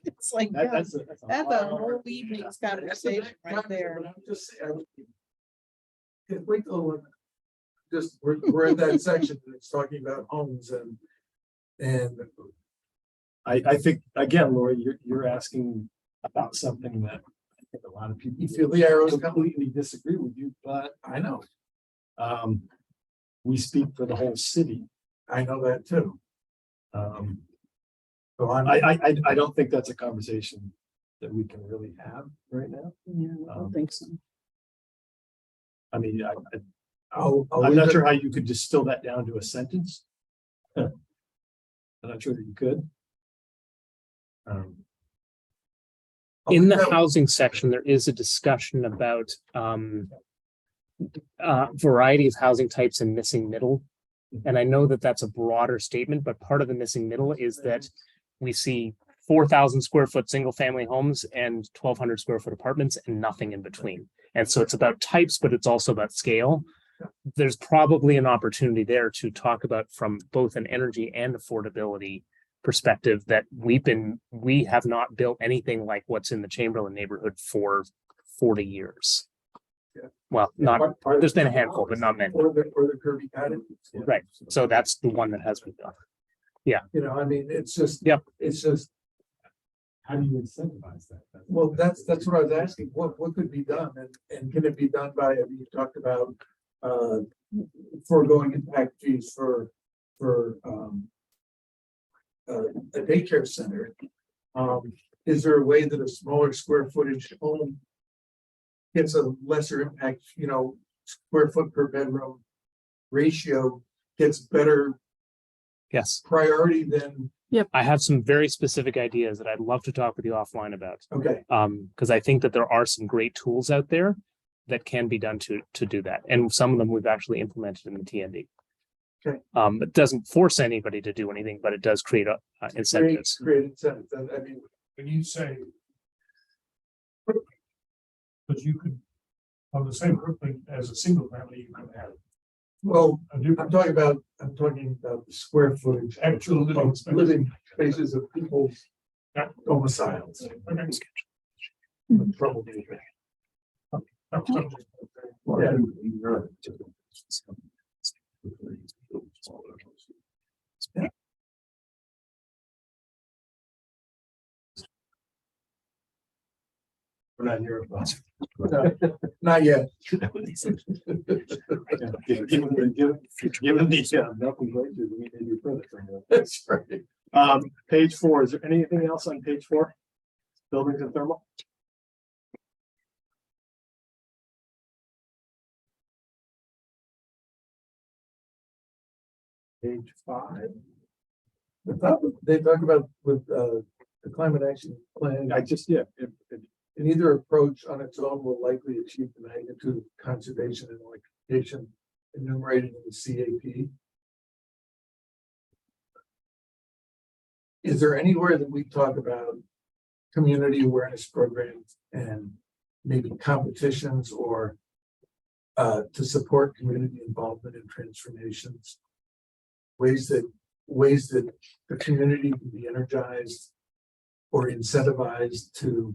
It's like, That- that's That's a a hard- whole evening's conversation right there. But I'm just saying, yeah, wait till, we're in that section that's talking about homes and I think, again, Lori, you're asking about something that I think a lot of people. you feel the arrows coming. Completely disagree with you, but I know, we speak for the whole city. I know that too. Um, So I'm, I don't think that's a conversation that we can really have right now. Yeah, I don't think so. I mean, I'll I'm leave not it- sure how you could distill that down to a sentence. I'm not sure that you could. I'll In leave the that- housing section, there is a discussion about variety of housing types and missing middle. And I know that that's a broader statement, but part of the missing middle is that we see 4,000 square foot single family homes and 1,200 square foot apartments and nothing in between. And so it's about types, but it's also about scale. there's probably an opportunity there to talk about from both an energy and affordability perspective that we have not built anything like what's in the Chamberlain neighborhood for 40 years. Yeah. Well, not, there's been a handful, but not many. Or the Kirby cottages. Right. So that's the one that has been done. You know, I mean, it's just. Yep. It's just, How do you incentivize that? well, that's what I was asking, what could be done, and can it be done by, I mean, you talked about. Foregoing impact fees for a daycare center. Is there a way that a smaller square footage home gets a lesser impact, you know, square foot per bedroom ratio gets better Yes. priority than, I have some very specific ideas that I'd love to talk with you offline about. okay, Because I think that there are some great tools out there that can be done to do that. And some of them we've actually implemented in the TND. Okay. It doesn't force anybody to do anything, but it does create incentives. create incentives, I mean, When you say. But you could, on the same footprint as a single family, you can have well, a new I'm talking about the square footage, actual living space. living spaces of people's domiciles. Okay. Probably. That's something. Yeah. We're not here about. Not yet. Given the, Milton Glacier, we may be further from that. That's right. Page 4, is there anything else on page 4? Buildings and thermal? Page 5. They talk about with the climate action plan. And either approach on its own will likely achieve the magnitude of conservation and electrification enumerated in the CAP. Is there anywhere that we talk about community awareness programs and maybe competitions or to support community involvement in transformations? Ways that the community can be energized or incentivized to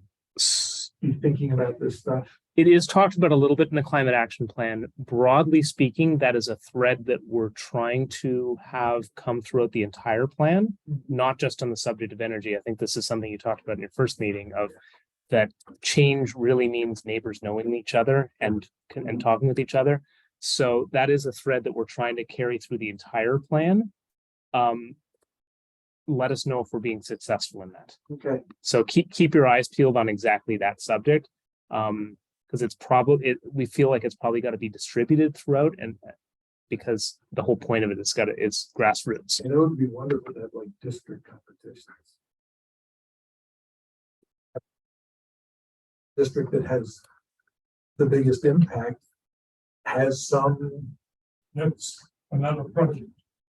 be thinking about this stuff. It is talked about a little bit in the climate action plan. Broadly speaking, that is a thread that we're trying to have come throughout the entire plan, not just on the subject of energy. I think this is something you talked about in your first meeting of that change really means neighbors knowing each other and talking with each other. So that is a thread that we're trying to carry through the entire plan. Let us know if we're being successful in that. Okay, So keep your eyes peeled on exactly that subject. Because it's probably, we feel like it's probably got to be distributed throughout and because the whole point of it is it's grassroots. and it would be wonderful to have like district competitions. District that has the biggest impact has some. That's another project.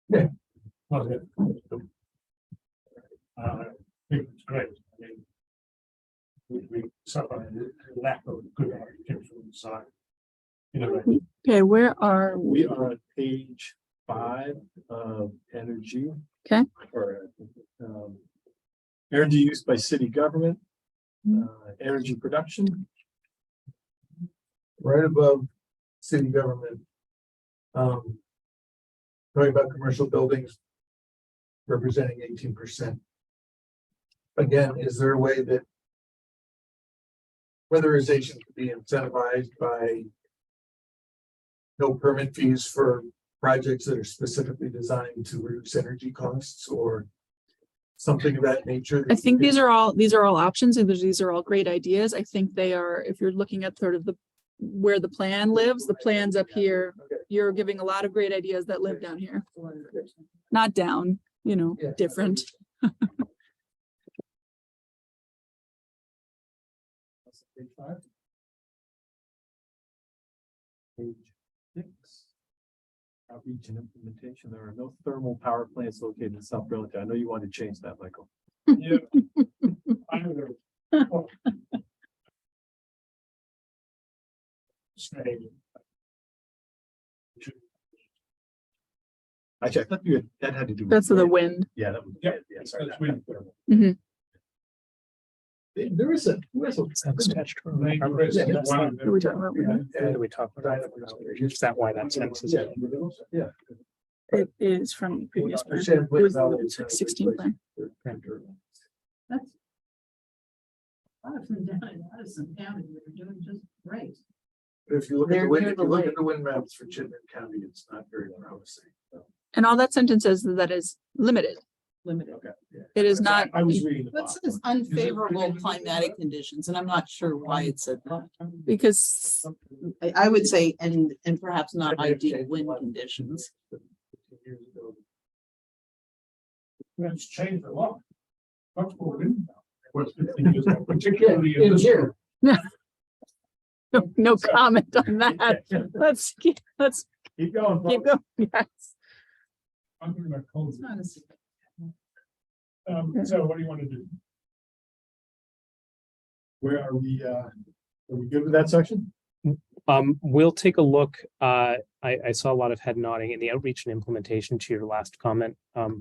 Yeah. Not it. I think it's great. I mean, we suffer a lack of good architectural design. Okay, where are we? We are on page 5 of energy. Okay. Or energy use by city government, energy production. Right above city government. Talking about commercial buildings. Representing 18%. Again, is there a way that weatherization could be incentivized by no permit fees for projects that are specifically designed to reduce energy costs or something of that nature? I think these are all options and these are all great ideas. I think they are, if you're looking at sort of where the plan lives, the plan's up here. Okay. You're giving a lot of great ideas that live down here, not down, Yeah. different. Page 5. Page 6. Outreach and implementation. There are no thermal power plants located in South Burlington. I know you want to change that, Michael. Yeah. I would say. Which Actually, I thought that had to do. with That's the wind. Yeah, that was, Yep, yeah, sorry. that's wind. There is a. That's statutory. They addressed Yeah, one of Are we talking them. about wind? Did we talk about that? Is that why that sentence is? Yeah, yeah. It is from the previous plan. Said It was without- the 16 plan. That's. A lot of them down in Addison County that are doing just great. But if you look at They're the wind, near if the you look lake. at the wind maps for Chittenden County, it's not very promising. And all that sentence says that is limited. Limited. Okay. Yeah. It is not, I was reading the That bottom. says unfavorable climatic conditions, and I'm not sure why it said that. because I would say, and perhaps not ideal wind conditions. It's changed a lot. Much more wind now. What's 15 years ago, particularly in this here. no comment on that. Let's keep Keep going. going. Yes. I'm talking about cold. It's not as. So what do you want to do? Where are we good with that section? We'll take a look. I saw a lot of head nodding in the outreach and implementation to your last comment,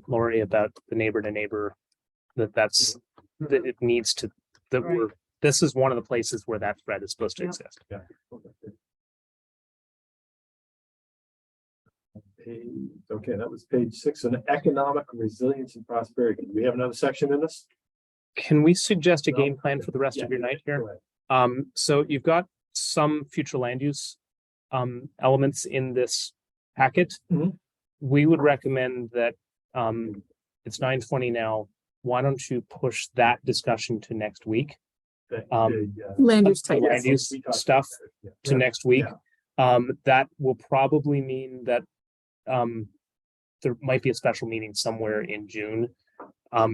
Lori, about the neighbor to neighbor. That it needs to, this is one of the places where that thread is supposed to Yeah. exist. Yeah. Okay, that was page 6 on economic resilience and prosperity. Do we have another section in this? Can we suggest a No. game plan for the rest of your night here? Go ahead. So you've got some future land use elements in this packet. Mhm. We would recommend that it's 9:20 now. Why don't you push that discussion to next week, The- Land use the type. land use we talked stuff about it, yeah. to next week? That will probably mean that there might be a special meeting somewhere in June.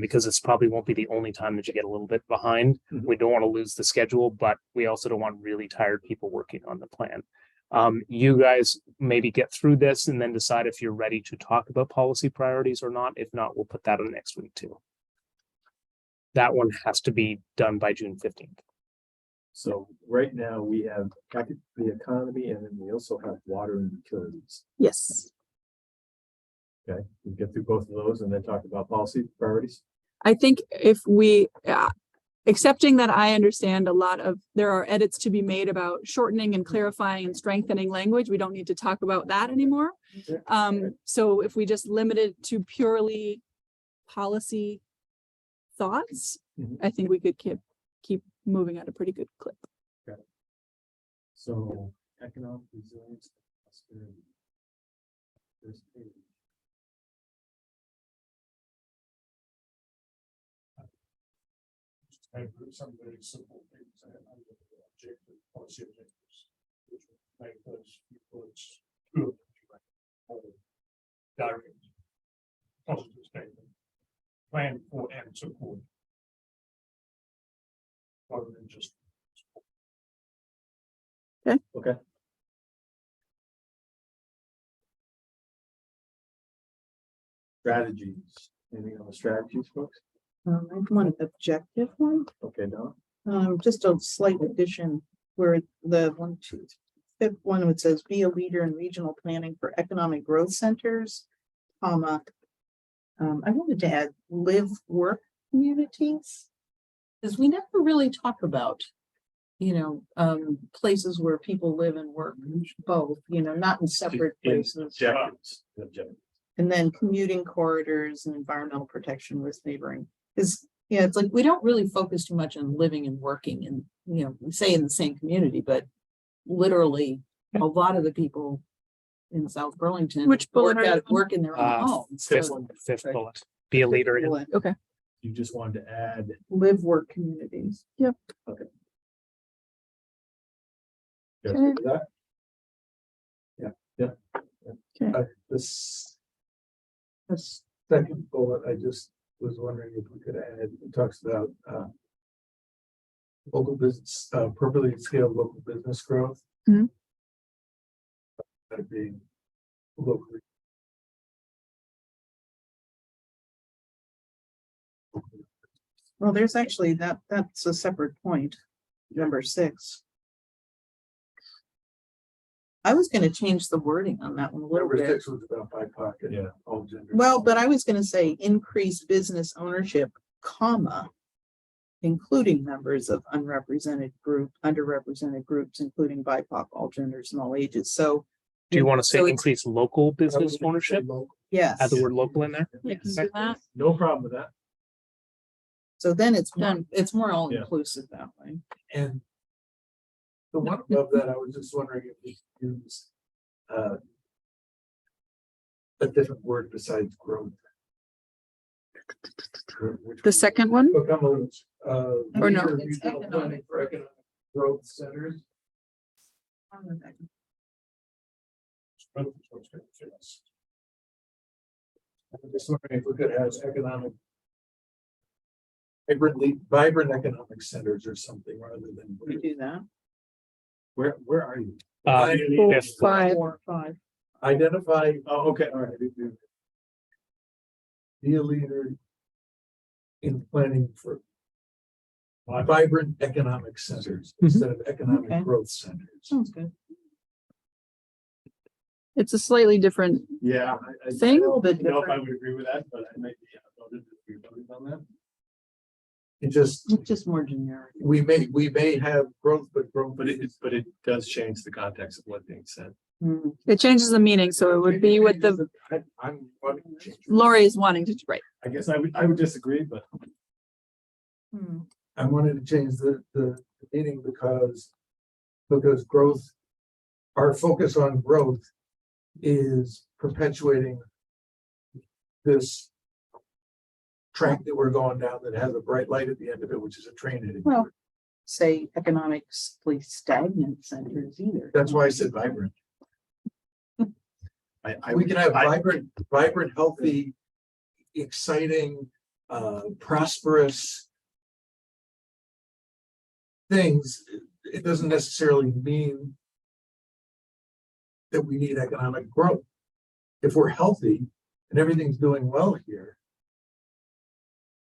Because this probably won't be the only time that you get a little bit behind. Mhm. We don't want to lose the schedule, but we also don't want really tired people working on the plan. You guys maybe get through this and then decide if you're ready to talk about policy priorities or not. If not, we'll put that on next week too. That one has to be done by June 15th. So right now we have the economy and then we also have water and utilities. Yes. Okay, we get through both of those and then talk about policy priorities. I think if we, accepting that I understand there are edits to be made about shortening and clarifying and strengthening language, we don't need to talk about that anymore. So if we just limit it to purely policy thoughts, Mhm. I think we could keep moving at a pretty good clip. So economic resilience. and prosperity. First page. I put some very simple things and objective, policy objectives, which will make those reports good. Direct. Positive statement. Plan for and support. Rather than just. Okay. Strategies. Anything on the strategies, folks? I want an objective one. Okay, Don. Just a slight addition where the fifth one, it says be a leader in regional planning for economic growth centers, comma. I wanted to add live work communities. Because we never really talk about, places where people live and work both, not in separate places. Objectives. Objectives. And then commuting corridors and environmental protection with neighboring. Because, it's like, we don't really focus too much on living and working and, we say in the same community, but literally a lot of the people in South Burlington. Which bullet are you on? work in their own homes. Fifth So fifth Right. bullet, be a leader in bullet, Okay. You just wanted to add. live work communities. Yes, Okay. with that? This second bullet, I just was wondering if we could add, it talks about local business, appropriately scaled local business growth. Mhm. That being locally. Well, there's actually that's a separate point, number 6. I was gonna change the wording on that one a little Number bit. 6 was about BIPOC and Yeah. all genders. Well, but I was gonna say increase business ownership, comma, including members of underrepresented groups, including BIPOC, all genders and all ages. So, Do you want to So say it's- increase local business ownership? yes. Add the word local in there? You can do that. No problem with that. So then it's more, Done. it's more all inclusive that way. And the one above that, I was just wondering if we could use a different word besides growth. The second one? Become a, Or no? leader It's regional planning economic for economic growth centers. I'm just wondering if we could have economic. Vibrant economic centers or something rather than. We do that. Where are you? Fifth. Five. 5. Identify, Oh, okay, all right. be a leader in planning for vibrant economic centers instead of economic Okay. growth centers. Sounds good. It's a slightly different Yeah. thing. A little bit I don't know if I different. would agree with that, but I might be voted on that. It just, It's just more generic. we may have growth, but growth. But it does change the context of what being said. Mm. It changes the meaning, so it would be with the, I'm wanting to change. Lori is wanting to, right. I guess I would disagree, but Hmm. I wanted to change the meaning because growth, our focus on growth is perpetuating this track that we're going down that has a bright light at the end of it, which is a train heading. Well, say economically stagnant centers either. That's why I said vibrant. I We can have vibrant, healthy, exciting, prosperous things. It doesn't necessarily mean that we need economic growth. If we're healthy and everything's doing well here,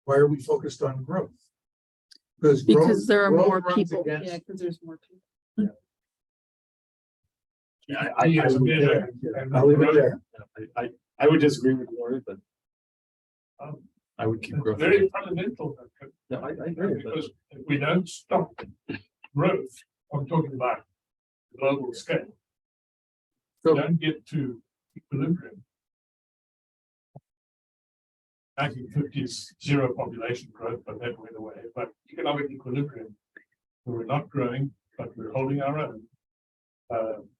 why are we focused on growth? Because there are growth more runs people. against- Yeah, because there's more people. I'll leave it there. I would disagree with Lori, but I would keep growth. Very fundamental. No, I agree, but Because if we don't stop growth, I'm talking about global scale. So- Don't get to equilibrium. 1950s zero population growth, but that went away. But economic equilibrium, we're not growing, but we're holding our own.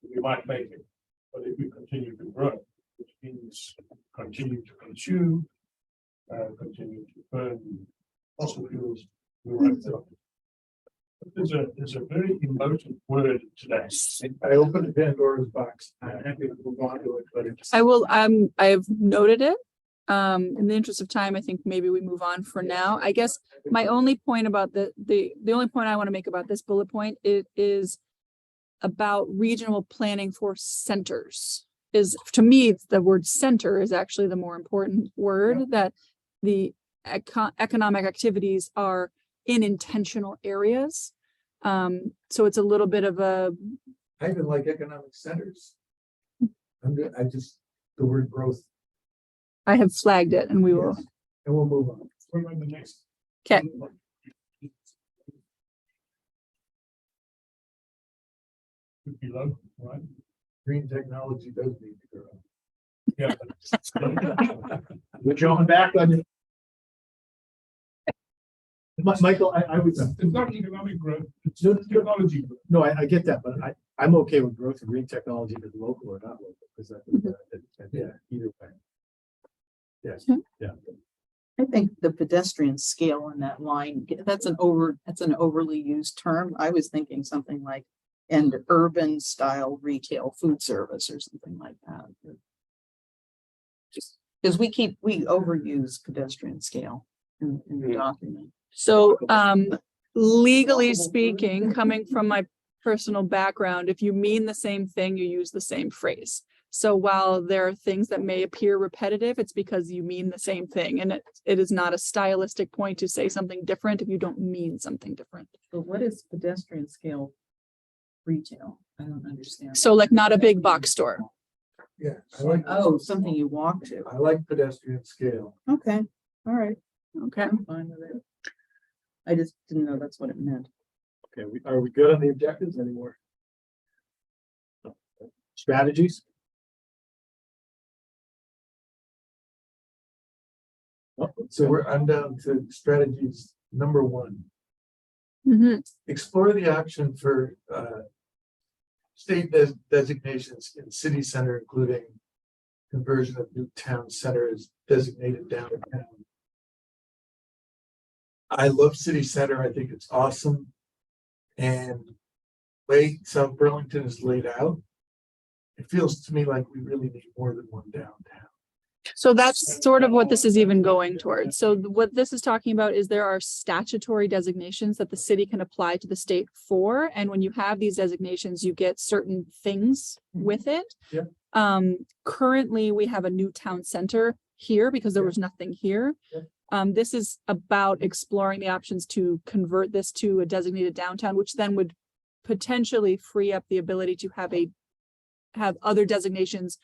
We might make it, but if we continue to grow, which means continue to consume, continue to burn fossil fuels, we won't stop it. But there's a very emotive word today. I opened a Pandora's box. I'm happy to move on to it, but it's. I will, I've noted it. In the interest of time, I think maybe we move on for now. I guess my only point about the only point I want to make about this bullet point, it is about regional planning for centers. Is, to me, the word center is actually the more important word, that the economic activities are in intentional areas. So it's a little bit of a, I even like economic centers. I'm good. The word growth, I have flagged it and we will, yes, and we'll move on. What about the next? okay. Could be low, right? Green technology does need to grow. Yeah. we're going back on you. Michael, I would, It's not economic growth, it's No, just technology growth. no, I get that, but I'm okay with growth of green technology, if it's local or not local, because yeah, either way. Yes, yeah. I think the pedestrian scale on that line, that's an overly used term. I was thinking something like, and urban style retail food service or something like that. Just because we overuse pedestrian scale in the document. So, legally speaking, coming from my personal background, if you mean the same thing, you use the same phrase. So while there are things that may appear repetitive, it's because you mean the same thing. And it is not a stylistic point to say something different if you don't mean something different. But what is pedestrian scale retail? I don't understand. So like not a big box store. Yeah, I like, Oh, something you walk to. I like pedestrian scale. Okay, all right, Okay. I'm fine with it. I just didn't know that's what it meant. Okay, are we good on the objectives anymore? Strategies? Oh, So I'm down to strategies number 1. Mhm. Explore the option for state designations in city center, including conversion of new town centers designated downtown. I love city center. I think it's awesome. And way South Burlington is laid out, it feels to me like we really need more than one downtown. So that's sort of what this is even going towards. So what this is talking about is there are statutory designations that the city can apply to the state for. And when you have these designations, you get certain things with it. Yeah. Currently, we have a new town center here because there was nothing here. Yeah. This is about exploring the options to convert this to a designated downtown, which then would potentially free up the ability to have other designations,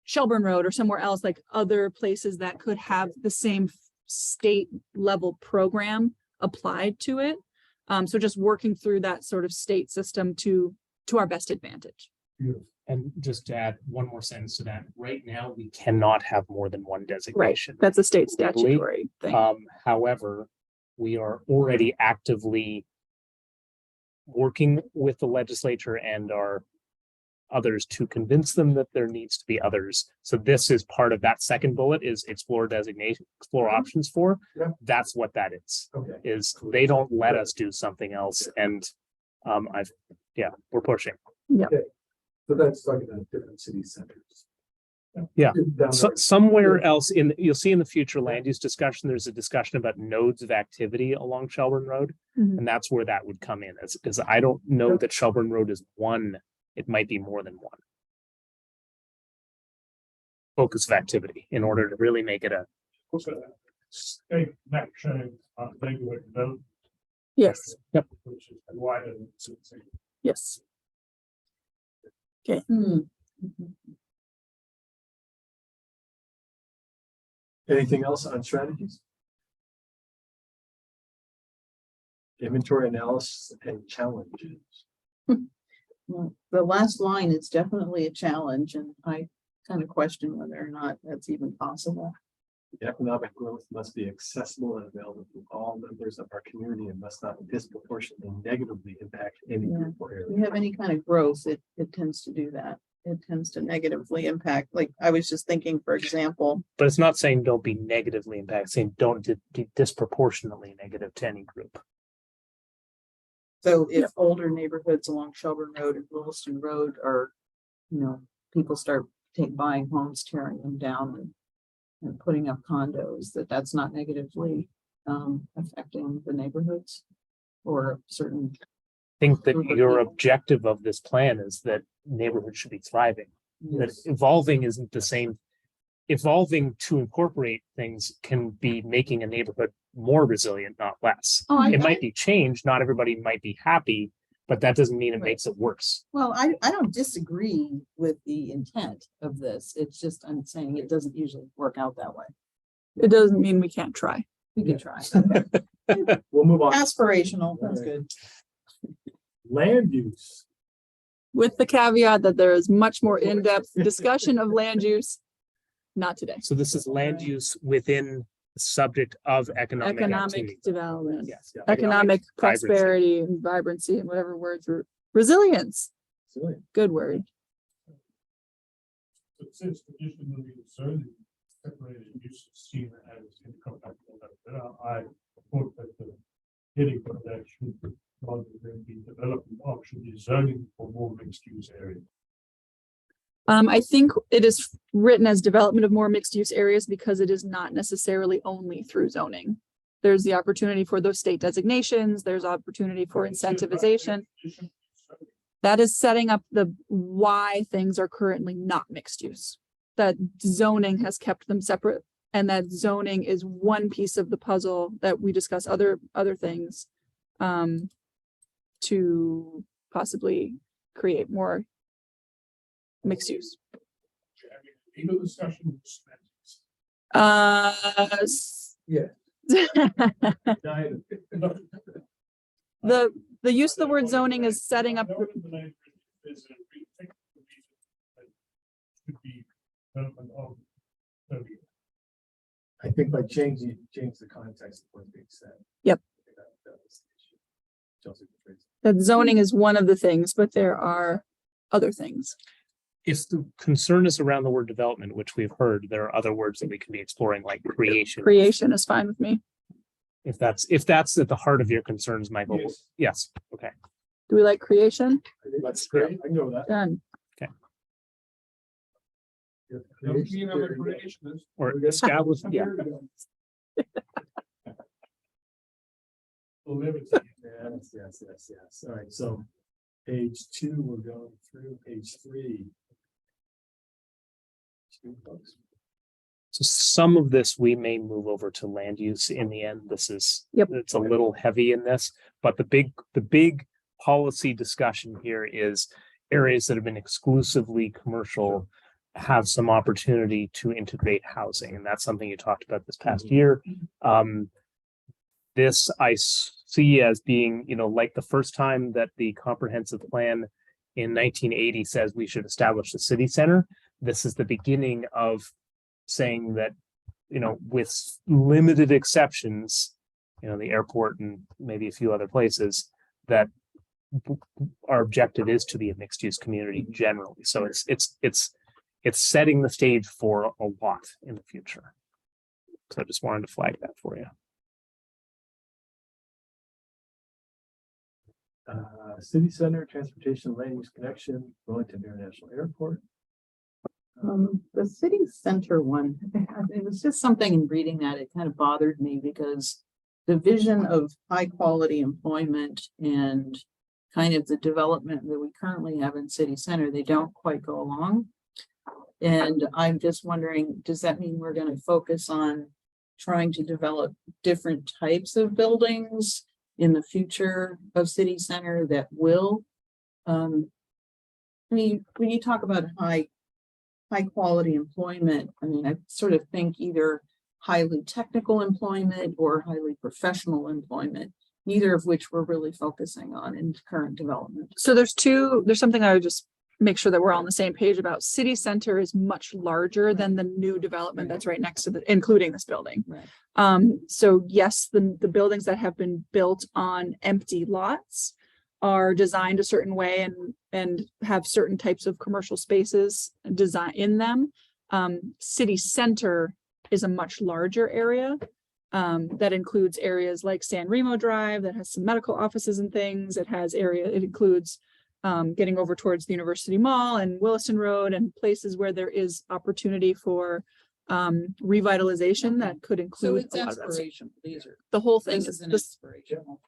Shelburne Road or somewhere else, like other places that could have the same state level program applied to it. So just working through that sort of state system to our best advantage. Beautiful. And just to add one more sentence to that, right now, we cannot have more than one designation. That's a state Legally, statutory thing. However, we are already actively working with the legislature and our others to convince them that there needs to be others. So this is part of that second bullet is explore designation, explore options for. Yeah. That's what that is, Okay. is they don't let us do something else. And we're pushing. So that's talking about different city centers. Yeah. Down So there. somewhere else you'll see in the future land use discussion, there's a discussion about nodes of activity along Shelburne Road. Mhm. And that's where that would come in, because I don't know that Shelburne Road is one. It might be more than one focus of activity in order to really make it a. State map showing neighborhood development, Yes, which is wider than city center. yes. Anything else on strategies? Inventory analysis and challenges. Well, the last line is definitely a challenge, and I kind of question whether or not that's even possible. Economic growth must be accessible and available to all members of our community and must not disproportionately negatively impact any group or If area. you have any kind of growth, it tends to do that. It tends to negatively impact, like, I was just thinking, for example, But it's not saying don't be negatively impacted, saying don't be disproportionately negative to any group. so if older neighborhoods along Shelburne Road and Williston Road are, people start buying homes, tearing them down and putting up condos, that's not negatively affecting the neighborhoods or certain. Think that Group of your people. objective of this plan is that neighborhoods should be thriving, that Yes. evolving isn't the same. Evolving to incorporate things can be making a neighborhood more resilient, not less. Oh, It might be changed, not everybody might be happy, but that doesn't mean it Right. makes it worse. Well, I don't disagree with the intent of this. It's just, I'm saying it doesn't usually work out that way. It doesn't mean we can't try. We can try. We'll move on. Aspirational, that's Alright. good. Land use. With the caveat that there is much more in-depth discussion of land use. Not today. So this is land use within the subject of economic activity. Economic development, Yes. economic vibrancy. prosperity and vibrancy and whatever words are resilience. Good word. It says traditionally zoning separated use is seen as incompatible. I thought that the heading of that should, rather than be development option, is zoning for more mixed use areas. I think it is written as development of more mixed use areas because it is not necessarily only through zoning. There's the opportunity for those state designations, there's opportunity for incentivization. That is setting up the why things are currently not mixed use. That zoning has kept them separate and that zoning is one piece of the puzzle that we discuss other things to possibly create more mixed use. Legal discussion. Yeah. The use of the word zoning is setting up, I think by change the context of what's being said. Yep. That was the issue. Chelsea, please. that zoning is one of the things, but there are other things. If the concern is around the word development, which we've heard, there are other words that we can be exploring, like creation. Creation is fine with me. If that's at the heart of your concerns, Michael. Yes. Yes, okay. Do we like creation? I think That's great. I can go with that. Done. Or establish, yeah. Yes. All right, so page 2, we're going through page 3. So some of this we may move over to land use in the end. This is, Yep. it's a little heavy in this, but the big policy discussion here is areas that have been exclusively commercial have some opportunity to integrate housing. And that's something you talked about this past year. This I see as being, like the first time that the comprehensive plan in 1980 says we should establish the city center. This is the beginning of saying that, with limited exceptions, the airport and maybe a few other places, that our objective is to be a mixed use community generally. So it's setting the stage for a lot in the future. So I just wanted to flag that for you. City center, transportation, land use connection, Burlington International Airport. The city center one, it was just something in reading that, it kind of bothered me because the vision of high quality employment and kind of the development that we currently have in city center, they don't quite go along. And I'm just wondering, does that mean we're going to focus on trying to develop different types of buildings in the future of city center that will, when you talk about high quality employment, I sort of think either highly technical employment or highly professional employment, neither of which we're really focusing on in current development. So there's something I would just make sure that we're all on the same page about. City center is much larger than the new development that's right next to including this building. Right. So yes, the buildings that have been built on empty lots are designed a certain way and have certain types of commercial spaces design in them. City center is a much larger area. That includes areas like San Remo Drive that has some medical offices and things. It includes getting over towards the University Mall and Williston Road and places where there is opportunity for revitalization that could So include it's a lot of that stuff. aspirational, these are, The whole thing this is is an this. aspirational.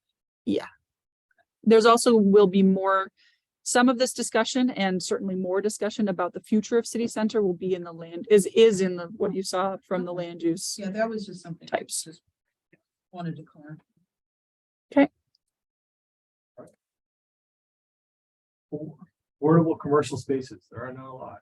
There's also will be some of this discussion and certainly more discussion about the future of city center will be in the land is in the what you saw from the land use. Yeah, that was just something. I Types. just wanted to clarify. Affordable commercial spaces, there are not a lot.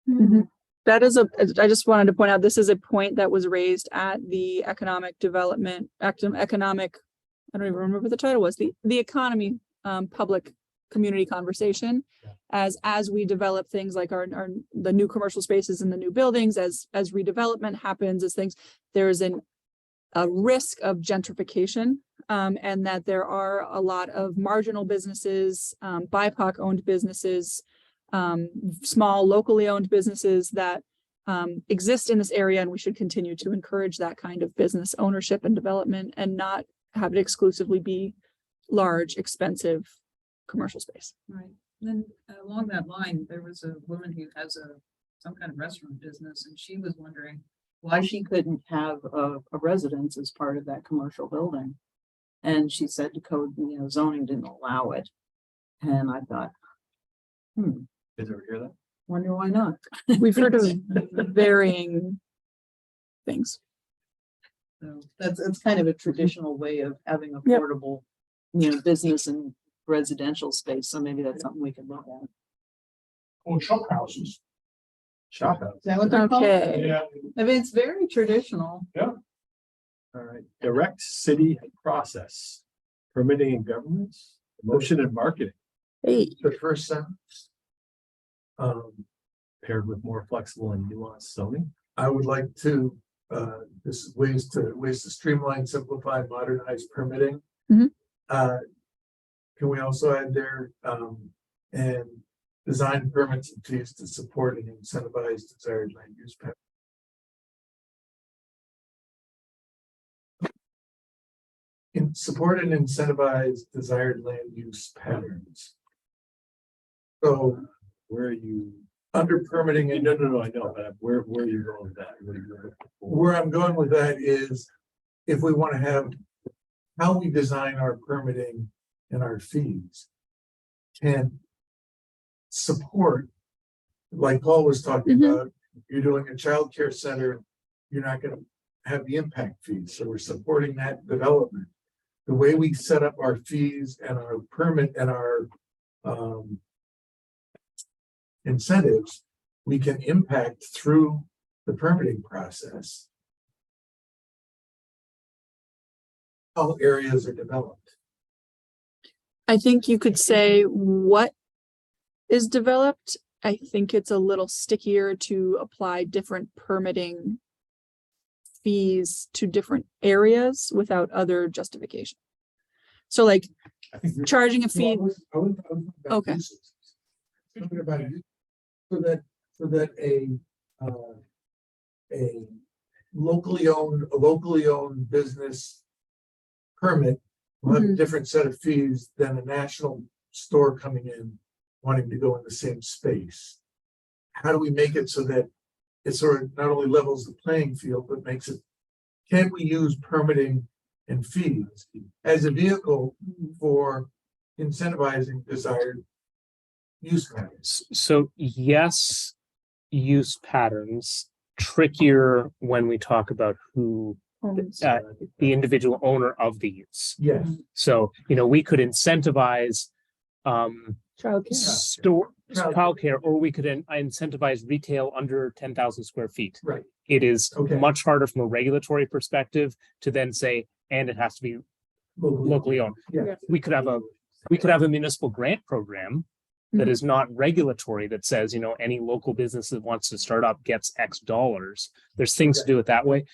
Mhm. That is I just wanted to point out, this is a point that was raised at the economic development, I don't even remember what the title was, the economy, public community conversation. As we develop things like the new commercial spaces in the new buildings, as redevelopment happens, as things, there is a risk of gentrification. And that there are a lot of marginal businesses, BIPOC owned businesses, small locally owned businesses that exist in this area, and we should continue to encourage that kind of business ownership and development and not have it exclusively be large, expensive commercial space. Right. Then along that line, there was a woman who has some kind of restaurant business, and she was wondering Why she couldn't have a residence as part of that commercial building. And she said the code, zoning didn't allow it. And I thought, Did you ever hear that? wonder why not? We've heard of varying things. So that's kind of a traditional way of having Yep. affordable, business and residential space, so maybe that's something we can look at. Or shop houses. Shop house. Is that what they're called? Okay, Yeah, I mean, it's very traditional. All right, direct city process, permitting and governance, promotion and marketing, hey, The first sentence. paired with more flexible and nuanced zoning. I would like to, this is ways to streamline, simplify, modernize permitting. Mhm. Can we also add there, and design permits and fees to support and incentivize desired land use pattern? In support and incentivize desired land use patterns. So Where are you? under permitting and No, I know, but where are you going with that? What are you looking for? where I'm going with that is if we want to have how we design our permitting and our fees can support, like Paul was talking Mhm. about, you're doing a childcare center, you're not going to have the impact fees. So we're supporting that development. The way we set up our fees and our permit and our incentives, we can impact through the permitting process how areas are developed. I think you could say what is developed. I think it's a little stickier to apply different permitting fees to different areas without other justification. So like I think you're- charging a fee, I was talking about Okay. uses. Talking about it, so that a locally owned business permit will have a Mhm. different set of fees than a national store coming in wanting to go in the same space. How do we make it so that it sort of not only levels the playing field, but makes it, can we use permitting and fees as a vehicle for incentivizing desired use patterns? So yes, use patterns, trickier when we talk about who owns. the individual owner of the use. Yes. So, we could incentivize Childcare. store Childcare. childcare, or we could incentivize retail under 10,000 square feet. Right. It is Okay. much harder from a regulatory perspective to then say, and it has to be locally owned. Yeah. We could have a municipal grant program that Mhm. is not regulatory that says, any local business that wants to start up gets X dollars. There's things to do it that way.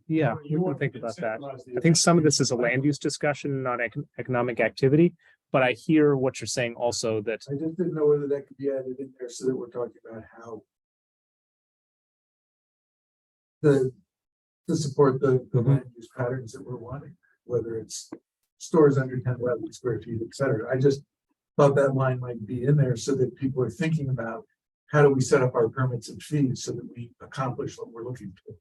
Yeah, we can think about that. I think some of this is a land use discussion, not economic activity, but I hear what you're saying also that I just didn't know whether that could be added in there so that we're talking about how to support the land use patterns that we're wanting, whether it's stores under 10,000 square feet, et cetera. I just thought that line might be in there so that people are thinking about how do we set up our permits and fees so that we accomplish what we're looking for.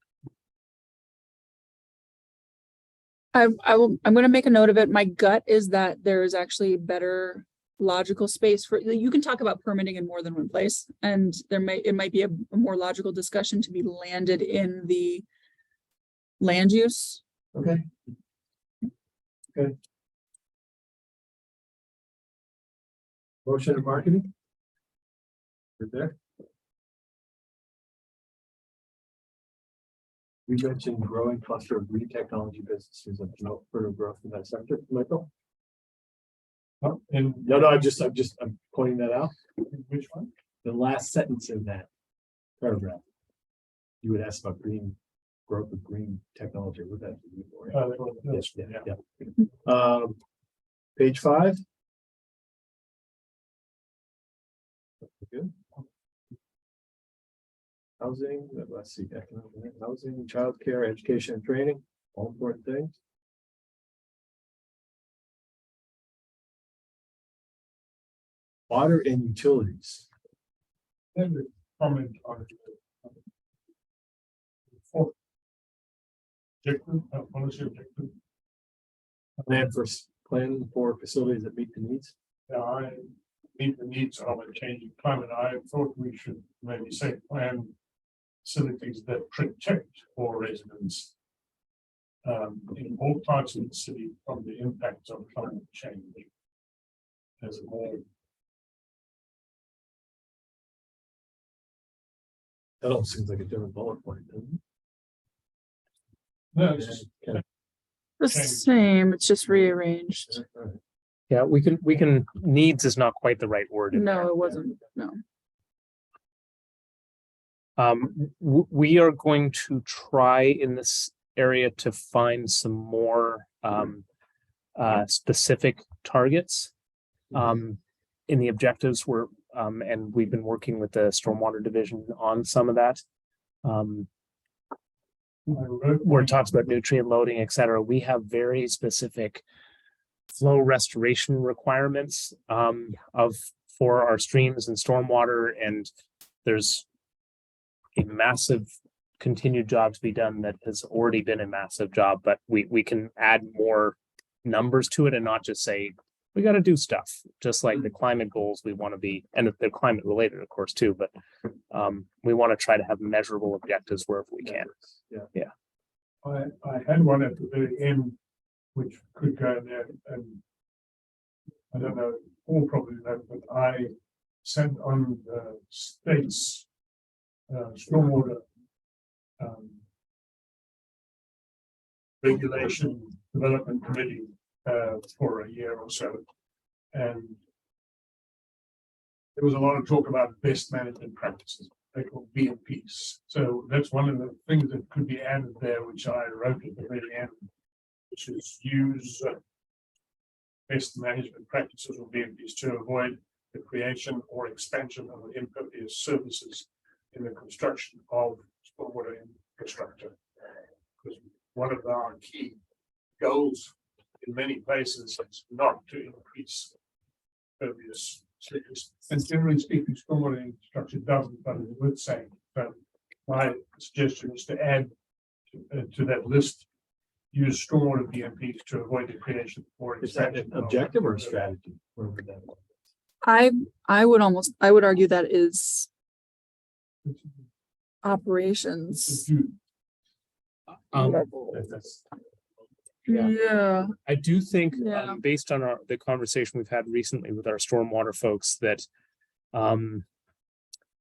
I'm going to make a note of it. My gut is that there is actually better logical space for, you can talk about permitting in more than one place. And it might be a more logical discussion to be landed in the land use. Okay. Okay. Motion and marketing. Good there. We mentioned growing cluster of green technology businesses and promote further growth in that sector, Michael. and No, I'm pointing that out. which one? The last sentence in that paragraph. You would ask about growth of green technology. What that be for? Yes, yeah. Page 5. Good. Housing, let's see, economic, housing, childcare, education and training, all important things. Water and utilities. Then the comment on fourth objective, policy objective. Plan for facilities that meet the needs. I meet the needs of a changing climate. I thought we should maybe say plan facilities that protect all residents in all parts of the city from the impacts of climate change. As a whole. That all seems like a different bullet point, doesn't it? No, it's just Okay. The Change. same, it's just rearranged. All right. Yeah, we can, needs is not quite the right word in there. No, it wasn't, no. We are going to try in this area to find some more specific targets. In the objectives were, and we've been working with the stormwater division on some of that. Where it talks about nutrient loading, et cetera, we have very specific flow restoration requirements for our streams and stormwater, and there's a massive continued job to be done that has already been a massive job, but we can add more numbers to it and not just say we got to do stuff. Just like the climate goals, we want to be, and they're climate related, of course, too, but we want to try to have measurable objectives wherever we can. I had one at the very end, which could go there, and I don't know, all probably know, but I sent on the state's stormwater regulation development committee for a year or so, and there was a lot of talk about best management practices, they call BMPs. So that's one of the things that could be added there, which I wrote at the very end, which is use best management practices or BMPs to avoid the creation or expansion of impervious surfaces in the construction of stormwater infrastructure. Because one of our key goals in many places is not to increase impervious surfaces. And generally speaking, stormwater infrastructure doesn't, but it's worth saying. So my suggestion is to add to that list, use stormwater BMPs to avoid the creation or Is that expansion. an objective or a strategy? Where would that? I would argue that is operations. That's Yeah. Yeah, I do think, Yeah. based on the conversation we've had recently with our stormwater folks, that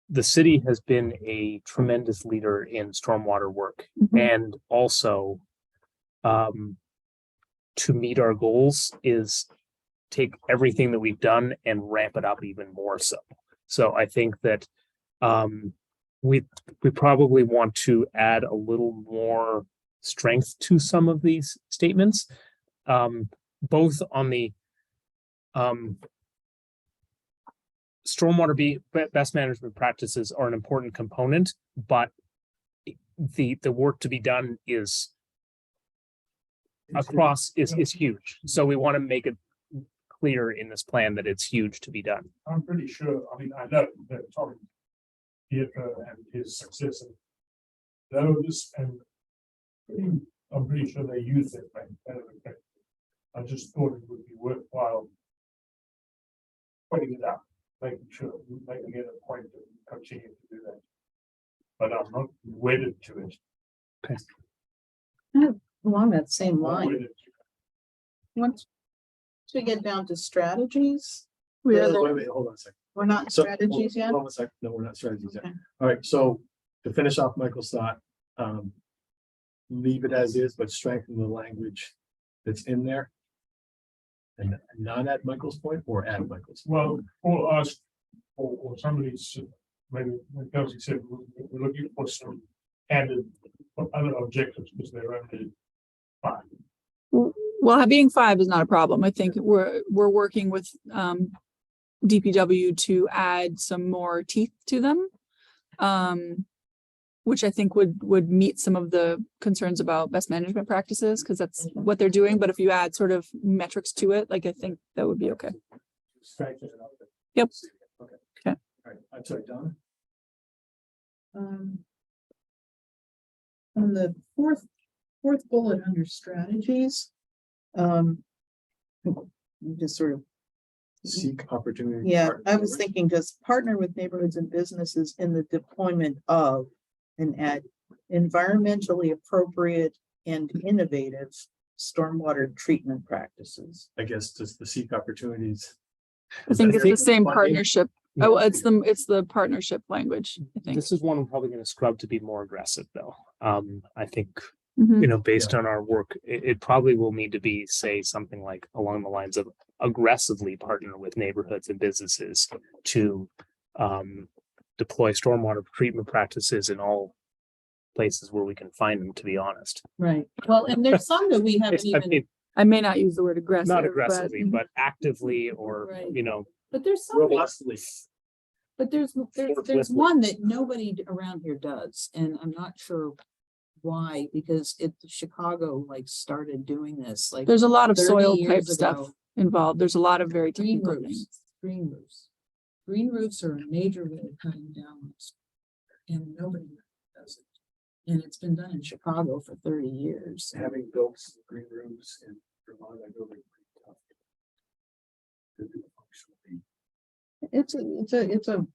the city has been a tremendous leader in stormwater work, Mhm. and also to meet our goals is take everything that we've done and ramp it up even more so. So I think that we probably want to add a little more strength to some of these statements, both on the stormwater best management practices are an important component, but the work to be done is across is huge. So we want to make it clear in this plan that it's huge to be done. I'm pretty sure, I mean, I know that Tom Pieper and his successor know this, and I'm pretty sure they use that thing. I just thought it would be worthwhile putting it up, making it a point to continue to do that. But I'm not wedded to it. Along that same Not line, wedded to it. once we get down to strategies, we are Wait, the, wait, hold on a second. we're not So, strategies yet. hold on a second. No, we're not strategies yet. Okay. All right, so to finish off Michael's thought, leave it as is, but strengthen the language that's in there. And not at Michael's point or at Michael's. Well, or us, or somebody said, maybe, like Kelsey said, we're looking for some added other objectives, because they're only 5. well, being 5 is not a problem. I think we're working with DPW to add some more teeth to them. Which I think would meet some of the concerns about best management practices, because that's what they're doing. But if you add sort of metrics to it, like, I think that would be okay. Strengthen it up. Yep. Okay. Okay. All right, I'm sorry, Donna. On the fourth bullet under strategies. Just sort of, Seek opportunity. to yeah, partner I was with- thinking, just partner with neighborhoods and businesses in the deployment of and add environmentally appropriate and innovative stormwater treatment practices. I guess just to seek opportunities. I think it's the same Funding. partnership. Oh, it's the partnership language, I think. This is one I'm probably gonna scrub to be more aggressive, though. I think, Mhm. you know, based on our work, it probably will need to be, say, something like along the lines of aggressively partner with neighborhoods and businesses to deploy stormwater treatment practices in all places where we can find them, to be honest. Right. Well, and there's some that we haven't I even, mean, I may not use the word aggressive. not but- aggressively, but actively or, Right. you know, but there's some, that- Robustly. but there's Forthrightly. one that nobody around here does, and I'm not sure why, because Chicago like started doing this, like There's a lot of 30 soil type years stuff ago. involved. There's a lot of very Green technical roofs, things. green roofs. Green roofs are a major way of cutting down. And nobody does it. And it's been done in Chicago for 30 years. Having built some green rooms in Vermont, I know they're pretty tough. To do functionally. It's a,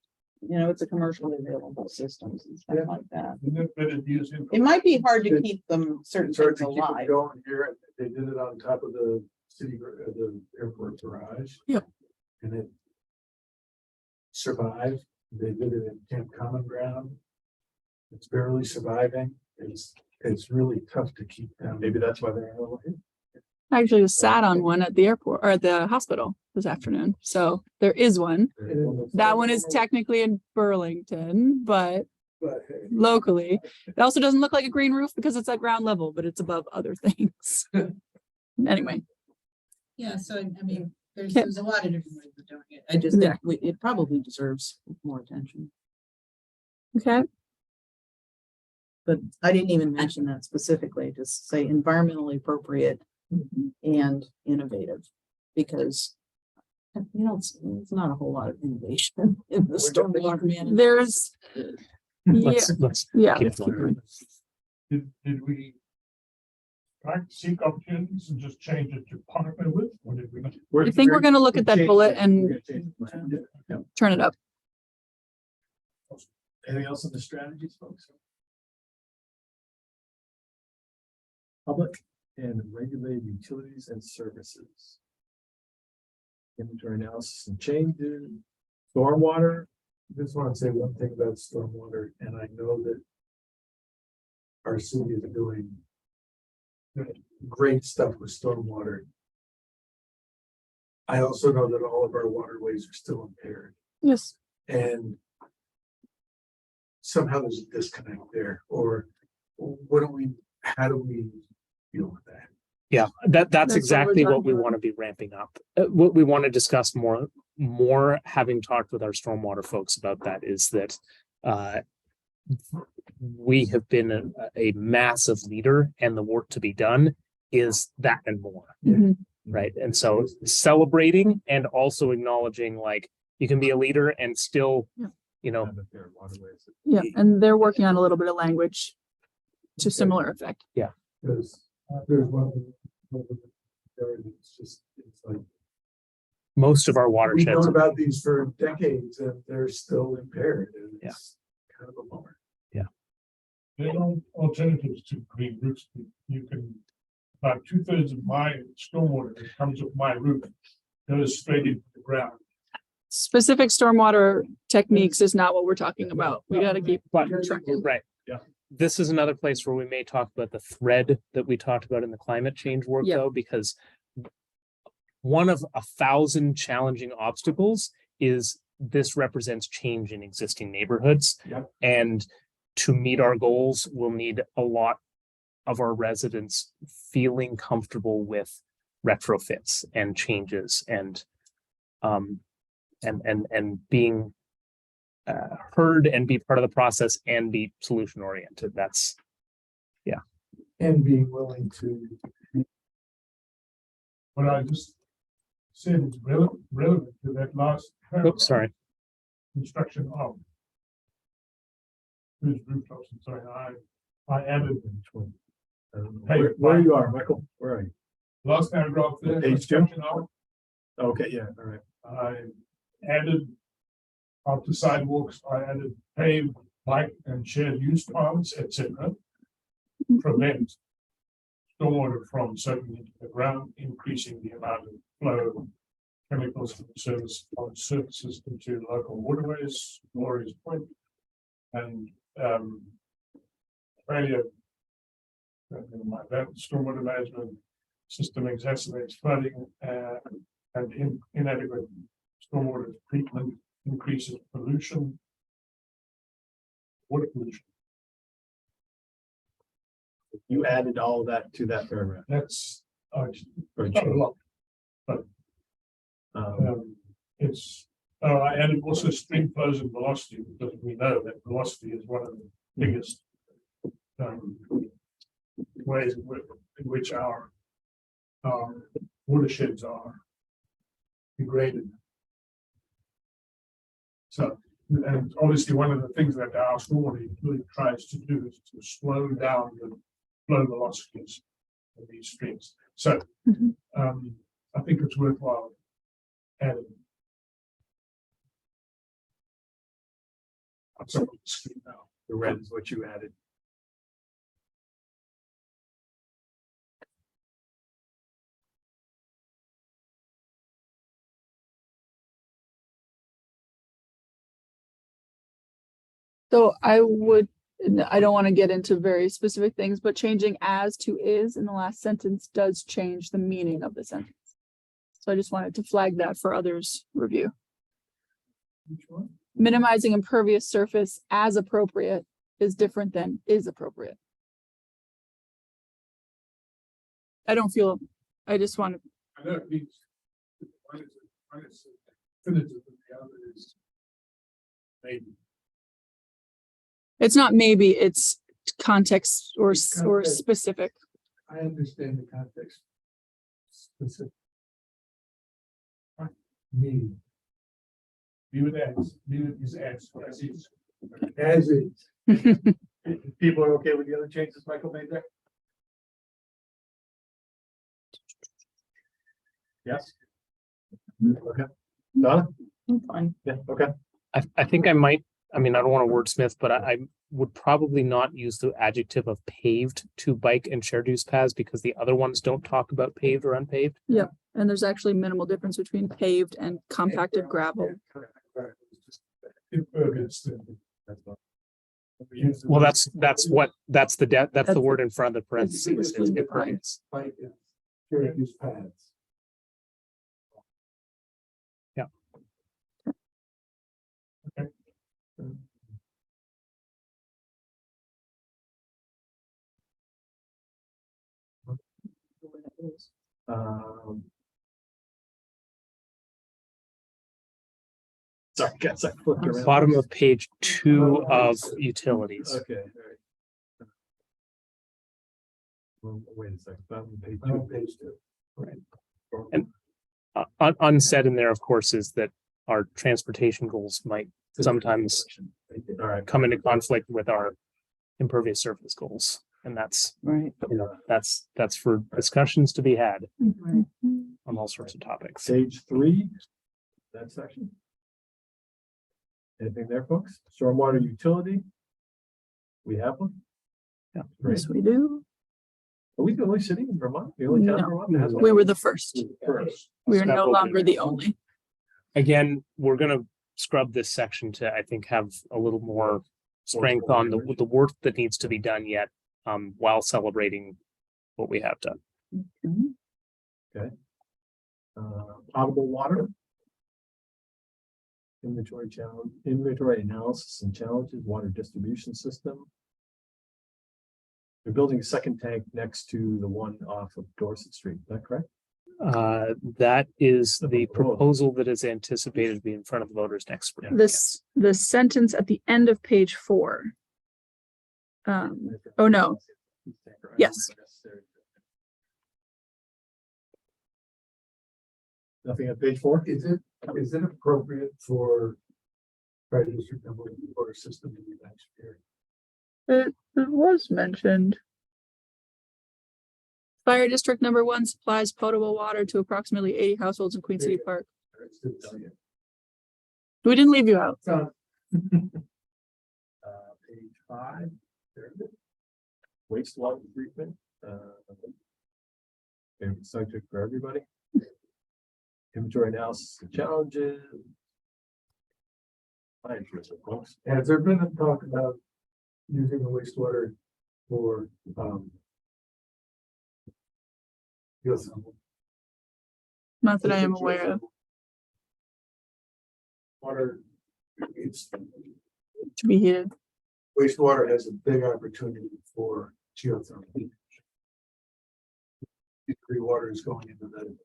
you know, it's a commercially available systems and stuff Yeah. like that. And then better use It might be hard to It- keep them certain It's hard things to keep it alive. going here. They did it on top of the the airport garage. Yep. And it survived. They did it in Camp Common Ground. It's barely surviving. It's really tough to keep them. Maybe that's why they're. I actually just sat on one at the airport or at the hospital this afternoon. So there is one. That one is technically in Burlington, but But hey, locally. It also doesn't look like a green roof because it's at ground level, but it's above other things. Anyway, Yeah, so I mean, Okay. there's a lot of different ways of doing it. I just Yeah. think it probably deserves more attention. okay. But I didn't even mention that specifically, just say environmentally appropriate and innovative. Because, you know, it's not a whole lot of innovation in the stormwater management. There's, yeah, let's yeah. keep going. Did we try to seek opportunities and just change it to partner with, or did we? not? I think we're gonna look at that bullet and turn it up. Anything else on the strategies, folks? Public and regulated utilities and services. Inventory analysis and changes, stormwater. Just want to say one thing about stormwater, and I know that our city is doing great stuff with stormwater. I also know that all of our waterways are still impaired, Yes. and somehow there's a disconnect there, or how do we deal with that? Yeah, that's That's what we're exactly what talking we about. want to be ramping up. What we want to discuss more, having talked with our stormwater folks about that is that we have been a massive leader, and the work to be done is that and more, Mhm. right? And so celebrating and also acknowledging, like, you can be a leader and still, Yeah. you know, And that there are waterways. Yeah, and they're working on a little bit of language to similar effect. Because there's one. It's just, it's like, most of our we've watersheds. known about these for decades and they're still impaired, and it's kind of a bummer. There are alternatives to green roofs. You can, about 2/3 of my stormwater that comes off my roof goes straight into the ground. Specific stormwater techniques is not what we're talking about. We gotta keep. But, tracking. right. Yeah. This is another place where we may talk about the thread that we talked about in the climate change work, Yeah. though, because one of 1,000 challenging obstacles is this represents change in existing neighborhoods. Yep. And to meet our goals, we'll need a lot of our residents feeling comfortable with retrofits and changes and being heard and be part of the process and be solution oriented. That's And being willing to. But I just said it's relevant to that last. paragraph. oops, sorry. Construction of. Whose rooftops, and sorry, I added Hey, Where you are, Michael? Where are you? last paragraph there. Page two? construction of, Okay, yeah, all right. I added. After sidewalks, I added paved, bike and shared use paths, etc. Prevent. stormwater from soaking into the ground, increasing the amount of flow of chemicals from the surfaces into local waterways, Gloria's point. And failure that stormwater management system exacerbates flooding and inadequate stormwater treatment increases pollution, water pollution. You added all of that to that paragraph. That's Or not a lot. It's, I added also stream flows and velocity, because we know that velocity is one of the biggest ways in which our watersheds are degraded. So, and obviously one of the things that our stormwater really tries to do is to slow down the flow velocities of these streams. So, Mhm. I think it's worthwhile adding. I'm sorry, the screen now. The red is what you added. So I don't want to get into very specific things, but changing as to is in the last sentence does change the meaning of the sentence. So I just wanted to flag that for others' review. Which one? Minimizing impervious surface as appropriate is different than is appropriate. I just want to, I know it means one is definitive and the other is maybe. it's not maybe, it's context or Context. specific. I understand the context. Specific. Me. Leave it as is. As is. If people are okay with the other changes Michael made there? Yes? Okay. Donna? Fine. Yeah, okay. I think I might, I mean, I don't want to wordsmith, but I would probably not use the adjective of paved to bike and shared use paths because the other ones don't talk about paved or unpaved. And there's actually minimal difference between paved and compacted gravel. Impervious. That's fine. Well, that's the That's word in front of the parentheses. previously It's defined. impervious. Like, shared use paths. Um, Sorry, guys, I flipped around. Bottom of page 2 of utilities. Okay, all right. Well, wait a second, bottom of page Oh, two. page two. And unsaid in there, of course, is that our transportation goals might sometimes All right, come into conflict with our impervious surface goals. And that's, Right. that's for discussions to be had Mhm. on all sorts of topics. page 3, that section. Anything there, folks? Stormwater utility? We have one? Yeah. Great. Yes, we do. Are we the only city in Vermont? The only town in No. Vermont that has one? We were the first. First. We are no Several longer do. the only. Again, we're gonna scrub this section to, I think, have a little more strength on the work that needs to be done yet, while celebrating what we have done. Potable water. Inventory challenge, inventory analysis and challenges, water distribution system. They're building a second tank next to the one off of Dorset Street, is that correct? That is The the proposal. proposal that is anticipated to be in front of the voters next spring. The sentence at the end of page 4. Oh, no. Yes. Nothing on page 4? Is it appropriate for fire district number one water system to be next year? It was mentioned. Fire district number 1 supplies potable water to approximately 80 households in Queen City Park. It's to tell you. We didn't leave you out. So, Page 5. There it is. Wastewater treatment, Favorite subject for everybody. Inventory analysis and challenges. Fine, folks. Has there been a talk about using the wastewater for, geothermal? Not that I am aware of, Water, it's, to be heated. wastewater has a big opportunity for geothermal. 50-degree water is going into the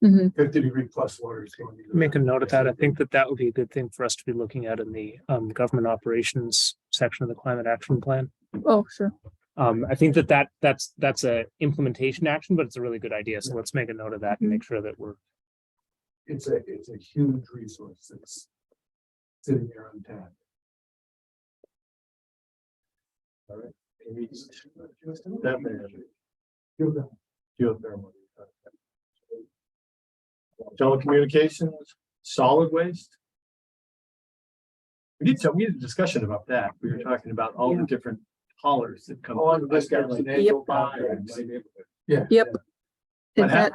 Mhm. 50-degree plus water is going into. Make a note of that. I think that would be a good thing for us to be looking at in the government operations section of the climate action plan. Oh, sure. I think that's a implementation action, but it's a really good idea. So let's make a note of that and make sure that we're. It's a huge resource that's sitting there untapped. All right. Amy, that geothermal. Telecommunications, solid waste. We had a discussion about that. We were talking about all the different haulers that come. All of this got Like- an annual contract. Yeah. Yep. But That,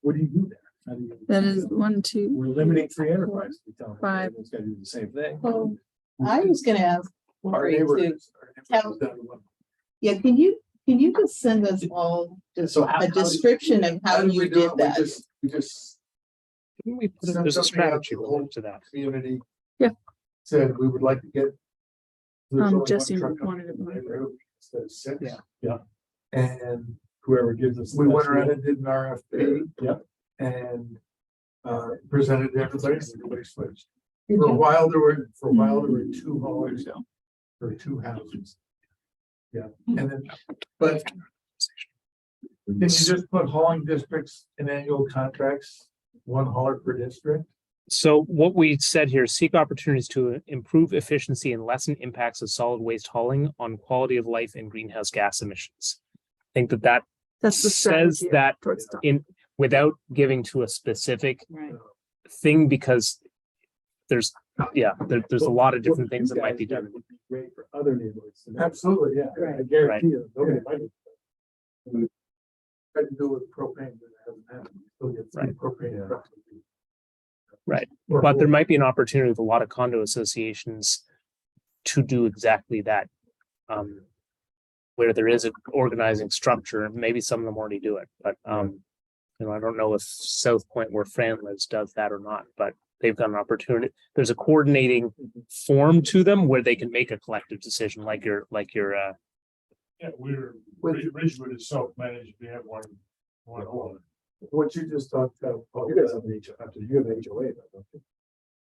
what do you do there? How do you- that is 1, 2. We're limiting free enterprise. We tell them 5. everyone's gotta do the same thing. Oh, I was gonna ask Our Lori to, neighbors. tell- yeah, can you just send us all just So how a do- description of how do we you do did it? that? We just Didn't we put it- Send there's a something out strategy to the related to that. community. Yeah. Said we would like to get. there's only one Jesse truck coming wanted it in the more. neighborhood Instead of 6. Yeah. Yeah. And Whoever gives us. the we went best around deal. and did an RFP. Yep. And presented to everybody, and everybody switched. Did For a you? while, there were 2 haulers for 2 houses. Yeah, and then, but can you just put hauling districts in annual contracts, 1 hauler per district? So what we said here, seek opportunities to improve efficiency and lessen impacts of solid waste hauling on quality of life and greenhouse gas emissions. I think that That's the says strategy that towards the top. in, without giving to a specific Right. thing, because there's a lot of different What things you that might guys be did done. would be Great for other neighborhoods. to know. Absolutely, yeah, I Right. guarantee you, nobody might. Try to do it with propane, but it hasn't happened. Still get free Right. propane. Yeah. trucks. Right. Or- But there might be an opportunity with a lot of condo associations to do exactly that. Where there is an organizing structure, maybe some of them already do it, but I don't know if South Point where Fran lives does that or not, but they've got an opportunity. There's a coordinating form to them where they can make a collective decision like your Yeah, Ridgewood is self-managed, we have one hauler. What you just talked about. You guys have an HOA, you have an HOA, though, don't you?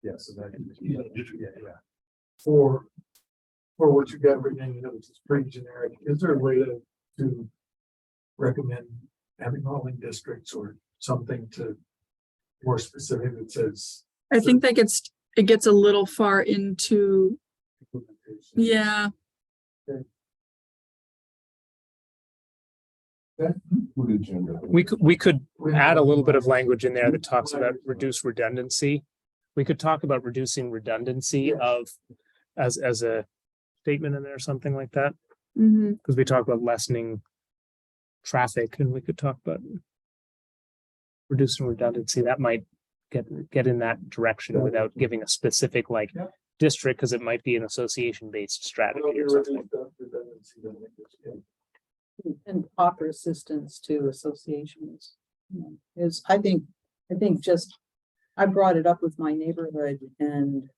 Yeah, so that. Yeah. For what you got written in, which is pretty generic, is there a way to recommend having hauling districts or something to more specific that says I think that it gets a little far into, implementation? yeah, Food agenda. we could add a little bit of language in there that talks about reduce redundancy. We could talk about reducing redundancy of as a statement in there, something like that, mhm. because we talk about lessening traffic and we could talk about reducing redundancy. That might get in that direction without giving a specific like Yeah. district, because it might be an association-based strategy or something. And offer assistance to associations. Is, I think just, I brought it up with my neighborhood and,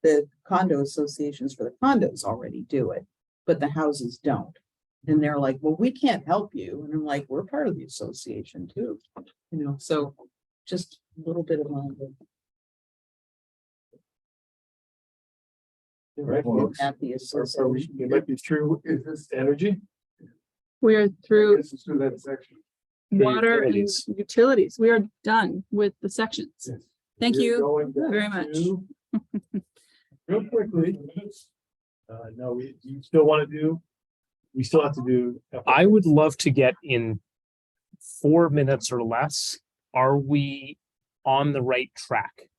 the condo associations for the condos already do it, but the houses don't. And they're like, well, we can't help you. And I'm like, we're part of the association too, so just a little bit of language Right. at the It association. might be true, is this energy? We are through This is through that section. water and utilities. utilities. We are done with the sections. Yes. Thank We're you going down very much. to- Real quickly, No, you still want to do, we still have to do. I would love to get in 4 minutes or less. Are we on the right track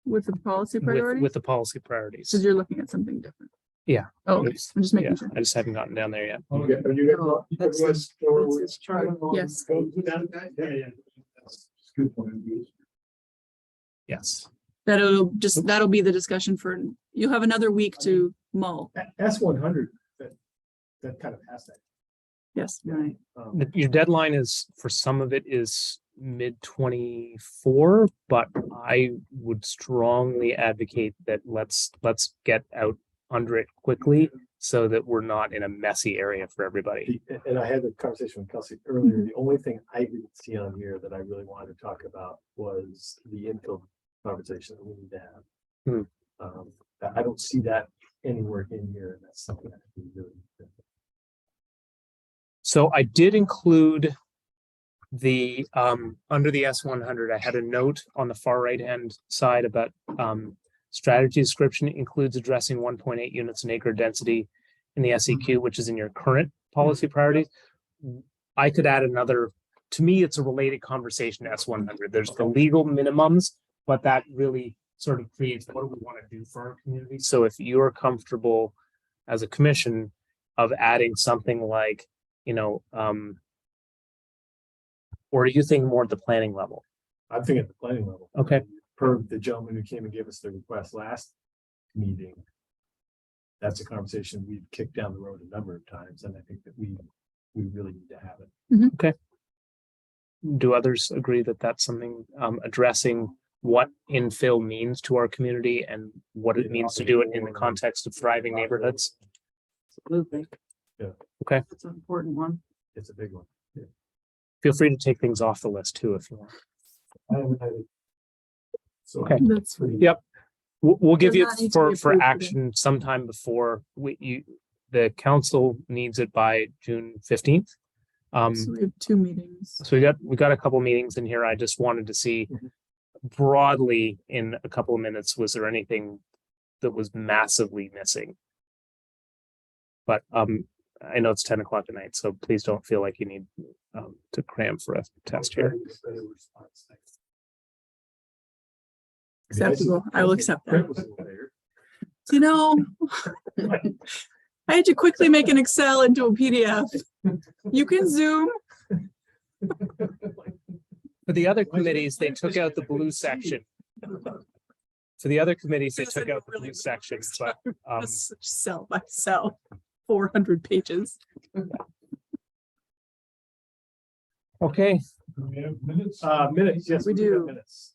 With the policy with priorities, the policy priorities? because you're looking at something different. Oh, okay. I'm just Yeah, making sure. I just haven't gotten down there yet. Okay, are you guys- Oh, you that's guys his- go that's with- his chart. Yes. go with that? Yeah. That's a good point. Yes. That'll be the discussion for, you'll have another week to mull. S100, that kind of has that. Yes, right. Your deadline is, for some of it is mid-24, but I would strongly advocate that let's get out under it quickly so that we're not in a messy area for everybody. And I had a conversation with Kelsey earlier. The only thing I didn't see on here that I really wanted to talk about was the infill conversation that we need to have. I don't see that anywhere in here, and that's something that we really. So I did include the, under the S100, I had a note on the far right-hand side about, strategy description includes addressing 1.8 units an acre density in the SEQ, which is in your current policy priorities. I could add another, to me, it's a related conversation to S100. There's the legal minimums, but that really sort of creates, what do we want to do for our community? So if you're comfortable as a commission of adding something like, or do you think more at the planning level? I'm thinking at the planning level. Okay. Per the gentleman who came and gave us the request last meeting. That's a conversation we've kicked down the road a number of times, and I think that we really need to have it. Do others agree that that's something, addressing what infill means to our community and what it means to do it in the context of thriving neighborhoods? Absolutely. Yeah. Okay. It's an important one. It's a big one. Feel free to take things off the list too, if you want. So. Okay. That's Yep. We'll give Does you not need to be for approved today. action sometime before the council needs it by June 15th. So we have 2 meetings. So we got a couple meetings in here. I just wanted to see broadly in a couple of minutes, was there anything that was massively missing? But I know it's 10 o'clock at night, so please don't feel like you need to cram for a test here. Acceptable. I will accept that. Brent was a little there. You know, I had to quickly make an Excel into a PDF. You can zoom. For the other committees, they took out the blue section. For the other committees, they took out the blue section, but Just cell by cell, 400 pages. okay. We have minutes. Minutes, yes. We got do. Minutes.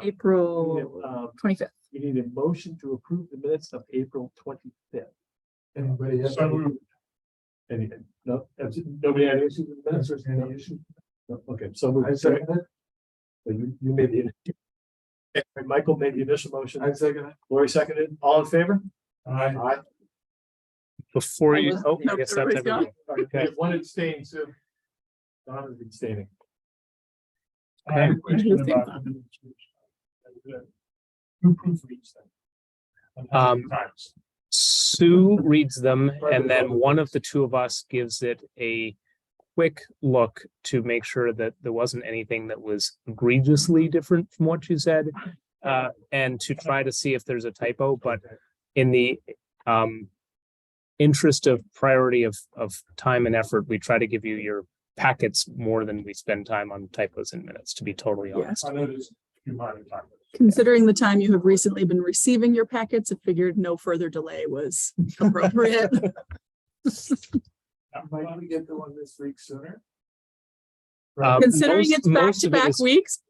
April 25th. We need a motion to approve the minutes of April 25th. Anybody have So moved. Anything? No, nobody had issues with the minutes or any issue? No, okay, so moved. I second it. So you made the. Michael made the initial motion. I second it. Lori seconded. All in favor? Aye. Aye. Before you, No, I guess that's everybody's everybody. We have one abstain, Sue. Don is abstaining. I have a question Okay. about the minutes, who proofreads them? And how many times? Sue reads them, and then one of the two of us gives it a quick look to make sure that there wasn't anything that was egregiously different from what you said, and to try to see if there's a typo, but in the interest of priority of time and effort, we try to give you your packets more than we spend time on typos in minutes, to be totally Yeah. honest. I noticed a few minor typos. Considering the time you have recently been receiving your packets, I figured no further delay was appropriate. Might we get the one this week sooner? Considering Most- it's back most to of it back is- weeks,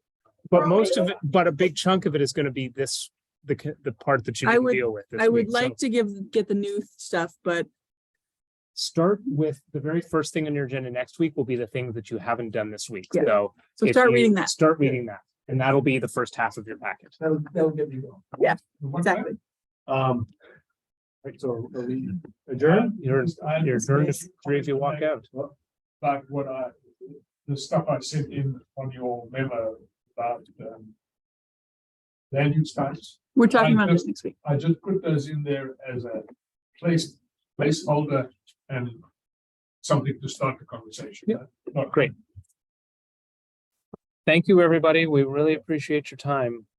But most of it, but a big chunk of it is going to be the part that you I can would- deal with. This I would week. So like to get the new stuff, but start with the very first thing on your agenda next week will be the things that you haven't done this week. Yeah. So so if start you reading that. Start reading that, and that'll be the first half of your package. That'll get me going. Yeah, One Exactly. Right, so are we adjourned? You're adjourned if three of you walk out. Like the stuff I sent in on your memo about land use types. We're talking about I this just- next week. I just put those in there as a placeholder and something to start the conversation. Yeah. Not Great. Thank you, everybody. We really appreciate your time.